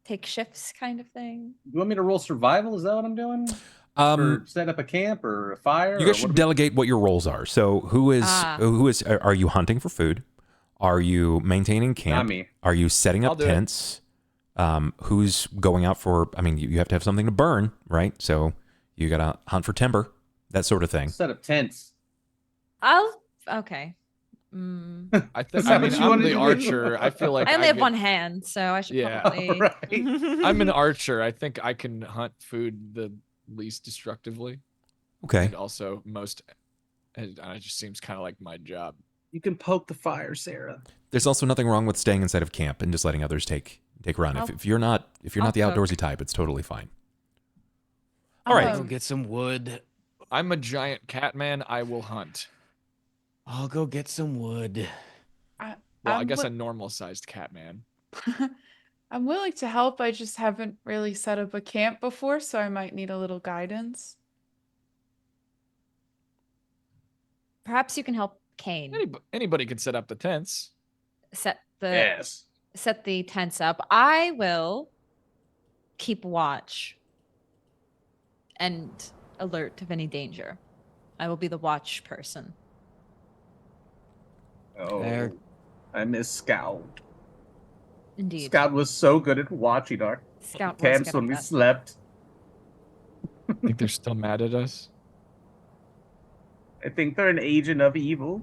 take shifts kind of thing? You want me to roll survival? Is that what I'm doing? Or set up a camp or a fire? You guys should delegate what your roles are. So who is are you hunting for food? Are you maintaining camp? Not me. Are you setting I'll up do it. tents? Who's going out for? I mean, you have to have something to burn, right? So you gotta hunt for timber, that sort of thing. Set up tents. Okay. Mm. I think. Is I that mean, what you I'm wanted the to do? archer. I feel like I only have get- one hand, so I should Yeah. probably. Right. I'm an archer. I think I can hunt food the least destructively, Okay. and also most. And it just seems kind of like my job. You can poke the fire, Sarah. There's also nothing wrong with staying inside of camp and just letting others take run. If you're not the I'll outdoorsy type, it's totally fine. All right. I'll go get some wood. I'm a giant cat man. I will hunt. I'll go get some wood. Well, I I'm guess wi- a normal-sized cat man. I'm willing to help. I just haven't really set up a camp before, so I might need a little guidance. Perhaps you can help Cain Anybody can set up the tents. set the Yes. set the tents up. I will keep watch and alert of any danger. I will be the watch person. Oh, There. I miss Scout. Indeed. Scout was so good at watching our Scout was camps good when at we that. slept. I think they're still mad at us. I think they're an agent of evil.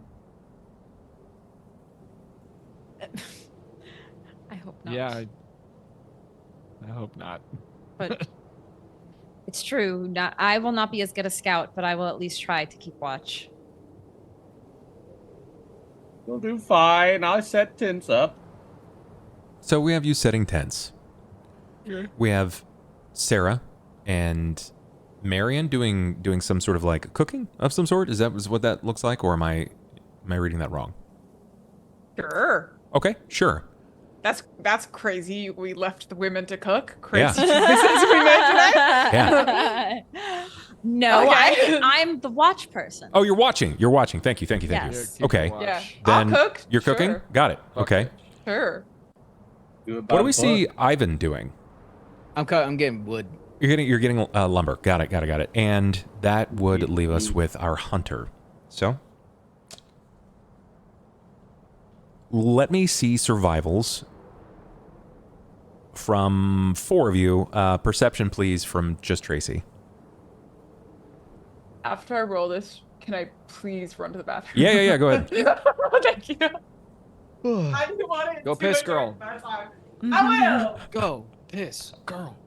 I hope not. Yeah, I hope not. But it's true. I will not be as good a scout, but I will at least try to keep watch. You'll do fine. I'll set tents up. So we have you setting tents. Yeah. We have Sera and Marian doing some sort of like cooking of some sort. Is that what that looks like, or am I reading that wrong? Sure. Okay, sure. That's crazy. We left the women to cook. Yeah. Crazy choices we made today. Yeah. No, Okay. I'm the watch person. Oh, you're watching. You're watching. Thank you. Thank you. Thank Yes. you. You're keeping Okay. watch. Yeah. Then I'll cook. You're cooking? Sure. Got it. Okay. Sure. Do What do we see Ivan doing? I'm getting wood. You're getting lumber. Got it. And that would leave us with our hunter. So let me see survivals from 4 of you. Perception, please, from just Tracy. After I roll this, can I please run to the bathroom? Yeah. Go ahead. Thank you. I didn't want it Go to piss, it girl. that time. I will. Go piss, girl.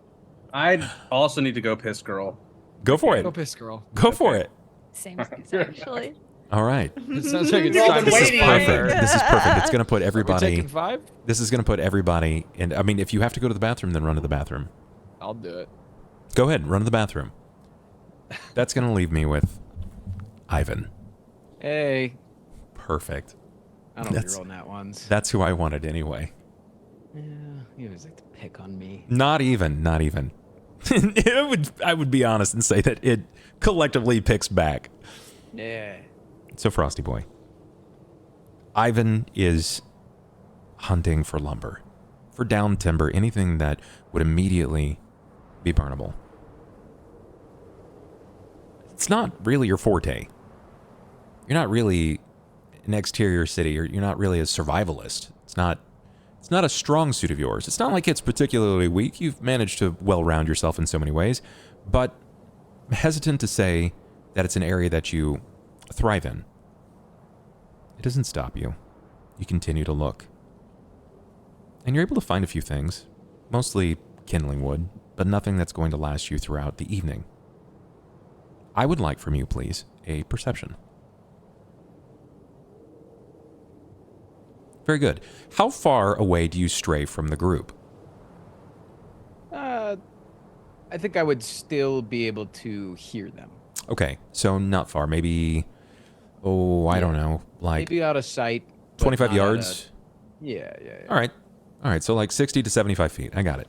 I also need to go piss, girl. Go for it. Go piss, girl. Go for it. Same as actually. All right. It sounds like it's You're all time to This is waiting. perfect. This is perfect. It's going to put Are we everybody. taking 5? This is going to put everybody in. I mean, if you have to go to the bathroom, then run to the bathroom. I'll do it. Go ahead, run to the bathroom. That's going to leave me with Ivan. Hey. Perfect. I don't That's- be rolling that ones. That's who I wanted anyway. Yeah, you always like to pick on me. Not even. I would be honest and say that it collectively picks back. Yeah. So, Frosty Boy. Ivan is hunting for lumber, for down timber, anything that would immediately be burnable. It's not really your forte. You're not really an exterior city, or you're not really a survivalist. It's not a strong suit of yours. It's not like it's particularly weak. You've managed to well-round yourself in so many ways, but I'm hesitant to say that it's an area that you thrive in. It doesn't stop you. You continue to look. And you're able to find a few things, mostly kindling wood, but nothing that's going to last you throughout the evening. I would like from you, please, a perception. Very good. How far away do you stray from the group? I think I would still be able to hear them. Okay, so not far. Maybe, I don't know, like Maybe out of sight. but 25 not out yards? of- Yeah. All right. So like 60 to 75 feet. I got it.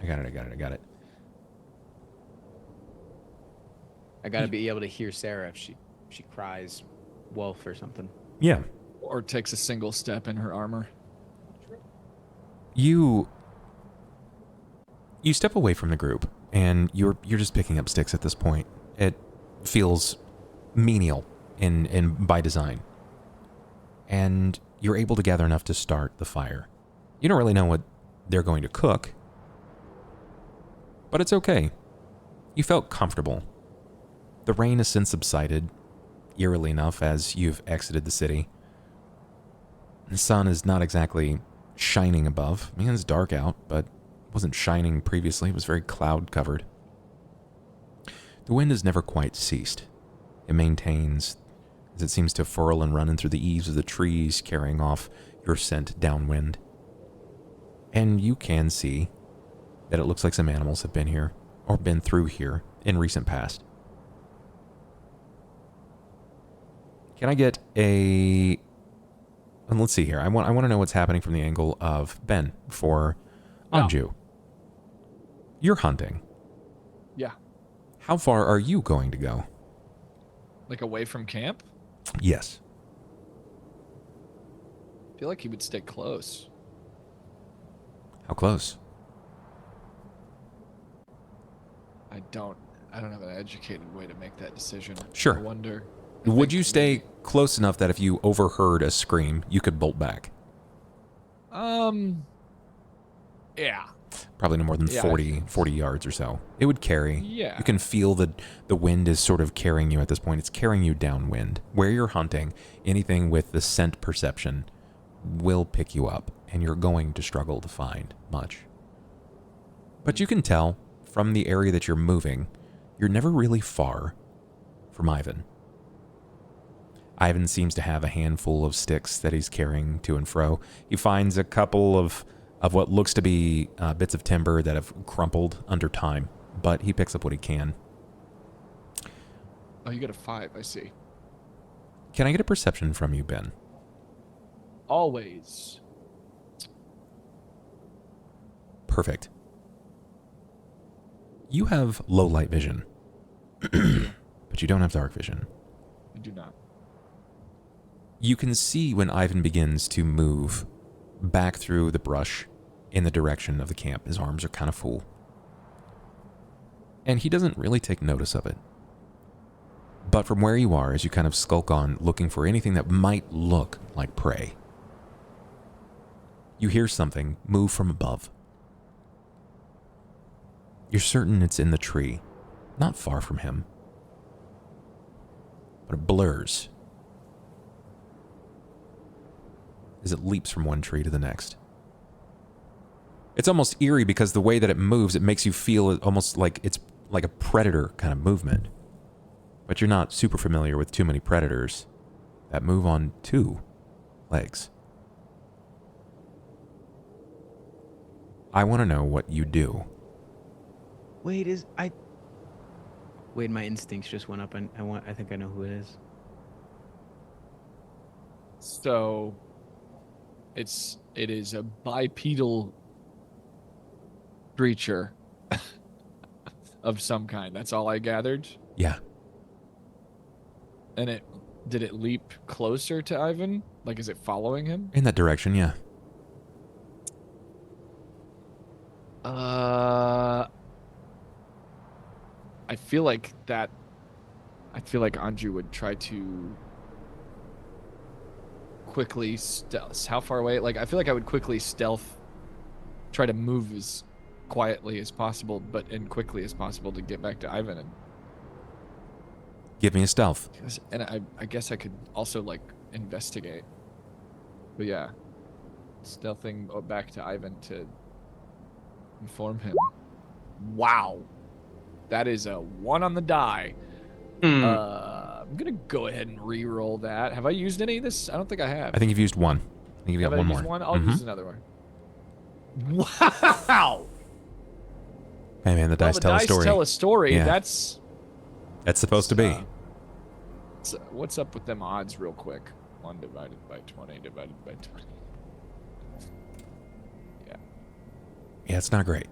I got it. I gotta be able to hear Sera if she cries wolf or something. Yeah. Or takes a single step in her armor. You step away from the group, and you're just picking up sticks at this point. It feels menial in by design. And you're able to gather enough to start the fire. You don't really know what they're going to cook, but it's okay. You felt comfortable. The rain has since subsided, eerily enough, as you've exited the city. The sun is not exactly shining above. I mean, it's dark out, but it wasn't shining previously. It was very cloud-covered. The wind has never quite ceased. It maintains, as it seems to furl and run in through the eaves of the trees, carrying off your scent downwind. And you can see that it looks like some animals have been here, or been through here, in recent past. Can I get a... And let's see here. I want to know what's happening from the angle of Ben for Anju. You're hunting. Yeah. How far are you going to go? Like away from camp? Yes. I feel like he would stay close. How close? I don't have an educated way to make that decision. Sure. I wonder. Would you stay close enough that if you overheard a scream, you could bolt back? Yeah. Probably no more than Yeah, 40 yards or so. It would carry. Yeah. You can feel the wind is sort of carrying you at this point. It's carrying you downwind. Where you're hunting, anything with the scent perception will pick you up, and you're going to struggle to find much. But you can tell from the area that you're moving, you're never really far from Ivan. Ivan seems to have a handful of sticks that he's carrying to and fro. He finds a couple of what looks to be bits of timber that have crumpled under time, but he picks up what he can. Oh, you got a 5, I see. Can I get a perception from you, Ben? Always. Perfect. You have low light vision, but you don't have dark vision. I do not. You can see when Ivan begins to move back through the brush in the direction of the camp. His arms are kind of full. And he doesn't really take notice of it. But from where you are, as you kind of skulk on, looking for anything that might look like prey, you hear something move from above. You're certain it's in the tree, not far from him. But it blurs as it leaps from one tree to the next. It's almost eerie because the way that it moves, it makes you feel almost like it's like a predator kind of movement. But you're not super familiar with too many predators that move on 2 legs. I want to know what you do. Wait, my instincts just went up, and I think I know who it is. So it is a bipedal creature of some kind. That's all I gathered. Yeah. And did it leap closer to Ivan? Like, is it following him? In that direction, yeah. I feel like Anju would try to quickly stealth. How far away? Like, I feel like I would quickly stealth, try to move as quietly as possible, but and quickly as possible to get back to Ivan. And give me a stealth. And I guess I could also, like, investigate. But yeah, stealthing back to Ivan to inform him. Wow. That is a 1 on the die. I'm going to go ahead and re-roll that. Have I used any of this? I don't think I have. I think you've used 1. I think you've got one more. One? I'll use another one. Wow. Hey, man, the dice tell a story. Dice tell a story. Yeah. That's supposed to be. So what's up with them odds real quick? 1 divided by 20 divided by 20. Yeah. Yeah, it's not great.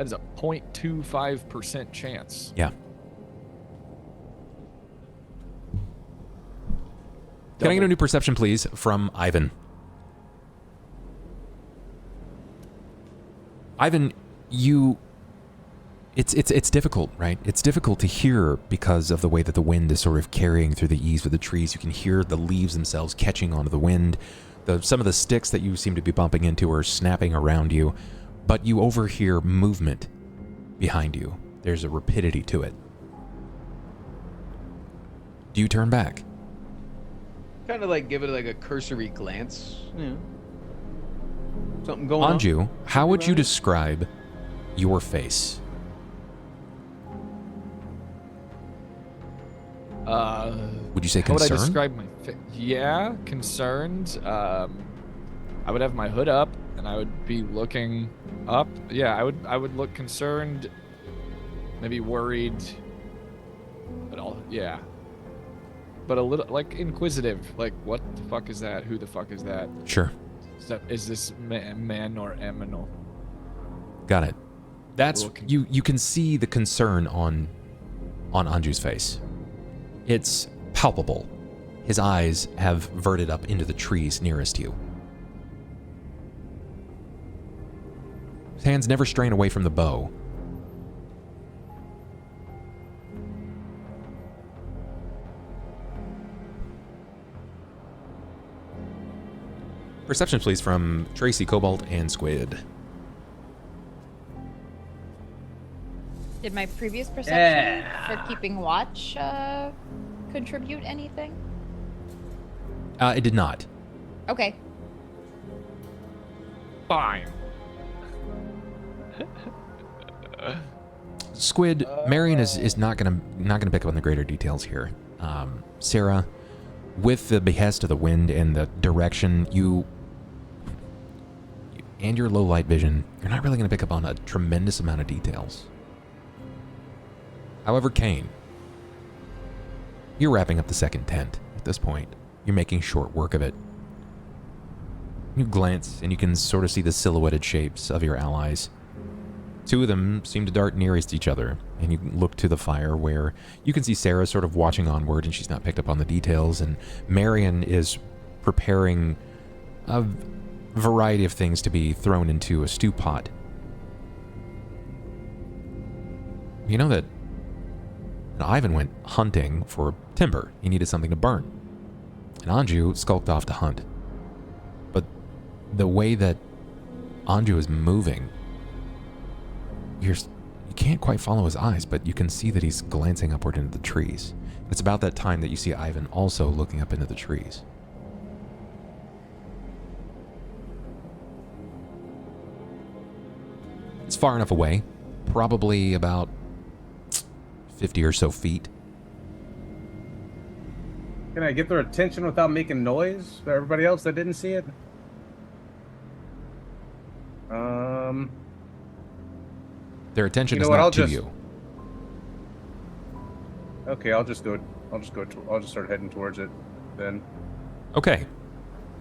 That is a 0.25% chance. Yeah. Can I get a new perception, please, from Ivan? Ivan, it's difficult, right? It's difficult to hear because of the way that the wind is sort of carrying through the eaves of the trees. You can hear the leaves themselves catching onto the wind. Some of the sticks that you seem to be bumping into are snapping around you, but you overhear movement behind you. There's a rapidity to it. Do you turn back? Kind of like give it like a cursory glance. Yeah. Something going on. Anju, how would you describe your face? Would you say How would I concerned? describe my face? Yeah, concerned. I would have my hood up, and I would be looking up. Yeah, I would look concerned, maybe worried, but but a little like inquisitive. Like, what the fuck is that? Who the fuck is that? Sure. Is this man or aminal? Got it. That's you can see the concern on Anju's face. It's palpable. His eyes have verted up into the trees nearest you. His hands never strain away from the bow. Perception, please, from Tracy, Cobalt, and Squid. Did my previous perception for keeping watch contribute anything? It did not. Okay. Fine. Squid, Marian is not gonna pick up on the greater details here. Sera, with the behest of the wind and the direction, you and your low light vision, you're not really gonna pick up on a tremendous amount of details. However, Cain, you're wrapping up the second tent at this point. You're making short work of it. You glance and you can sort of see the silhouetted shapes of your allies. Two of them seem to dart nearest each other, and you look to the fire where you can see Sera sort of watching onward, and she's not picked up on the details, and Marian is preparing a variety of things to be thrown into a stew pot. You know that Ivan went hunting for timber. He needed something to burn. And Anju skulked off to hunt. But the way that Anju is moving, you can't quite follow his eyes, but you can see that he's glancing upward into the trees. It's about that time that you see Ivan also looking up into the trees. It's far enough away, probably about 50 or so feet. Can I get their attention without making noise for everybody else that didn't see it? Their attention you know is what, not I'll to just- you. Okay, I'll just start heading towards it then. Okay.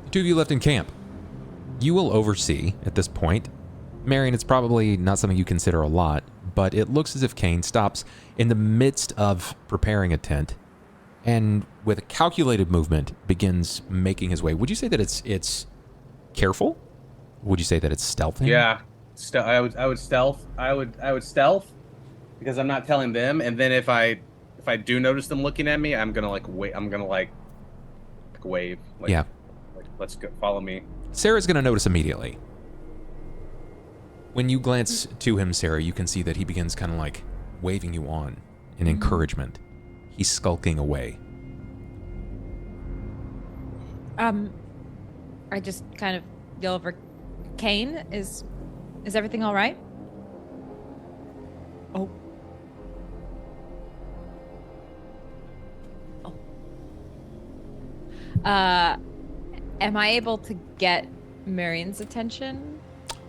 The two of you left in camp. You will oversee at this point. Marian, it's probably not something you consider a lot, but it looks as if Cain stops in the midst of preparing a tent and with a calculated movement begins making his way. Would you say that it's careful? Would you say that it's stealthing? Yeah. I would stealth. I would stealth because I'm not telling them, and then if I do notice them looking at me, I'm gonna wait. I'm gonna wave. Yeah. Let's go. Follow me. Sarah's gonna notice immediately. When you glance to him, Sera, you can see that he begins kind of like waving you on in encouragement. He's skulking away. I just kind of yell over, Cain, is everything all right? Oh. Am I able to get Marian's attention?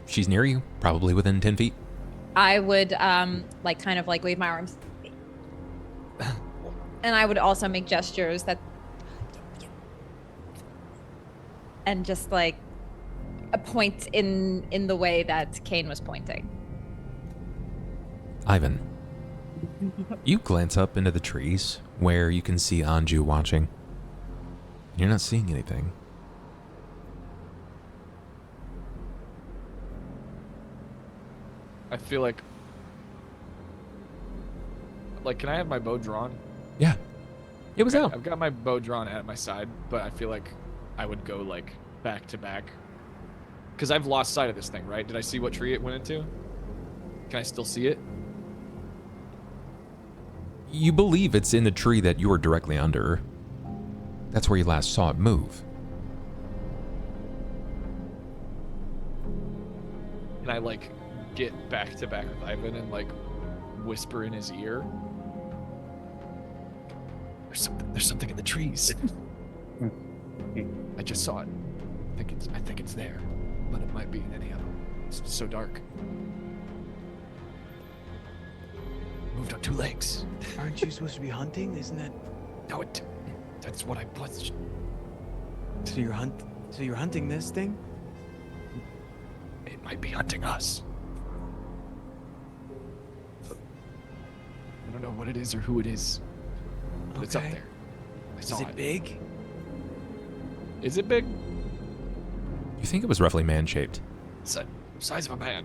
She's near you, probably within 10 feet. I would kind of wave my arms. And I would also make gestures that and just a point in the way that Cain was pointing. Ivan, you glance up into the trees where you can see Anju watching. You're not seeing anything. I feel like, can I have my bow drawn? Yeah. It was out. I've got my bow drawn at my side, but I feel like I would go like back to back. Because I've lost sight of this thing, right? Did I see what tree it went into? Can I still see it? You believe it's in the tree that you were directly under. That's where you last saw it move. Can I like get back to back with Ivan and like whisper in his ear? There's something in the trees. I just saw it. I think it's there, but it might be in any of them. It's so dark. Moved on 2 legs. Aren't you supposed to be hunting? Isn't that? No, that's what I was. So you're hunting this thing? It might be hunting us. I don't know what it is or who it is, but it's up Okay. there. I saw Is it big? Is it big? You think it was roughly man-shaped. It's the size of a man.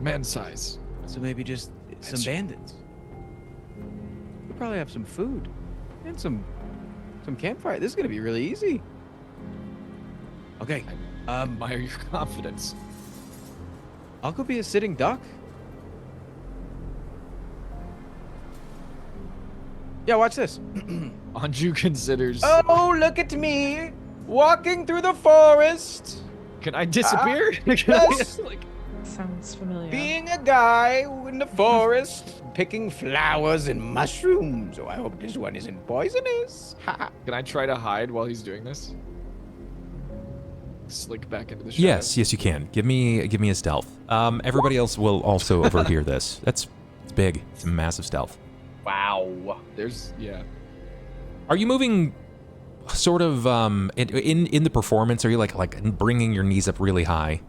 Man size. So maybe just some bandits. We probably have some food and some campfire. This is gonna be really easy. Okay. Admire your confidence. I'll go be a sitting duck. Yeah, watch this. Anju considers. Oh, look at me walking through the forest, Can I disappear? yes. Sounds familiar. being a guy in the forest, picking flowers and mushrooms. Oh, I hope this one isn't poisonous. Ha. Can I try to hide while he's doing this? Slink back into the shadows. Yes, you can. Give me a stealth. Everybody else will also overhear this. It's big. It's a massive stealth. Wow. Yeah. Are you moving sort of in the performance? Are you like bringing your knees up really high?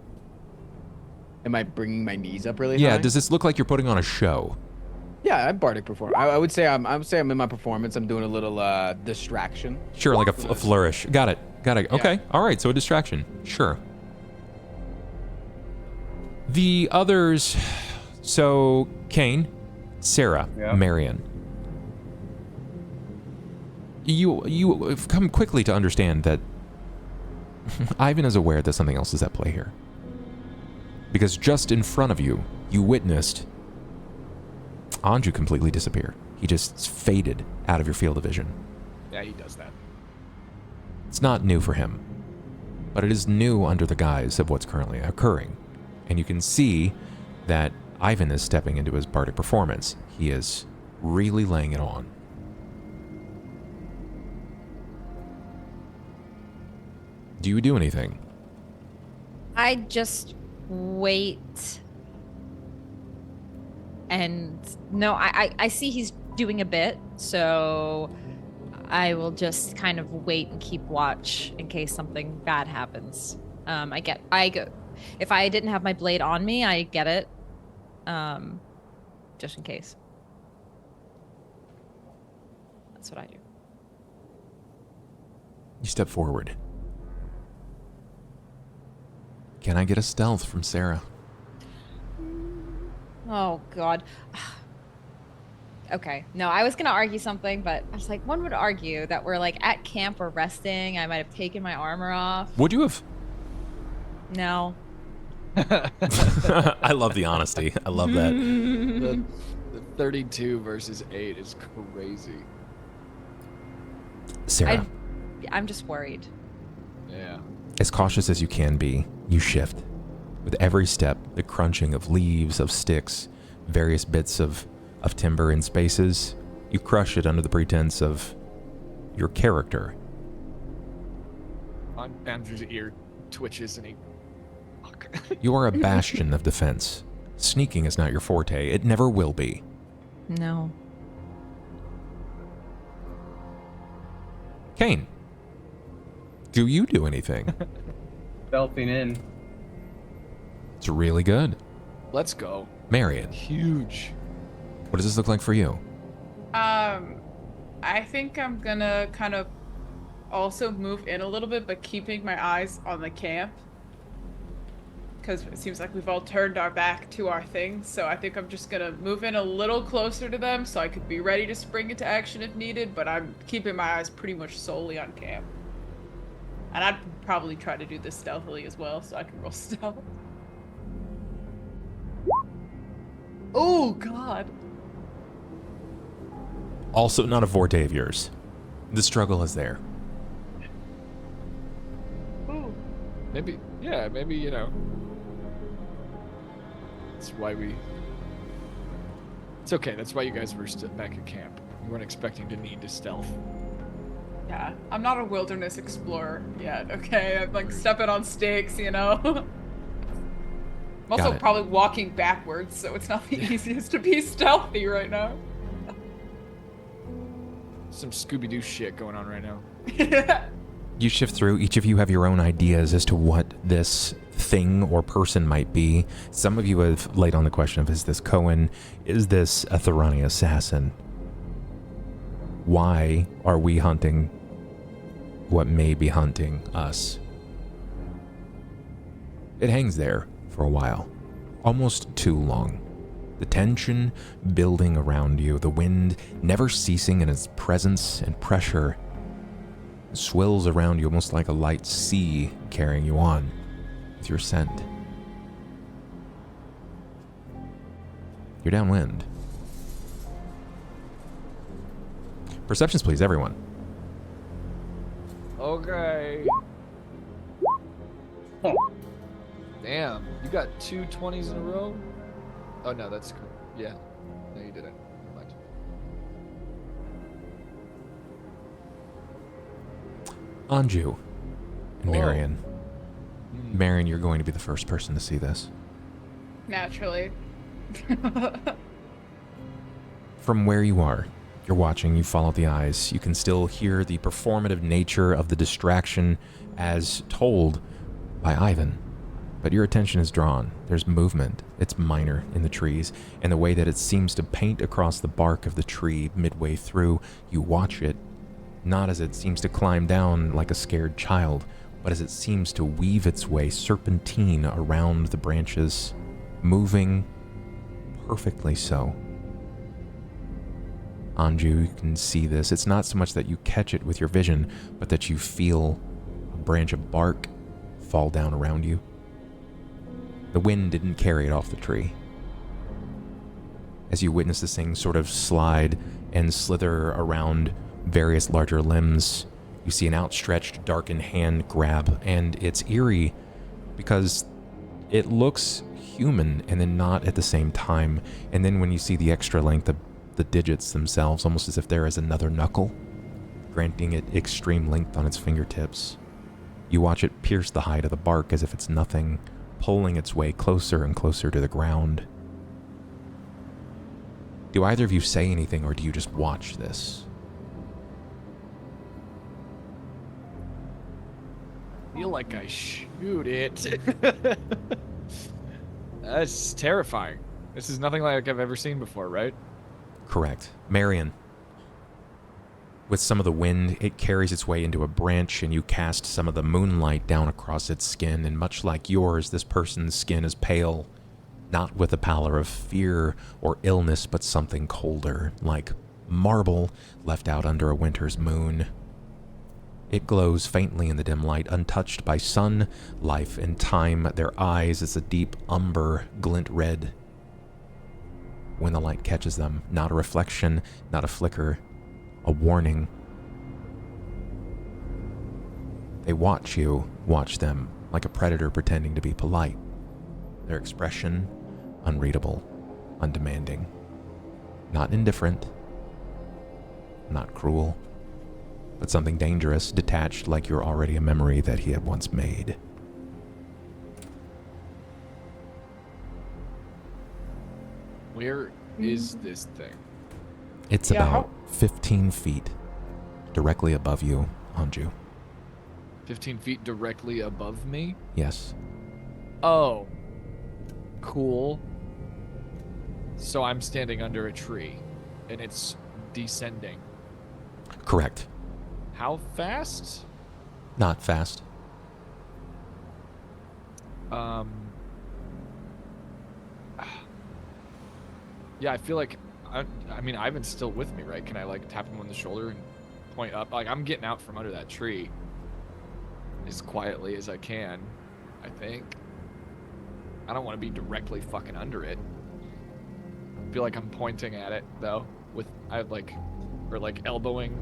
Am I bringing my knees up really Yeah. high? Does this look like you're putting on a show? Yeah, I'm bardic perform. I would say I'm in my performance. I'm doing a little distraction. Sure, like a flourish. Got it. Okay. All right. So a distraction. Sure. The others. So Cain, Sera, Yeah. Marian. You have come quickly to understand that Ivan is aware that something else is at play here. Because just in front of you, you witnessed Anju completely disappear. He just faded out of your field of vision. Yeah, he does that. It's not new for him, but it is new under the guise of what's currently occurring. And you can see that Ivan is stepping into his bardic performance. He is really laying it on. Do you do anything? I just wait. And no, I see he's doing a bit, so I will just kind of wait and keep watch in case something bad happens. I go. If I didn't have my blade on me, I get it. Just in case. That's what I do. You step forward. Can I get a stealth from Sera? Oh God. Okay. No, I was gonna argue something, but I was like, one would argue that we're like at camp, we're resting. I might have taken my armor off. Would you have? No. I love the honesty. I love that. The 32 versus 8 is crazy. Sera, I'm just worried. Yeah. as cautious as you can be, you shift. With every step, the crunching of leaves, of sticks, various bits of timber in spaces, you crush it under the pretense of your character. Andrew's ear twitches and he... Fuck. You are a bastion of defense. Sneaking is not your forte. It never will be. No. Cain, do you do anything? Stealthing in. It's really good. Let's go. Marian, Huge. what does this look like for you? I think I'm gonna kind of also move in a little bit, but keeping my eyes on the camp. Because it seems like we've all turned our back to our things, so I think I'm just gonna move in a little closer to them so I could be ready to spring into action if needed, but I'm keeping my eyes pretty much solely on camp. And I'd probably try to do this stealthily as well, so I can roll stealth. Oh, God. Also not a forte of yours. The struggle is there. Ooh. Maybe, yeah, maybe, you know. That's why it's okay. That's why you guys were back at camp. You weren't expecting to need to stealth. Yeah, I'm not a wilderness explorer yet, okay? I'm like stepping on stakes, you know? I'm also probably walking backwards, so it's not the easiest to be stealthy right now. Some Scooby-Doo shit going on right now. You shift through. Each of you have your own ideas as to what this thing or person might be. Some of you have laid on the question of, is this Cohen? Is this a Thorani assassin? Why are we hunting what may be hunting us? It hangs there for a while. Almost too long. The tension building around you, the wind never ceasing in its presence and pressure, swills around you almost like a light sea carrying you on with your scent. You're downwind. Perceptions, please, everyone. Okay. Damn, you got 2 20s in a row? Oh, no, that's cool. Yeah. No, you didn't. Never mind. Anju and Marian. Hmm. Marian, you're going to be the first person to see this. Naturally. From where you are, you're watching, you follow the eyes, you can still hear the performative nature of the distraction as told by Ivan. But your attention is drawn. There's movement. It's minor in the trees, and the way that it seems to paint across the bark of the tree midway through, you watch it, not as it seems to climb down like a scared child, but as it seems to weave its way serpentine around the branches, moving perfectly so. Anju, you can see this. It's not so much that you catch it with your vision, but that you feel a branch of bark fall down around you. The wind didn't carry it off the tree. As you witness this thing sort of slide and slither around various larger limbs, you see an outstretched, darkened hand grab, and it's eerie because it looks human and then not at the same time. And then when you see the extra length of the digits themselves, almost as if there is another knuckle, granting it extreme length on its fingertips, you watch it pierce the hide of the bark as if it's nothing, pulling its way closer and closer to the ground. Do either of you say anything, or do you just watch this? I feel like I shoot it. That's terrifying. This is nothing like I've ever seen before, right? Correct. Marian. With some of the wind, it carries its way into a branch, and you cast some of the moonlight down across its skin, and much like yours, this person's skin is pale, not with the pallor of fear or illness, but something colder, like marble left out under a winter's moon. It glows faintly in the dim light, untouched by sun, life, and time. Their eyes, it's a deep umber, glint red. When the light catches them, not a reflection, not a flicker, a warning. They watch you, watch them, like a predator pretending to be polite. Their expression, unreadable, undemanding. Not indifferent, not cruel, but something dangerous, detached like you're already a memory that he had once made. Where is this thing? It's about 15 feet directly above you, Anju. 15 feet directly above me? Yes. Oh. Cool. So I'm standing under a tree, and it's descending. Correct. How fast? Not fast. Yeah, I feel like I mean Ivan's still with me, right? Can I like tap him on the shoulder and point up? Like I'm getting out from under that tree as quietly as I can, I think. I don't want to be directly fucking under it. I feel like I'm pointing at it though, with elbowing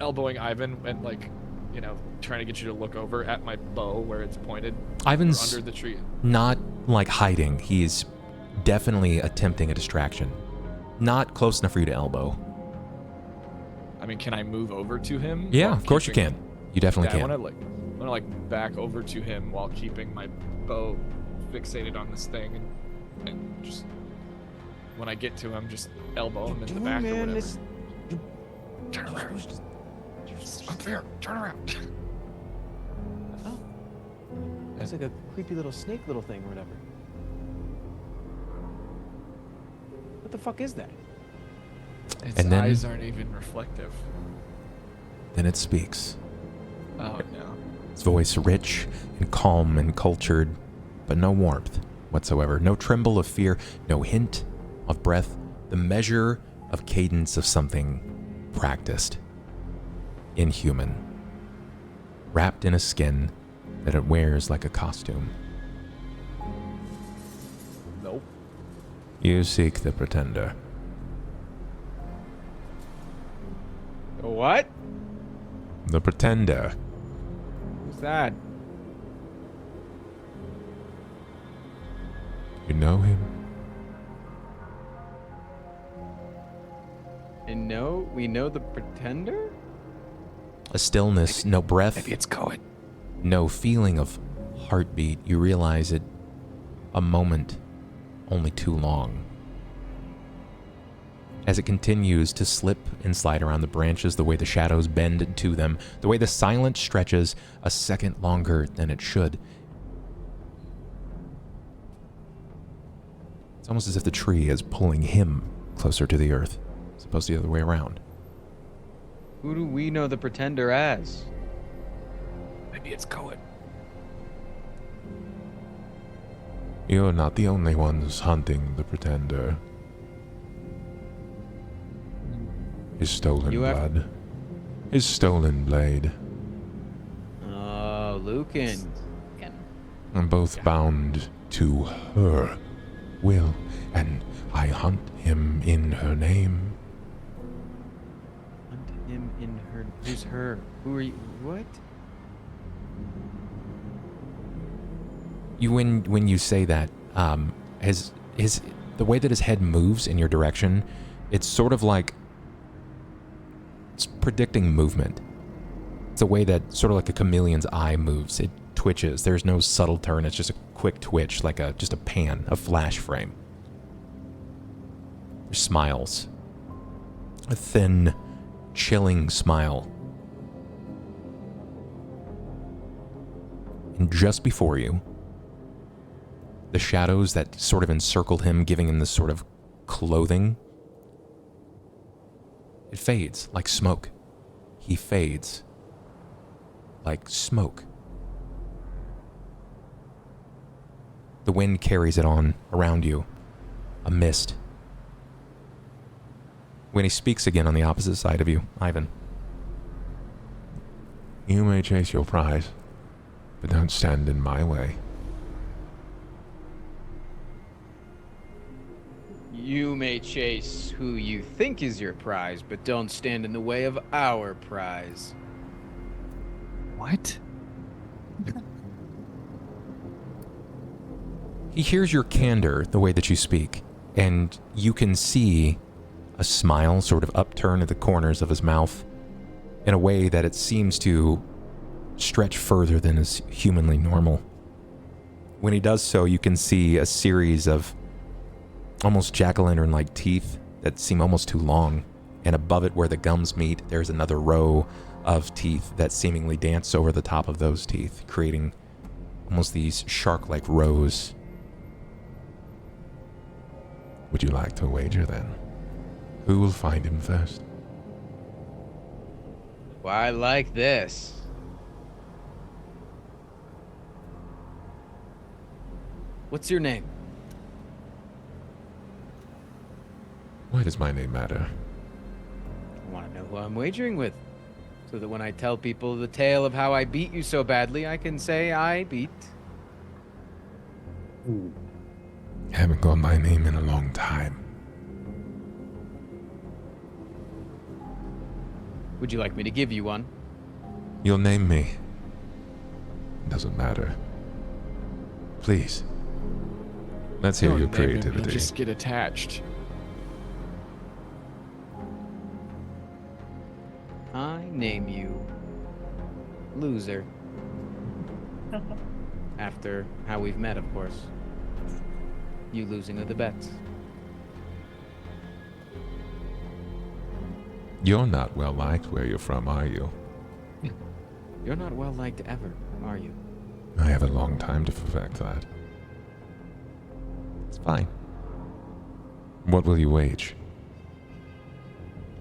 Ivan and like, you know, trying to get you to look over at my bow where it's pointed. Ivan's under the tree. Not like hiding. He's definitely attempting a distraction. Not close enough for you to elbow. I mean, can I move over to him? Yeah, of course you can. You definitely can. I want to like back over to him while keeping my bow fixated on this thing, and just when I get to him, just elbow him in the back or whatever. Turn around. Up there. Turn around. Oh. It's like a creepy little snake little thing or whatever. What the fuck is that? Its And then- eyes aren't even reflective. Then it speaks. Oh no. Its voice rich and calm and cultured, but no warmth whatsoever. No tremble of fear, no hint of breath. The measure of cadence of something practiced. Inhuman. Wrapped in a skin that it wears like a costume. Nope. You seek the Pretender. What? The Pretender. Who's that? You know him? And no, we know the Pretender? A stillness, no breath. Maybe it's Cohen. No feeling of heartbeat. You realize it a moment, only too long. As it continues to slip and slide around the branches, the way the shadows bend to them, the way the silence stretches a second longer than it should. It's almost as if the tree is pulling him closer to the earth, as opposed to the other way around. Who do we know the Pretender as? Maybe it's Cohen. You're not the only ones hunting the Pretender. His stolen You have- blood. His stolen blade. Oh, Lucan. I'm both bound to her will, and I hunt him in her name. Hunt him in her. Who's her? Who are you? What? You when you say that, his the way that his head moves in your direction, it's sort of like it's predicting movement. It's a way that sort of like a chameleon's eye moves. It twitches. There's no subtle turn. It's just a quick twitch, like just a pan, a flash frame. There's smiles. A thin, chilling smile. And just before you, the shadows that sort of encircled him, giving him this sort of clothing, it fades like smoke. He fades like smoke. The wind carries it on around you, a mist. When he speaks again on the opposite side of you, Ivan. You may chase your prize, but don't stand in my way. You may chase who you think is your prize, but don't stand in the way of our prize. What? He hears your candor, the way that you speak, and you can see a smile sort of upturn at the corners of his mouth in a way that it seems to stretch further than is humanly normal. When he does so, you can see a series of almost jack-o'-lantern-like teeth that seem almost too long, and above it where the gums meet, there's another row of teeth that seemingly dance over the top of those teeth, creating almost these shark-like rows. Would you like to wager then? Who will find him first? Well, I like this. What's your name? Why does my name matter? I want to know who I'm wagering with. So that when I tell people the tale of how I beat you so badly, I can say I beat. Haven't got my name in a long time. Would you like me to give you one? You'll name me. Doesn't matter. Please. Let's hear Don't your name him, he'll creativity. just get attached. I name you Loser. After how we've met, of course. You losing are the bets. You're not well liked where you're from, are you? You're not well liked ever, are you? I have a long time to perfect that. It's fine. What will you wage?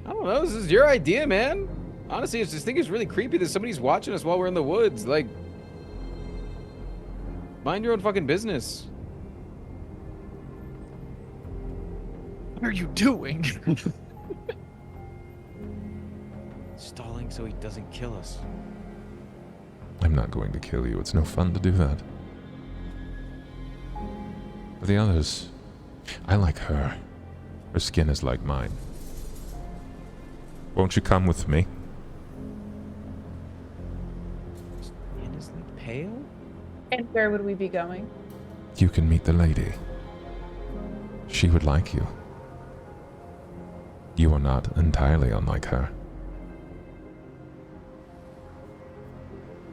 I don't know. This is your idea, man. Honestly, I just think it's really creepy that somebody's watching us while we're in the woods. Like, mind your own fucking business. What are you doing? Stalling so he doesn't kill us. I'm not going to kill you. It's no fun to do that. But the others, I like her. Her skin is like mine. Won't you come with me? Skin is like pale? And where would we be going? You can meet the lady. She would like you. You are not entirely unlike her.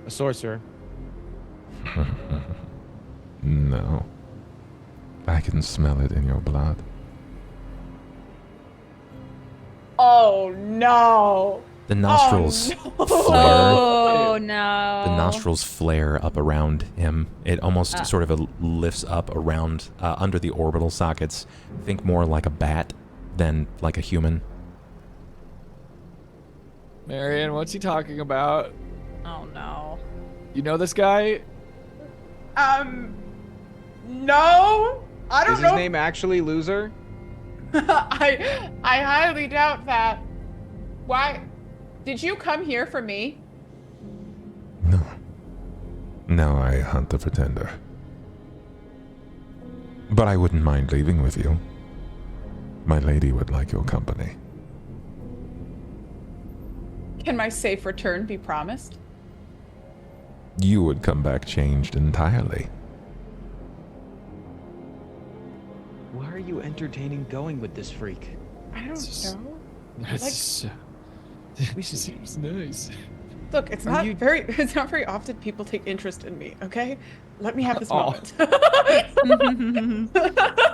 A sorcerer. No. I can smell it in your blood. Oh no! The nostrils no. flare. Oh no. The nostrils flare up around him. It almost sort of lifts up around under the orbital sockets. Think more like a bat than like a human. Marian, what's he talking about? Oh no. You know this guy? No. I don't Is know. his name actually Loser? I highly doubt that. Why? Did you come here for me? No. No, I hunt the pretender. But I wouldn't mind leaving with you. My lady would like your company. Can my safe return be promised? You would come back changed entirely. Why are you entertaining going with this freak? I don't know. That's seems nice. Look, it's not very often people take interest in me, okay? Let me have this moment.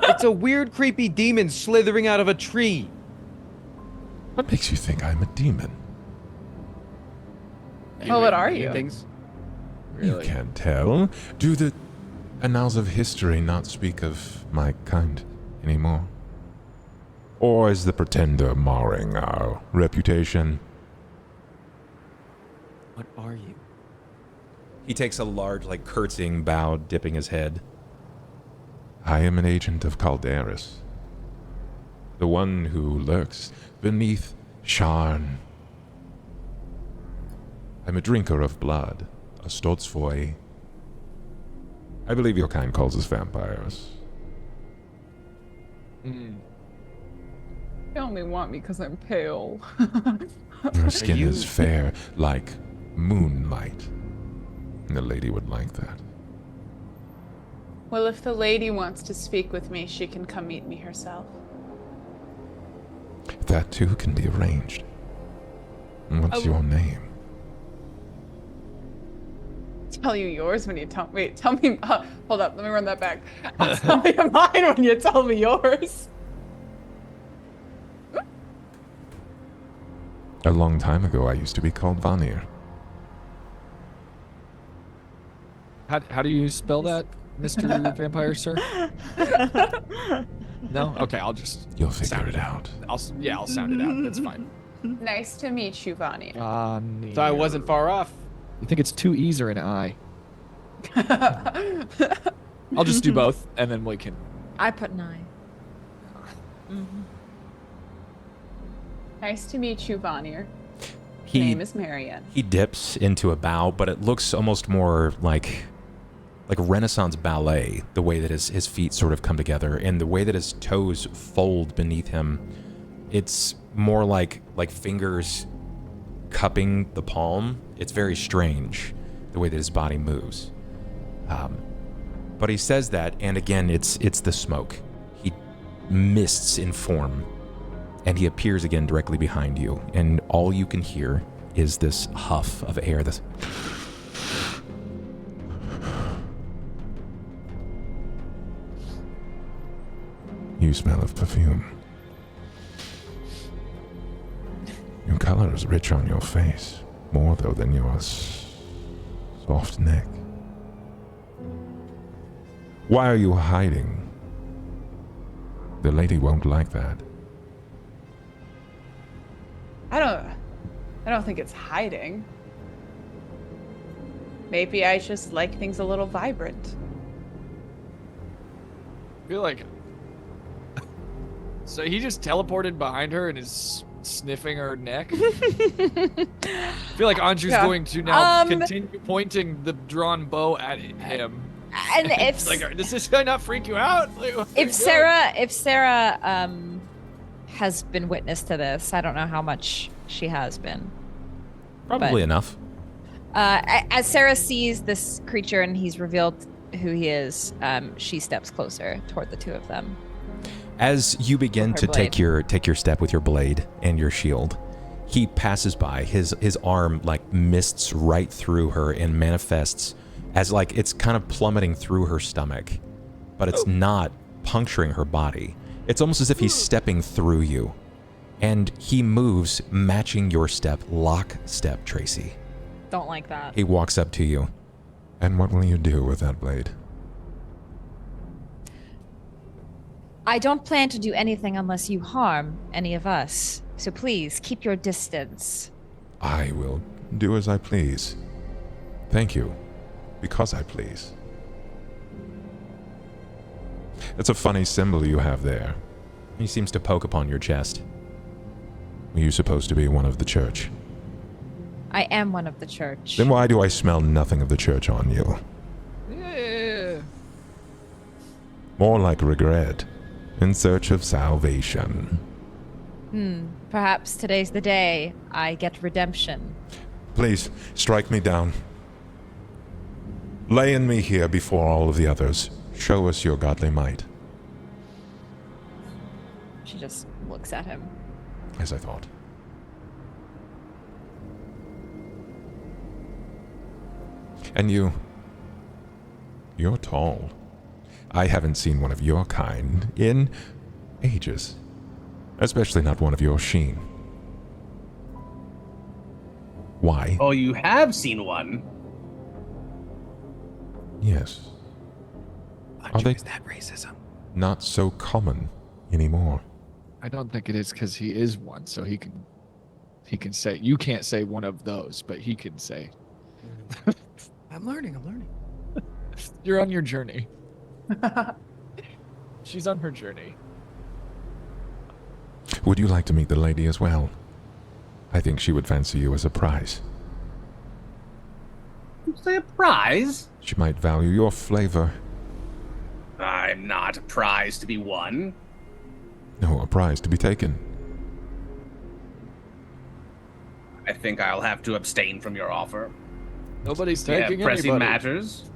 It's a weird, creepy demon slithering out of a tree. What makes you think I'm a demon? Well, what are you? Things. You can't tell. Do the annals of history not speak of my kind anymore? Or is the pretender marring our reputation? What are you? He takes a large, like, curtsying bow, dipping his head. I am an agent of Calderis. The one who lurks beneath Sharn. I'm a drinker of blood, a Stotsfoy. I believe your kind calls us vampires. Mm. They only want me because I'm pale. Your skin you- is fair like moonlight. The lady would like that. Well, if the lady wants to speak with me, she can come meet me herself. That too can be arranged. What's your name? Tell you yours when you tell me. Tell me. Hold up. Let me run that back. I'll tell you mine when you tell me yours. A long time ago, I used to be called Vanir. How do you spell that, Mr. Vampire Sir? No? Okay, I'll just You'll figure sound it out. I'll sound it out. That's fine. Nice to meet you, Vanya. So I wasn't far off. You think it's 2 E's or an I? I'll just do both, and then we can. I put 9. Nice to meet you, Vanya. He, Name is Marian. He dips into a bow, but it looks almost more like Renaissance ballet, the way that his feet sort of come together and the way that his toes fold beneath him. It's more like fingers cupping the palm. It's very strange, the way that his body moves. But he says that, and again, it's the smoke. He mists in form, and he appears again directly behind you, and all you can hear is this huff of air. This. You smell of perfume. Your color is rich on your face, more though than your soft neck. Why are you hiding? The lady won't like that. I don't think it's hiding. Maybe I just like things a little vibrant. I feel like. So he just teleported behind her and is sniffing her neck. I feel like Anju's going to now continue pointing the drawn bow at him. And if like, does this guy not freak you out? Like, if Sera has been witness to this, I don't know how much she has been. Probably enough. As Sera sees this creature and he's revealed who he is, she steps closer toward the two of them. As you begin to take your step with your blade and your shield, he passes by. His arm like mists right through her and manifests as like it's kind of plummeting through her stomach, but it's not puncturing her body. It's almost as if he's stepping through you, and he moves matching your step, lockstep, Tracy. Don't like that. He walks up to you. And what will you do with that blade? I don't plan to do anything unless you harm any of us. So please keep your distance. I will do as I please. Thank you, because I please. It's a funny symbol you have there. He seems to poke upon your chest. Were you supposed to be one of the church? I am one of the church. Then why do I smell nothing of the church on you? Yeah. More like regret, in search of salvation. Perhaps today's the day I get redemption. Please, strike me down. Lay in me here before all of the others. Show us your godly might. She just looks at him. As I thought. And you're tall. I haven't seen one of your kind in ages. Especially not one of your sheen. Why? Oh, you have seen one? Yes. Anju, they- is that racism? Not so common anymore. I don't think it is because he is one, so he can say you can't say one of those, but he can say. I'm learning. You're on your journey. She's on her journey. Would you like to meet the lady as well? I think she would fancy you as a prize. You say a prize? She might value your flavor. I'm not a prize to be won. No, a prize to be taken. I think I'll have to abstain from your offer. Nobody's Yeah, taking pressing anybody. matters.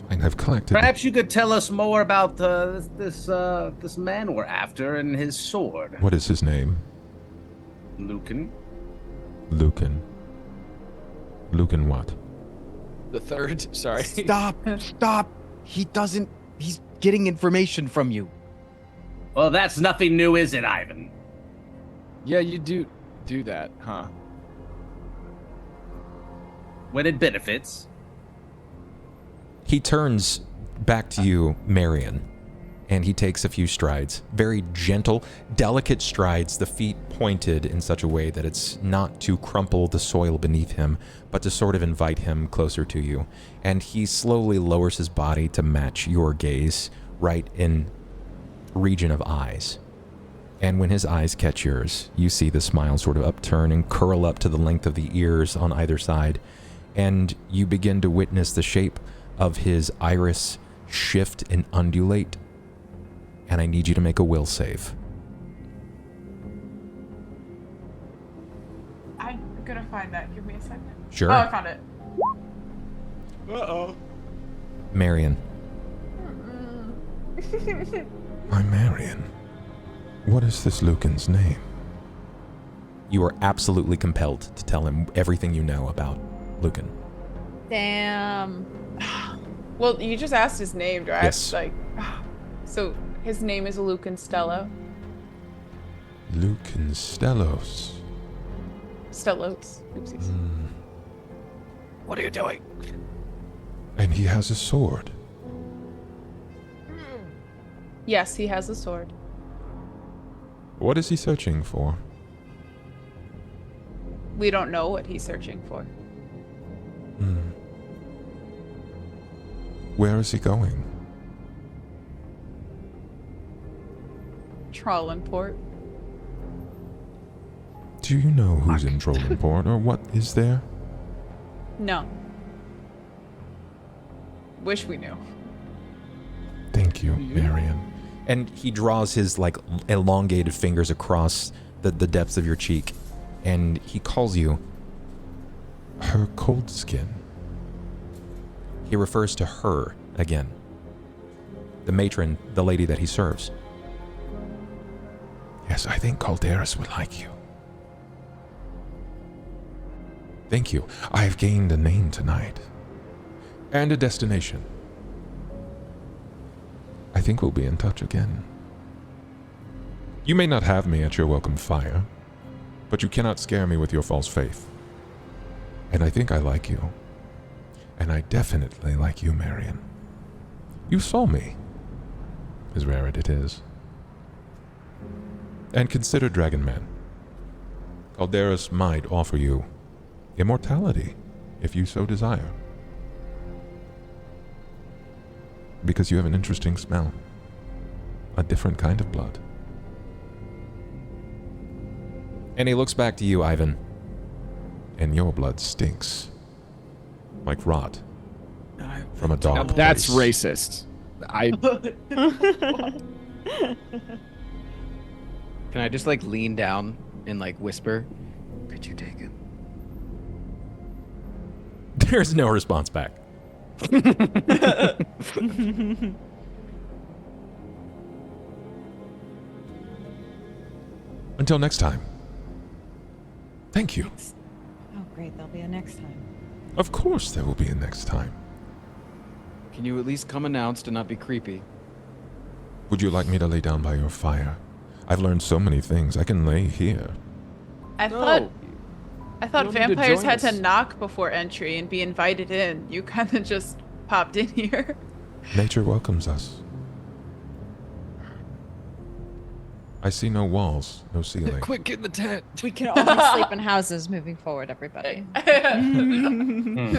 Fine, I've collected. Perhaps you could tell us more about this man we're after and his sword. What is his name? Lucan. Lucan. Lucan what? The third. Sorry. Stop. He's getting information from you. Well, that's nothing new, is it, Ivan? Yeah, you do that, huh? When it benefits. He turns back to you, Marian, and he takes a few strides. Very gentle, delicate strides, the feet pointed in such a way that it's not to crumple the soil beneath him, but to sort of invite him closer to you. And he slowly lowers his body to match your gaze right in region of eyes. And when his eyes catch yours, you see the smile sort of upturn and curl up to the length of the ears on either side, and you begin to witness the shape of his iris shift and undulate. And I need you to make a will save. I'm gonna find that. Give me a second. Sure. Oh, I found it. Uh-oh. Marian. My Marian. What is this Lucan's name? You are absolutely compelled to tell him everything you know about Lucan. Damn. Well, you just asked his name, right? Yes. Like, so his name is Lucan Stello. Lucan Stellos. Stellos. Oopsies. What are you doing? And he has a sword. Yes, he has a sword. What is he searching for? We don't know what he's searching for. Where is he going? Trollenport. Do you know who's in Trollenport or what is there? No. Wish we knew. Thank you, Marian. And he draws his like elongated fingers across the depths of your cheek, and he calls you. Her cold skin. He refers to her again. The matron, the lady that he serves. Yes, I think Calderas would like you. Thank you. I have gained a name tonight. And a destination. I think we'll be in touch again. You may not have me at your welcome fire, but you cannot scare me with your false faith. And I think I like you. And I definitely like you, Marian. You saw me, as rare as it is. And consider Dragonman. Calderas might offer you immortality, if you so desire. Because you have an interesting smell. A different kind of blood. And he looks back to you, Ivan. And your blood stinks. Like rot. From a Now dog. that's place. racist. I Can I just like lean down and like whisper? Could you take him? There's no response back. Until next time. Thank you. Oh, great. There'll be a next time. Of course there will be a next time. Can you at least come announced and not be creepy? Would you like me to lay down by your fire? I've learned so many things. I can lay here. I No. thought You don't need to vampires join had to us. knock before entry and be invited in. You kind of just popped in here. Nature welcomes us. I see no walls, no ceiling. quick get in the tent. We can only sleep in houses moving forward, everybody. More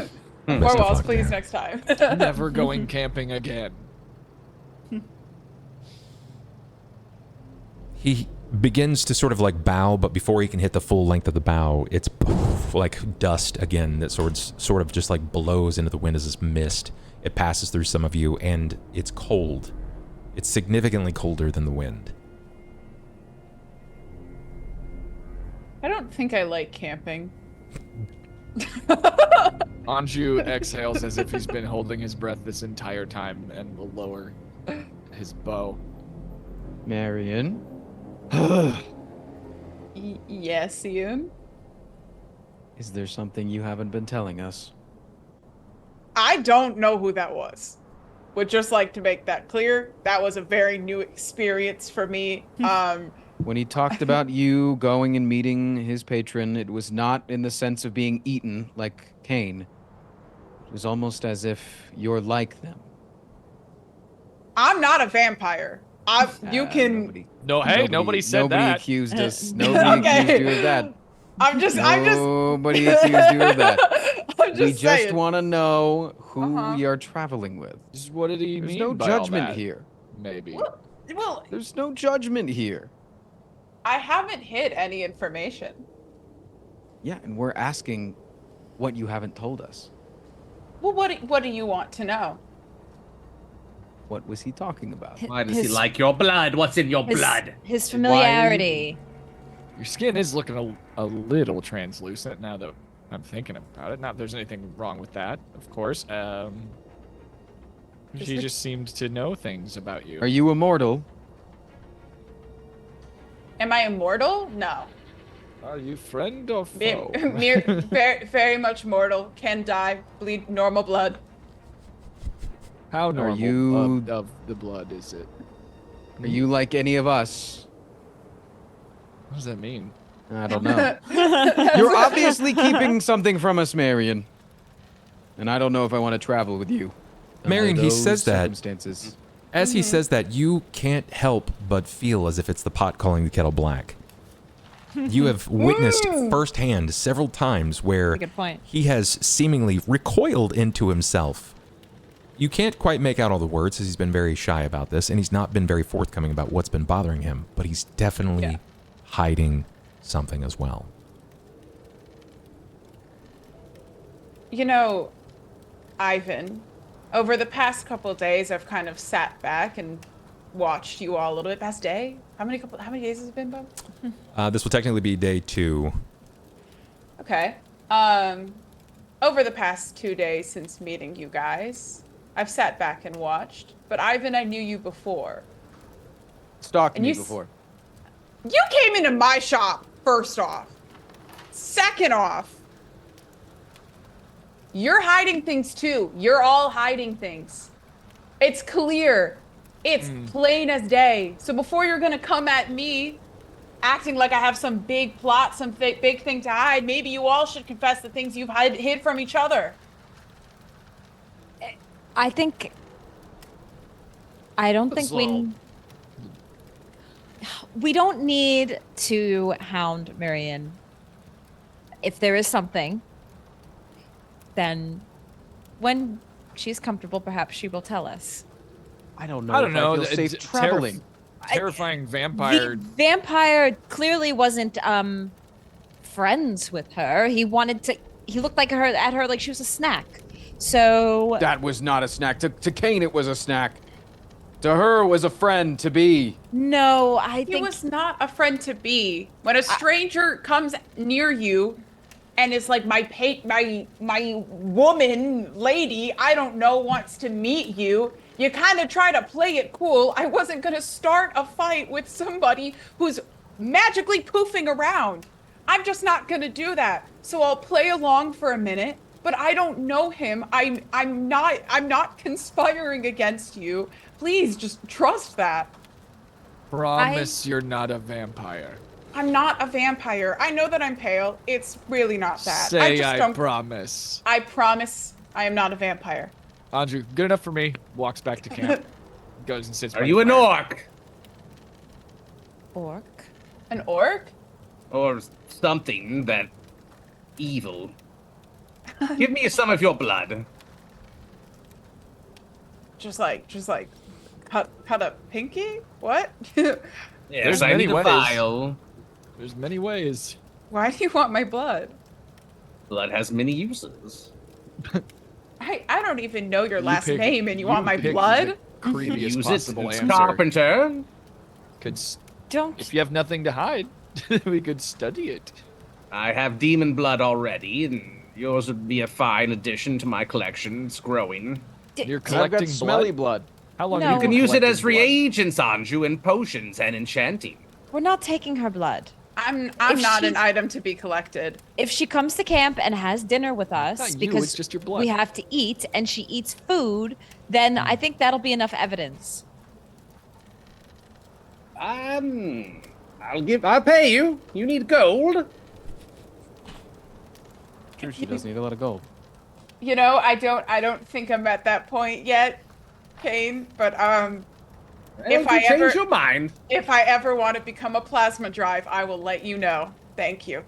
Best of walls, luck, please, man. next time. Never going camping again. He begins to sort of like bow, but before he can hit the full length of the bow, it's like dust again that sort of just like blows into the wind as this mist. It passes through some of you, and it's cold. It's significantly colder than the wind. I don't think I like camping. Anju exhales as if he's been holding his breath this entire time and will lower his bow. Marian? Yes, Ian? Is there something you haven't been telling us? I don't know who that was. Would just like to make that clear. That was a very new experience for me. When he talked about you going and meeting his patron, it was not in the sense of being eaten like Cain. It was almost as if you're like them. I'm not a vampire. You can. Nobody, No, hey, nobody said nobody that. accused us. Nobody accused you of that. I'm just. Nobody accused you of that. I'm just We just saying. want to know who Uh-huh. we are traveling with. Just what did he There's mean no by all judgment that? here. Maybe. Well, There's no judgment here. I haven't hid any information. Yeah, and we're asking what you haven't told us. Well, what do you want to know? What was he talking about? Why does he like your blood? What's in your blood? His familiarity. Your skin is looking a little translucent now that I'm thinking about it. Not that there's anything wrong with that, of course. She just seemed to know things about you. Are you immortal? Am I immortal? No. Are you friend or Mere, foe? very, very much mortal. Can die. Bleed normal blood. How normal you- of the blood is it? Are you like any of us? What does that mean? I don't know. You're obviously keeping something from us, Marian. And I don't know if I want to travel with you. under Marian, he those says that. circumstances. As he says that, you can't help but feel as if it's the pot calling the kettle black. You have witnessed firsthand several times where Good point. he has seemingly recoiled into himself. You can't quite make out all the words as he's been very shy about this, and he's not been very forthcoming about what's been bothering him, but he's definitely hiding something as well. You know, Ivan, over the past couple of days, I've kind of sat back and watched you all a little bit. Past day? How many days has it been, Bub? This will technically be day 2. Okay. Over the past 2 days since meeting you guys, I've sat back and watched. But Ivan, I knew you before. Stalked And me you before. You came into my shop, first off. Second off, you're hiding things too. You're all hiding things. It's clear. It's plain as day. So before you're gonna come at me acting like I have some big plot, some big thing to hide, maybe you all should confess the things you've hid from each other. I don't think we don't need to hound Marian. If there is something, then when she's comfortable, perhaps she will tell us. I don't know. I don't if know. I feel safe traveling. Terrifying vampire. The vampire clearly wasn't friends with her. He looked like at her like she was a snack. So That was not a snack. To Cain, it was a snack. To her, it was a friend to be. no, I He think was not a friend to be. When a stranger comes near you and is like my woman, lady, I don't know, wants to meet you, you kind of try to play it cool. I wasn't going to start a fight with somebody who's magically poofing around. I'm just not going to do that. So I'll play along for a minute, but I don't know him. I'm not conspiring against you. Please just trust that. Promise you're not a vampire. I'm not a vampire. I know that I'm pale. It's really not that. Say just I don't. promise. I promise I am not a vampire. Anju, good enough for me. Walks back to camp. Goes and sits. Are by you the an fire. orc? orc. An orc? Or something that evil? Give me some of your blood. Just like cut a pinky? What? Yes, There's I many need a ways. vial. There's many ways. Why do you want my blood? Blood has many uses. I don't even know your You last pick- name and you want my pick blood? the creepiest Use it possible as answer. carpenter. Could Don't. if you have nothing to hide, we could study it. I have demon blood already, and yours would be a fine addition to my collection. It's growing. You're I've collecting got smelly blood. blood. How long No. have You can been use it collecting as blood? reagents, Anju, in potions and enchanting. We're not taking her blood. I'm If not an she's- item to be collected. If she comes to camp and has dinner with us, Not you, because it's just your blood. we have to eat, and she eats food, then I think that'll be enough evidence. I'll pay you. You need gold. True, she does need a lot of gold. You know, I don't think I'm at that point yet. Cain, but If I change your mind, if I ever want to become a plasma drive, I will let you know. Thank you.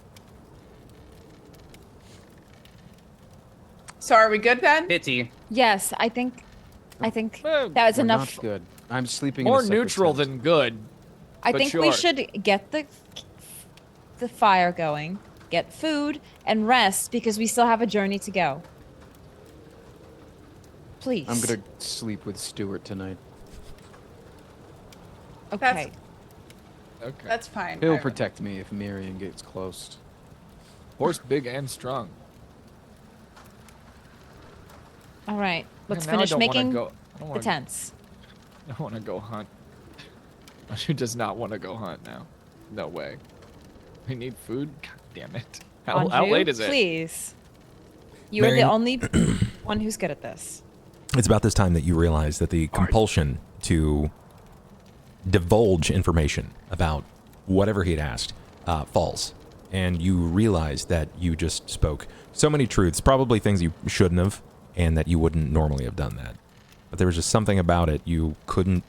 So are we good then? pity. Yes, I think Well, that was We're enough. not good. I'm sleeping. more in a separate neutral tent. than good. I but think we sure. should get the fire going, get food, and rest because we still have a journey to go. Please. I'm gonna sleep with Stuart tonight. Okay. Okay. That's fine. He'll Ivan. protect me if Marian gets close. Horse big and strong. All right. Let's Man, now I finish don't wanna making go- I don't the wanna- tents. I don't want to go hunt. Anju does not want to go hunt now. No way. We need food? God damn it. How Anju, late is it? Please. You are the Marian- only one who's good at this. It's about this time that you realize that the compulsion to divulge information about whatever he had asked falls. And you realize that you just spoke so many truths, probably things you shouldn't have, and that you wouldn't normally have done that. But there was just something about it you couldn't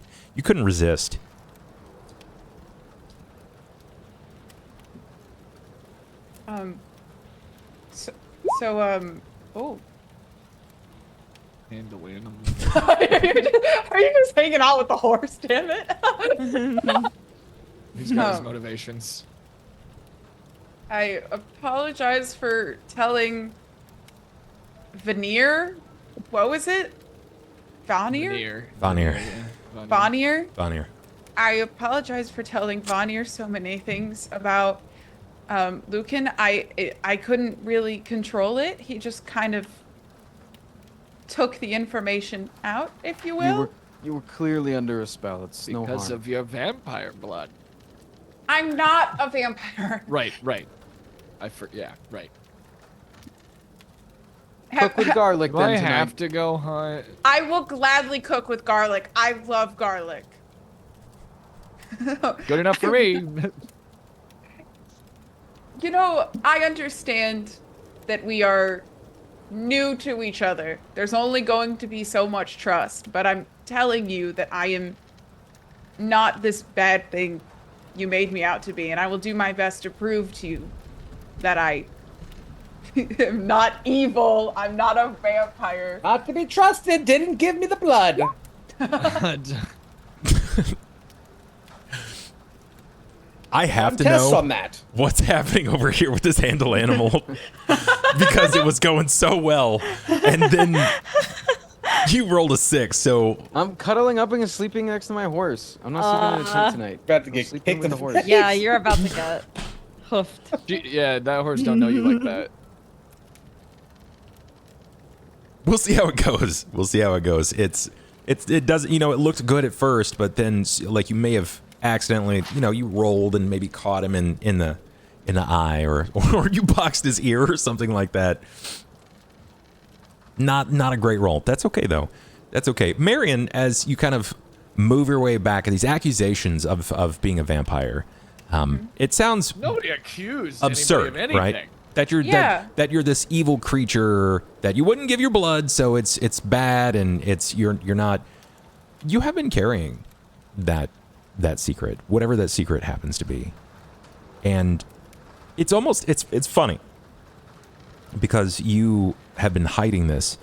resist. Oh. And the animal. Are you just hanging out with the horse, damn it? He's got his No. motivations. I apologize for telling Veneer. What was it? Vanir? Vanir. Yeah. Vanir? Vanir. I apologize for telling Vanir so many things about Lucan. I couldn't really control it. He just kind of took the information out, if you will. You were clearly under a spell. It's no harm. Because of your vampire blood. I'm not a vampire. Right. Yeah, right. Cook with garlic Do then I tonight. have to go hunt? I will gladly cook with garlic. I love garlic. Good enough for me. You know, I understand that we are new to each other. There's only going to be so much trust, but I'm telling you that I am not this bad thing you made me out to be, and I will do my best to prove to you that I am not evil. I'm not a vampire. Not to be trusted. Didn't give me the blood. I have to Tests know on that. what's happening over here with this handle animal because it was going so well, and then you rolled a 6. So I'm cuddling up and sleeping next to my horse. I'm not sleeping in a tent tonight. About to I'm get sleeping kicked with in the the horse. face. Yeah, you're about to get hoofed. Yeah, that horse don't know you like that. we'll see how it goes. It doesn't. It looked good at first, but then like you may have accidentally, you rolled and maybe caught him in the eye or you boxed his ear or something like that. Not a great roll. That's okay though. That's okay. Marian, as you kind of move your way back at these accusations of being a vampire, it sounds Nobody accused absurd, anybody of anything. right? That you're Yeah. that you're this evil creature that you wouldn't give your blood, so it's bad, and you're not. You have been carrying that secret, whatever that secret happens to be, and it's almost it's funny because you have been hiding this,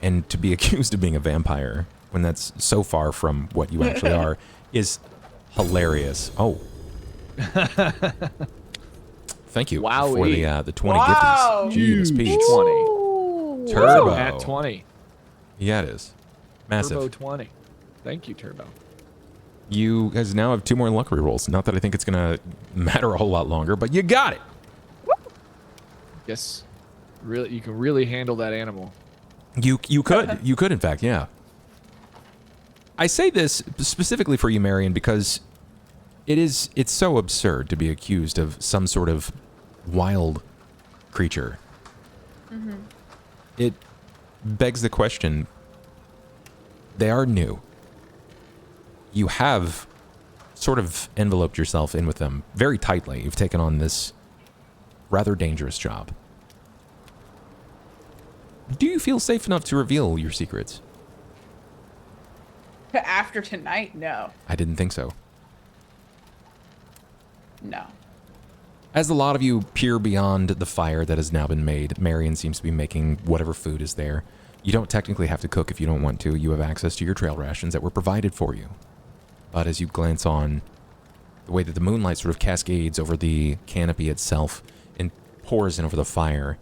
and to be accused of being a vampire when that's so far from what you actually are is hilarious. Oh. Thank you for Wowee. the 20 Wow. gifties. Jeez, Peach. 20. Turbo. At 20. Yeah, it is. Massive. Turbo 20. Thank you, Turbo. You guys now have 2 more luck rerolls. Not that I think it's going to matter a whole lot longer, but you got it. Yes. Really, you can really handle that animal. You could. You could, in fact, yeah. I say this specifically for you, Marian, because it's so absurd to be accused of some sort of wild creature. Mm-hmm. It begs the question. They are new. You have sort of enveloped yourself in with them very tightly. You've taken on this rather dangerous job. Do you feel safe enough to reveal your secrets? After tonight, no. I didn't think so. No. As a lot of you peer beyond the fire that has now been made, Marian seems to be making whatever food is there. You don't technically have to cook if you don't want to. You have access to your trail rations that were provided for you. But as you glance on, the way that the moonlight sort of cascades over the canopy itself and pours in over the fire,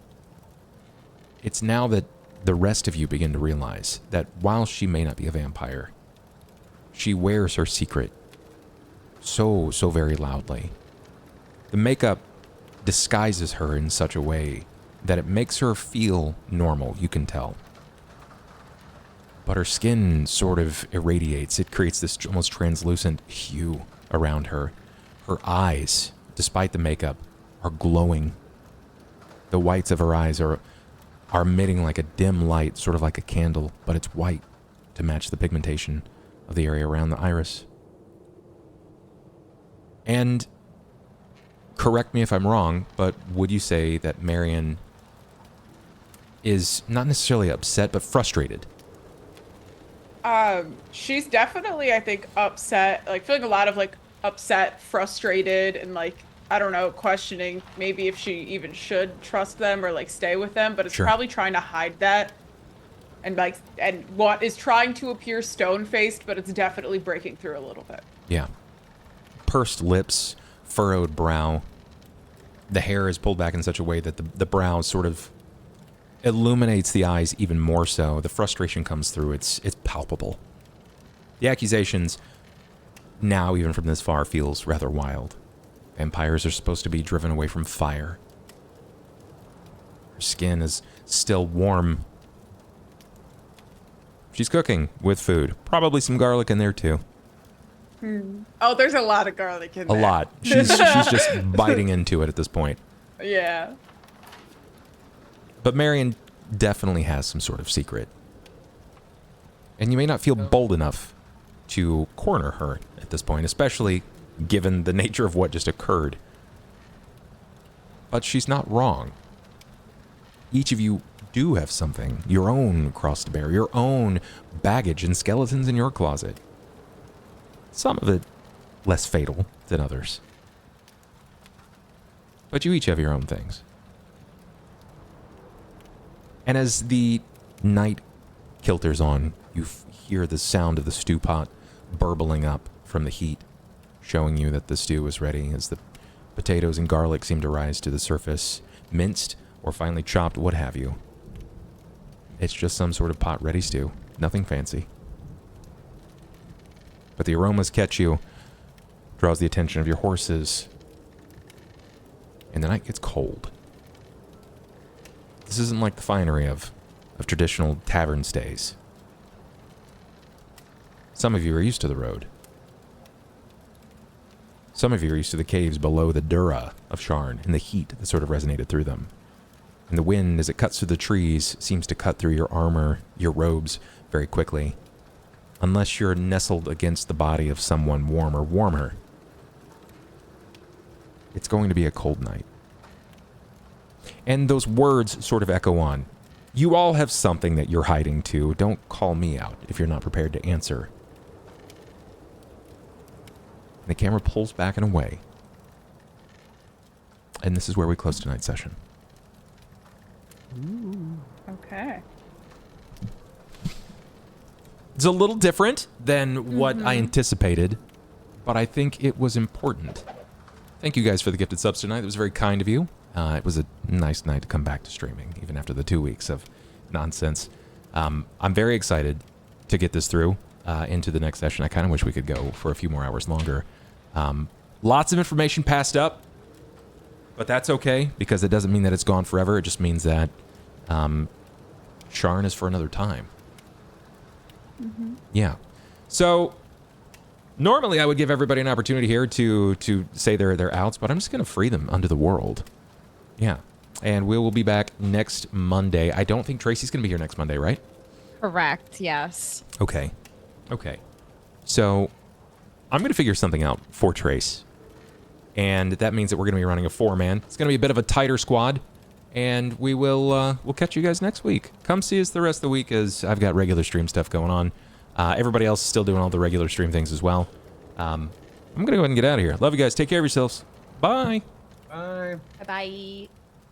it's now that the rest of you begin to realize that while she may not be a vampire, she wears her secret so very loudly. The makeup disguises her in such a way that it makes her feel normal, you can tell. But her skin sort of irradiates. It creates this almost translucent hue around her. Her eyes, despite the makeup, are glowing. The whites of her eyes are emitting like a dim light, sort of like a candle, but it's white to match the pigmentation of the area around the iris. And correct me if I'm wrong, but would you say that Marian is not necessarily upset, but frustrated? She's definitely, I think, upset, like feeling a lot of like upset, frustrated, and like, I don't know, questioning maybe if she even should trust them or like stay with them, but it's Sure. probably trying to hide that. And like, and what is trying to appear stone-faced, but it's definitely breaking through a little bit. Yeah. Pursed lips, furrowed brow. The hair is pulled back in such a way that the brow sort of illuminates the eyes even more so. The frustration comes through. It's palpable. The accusations, now even from this far, feels rather wild. Vampires are supposed to be driven away from fire. Her skin is still warm. She's cooking with food. Probably some garlic in there too. Oh, there's a lot of garlic in A there. lot. She's just biting into it at this point. Yeah. But Marian definitely has some sort of secret. And you may not feel bold enough to corner her at this point, especially given the nature of what just occurred. But she's not wrong. Each of you do have something, your own cross to bear, your own baggage and skeletons in your closet. Some of it less fatal than others. But you each have your own things. And as the night kilters on, you hear the sound of the stew pot burbling up from the heat, showing you that the stew is ready as the potatoes and garlic seem to rise to the surface, minced or finely chopped, what have you. It's just some sort of pot-ready stew, nothing fancy. But the aromas catch you, draws the attention of your horses, and the night gets cold. This isn't like the finery of traditional tavern stays. Some of you are used to the road. Some of you are used to the caves below the Dura of Sharn and the heat that sort of resonated through them. And the wind, as it cuts through the trees, seems to cut through your armor, your robes, very quickly. Unless you're nestled against the body of someone warmer. It's going to be a cold night. And those words sort of echo on. You all have something that you're hiding too. Don't call me out if you're not prepared to answer. And the camera pulls back and away. And this is where we close tonight's session. Ooh. Okay. It's a little different than what I anticipated, but I think it was important. Thank you guys for the gifted subs tonight. It was very kind of you. It was a nice night to come back to streaming, even after the 2 weeks of nonsense. I'm very excited to get this through into the next session. I kind of wish we could go for a few more hours longer. Lots of information passed up, but that's okay, because it doesn't mean that it's gone forever. It just means that Sharn is for another time. Yeah. So normally I would give everybody an opportunity here to say their outs, but I'm just going to free them unto the world. Yeah. And we will be back next Monday. I don't think Tracy's going to be here next Monday, right? Correct, yes. Okay. So I'm going to figure something out for Trace. And that means that we're going to be running a 4-man. It's going to be a bit of a tighter squad. And we'll catch you guys next week. Come see us the rest of the week, as I've got regular stream stuff going on. Everybody else is still doing all the regular stream things as well. I'm going to go ahead and get out of here. Love you guys. Take care of yourselves. Bye. Bye. Bye bye.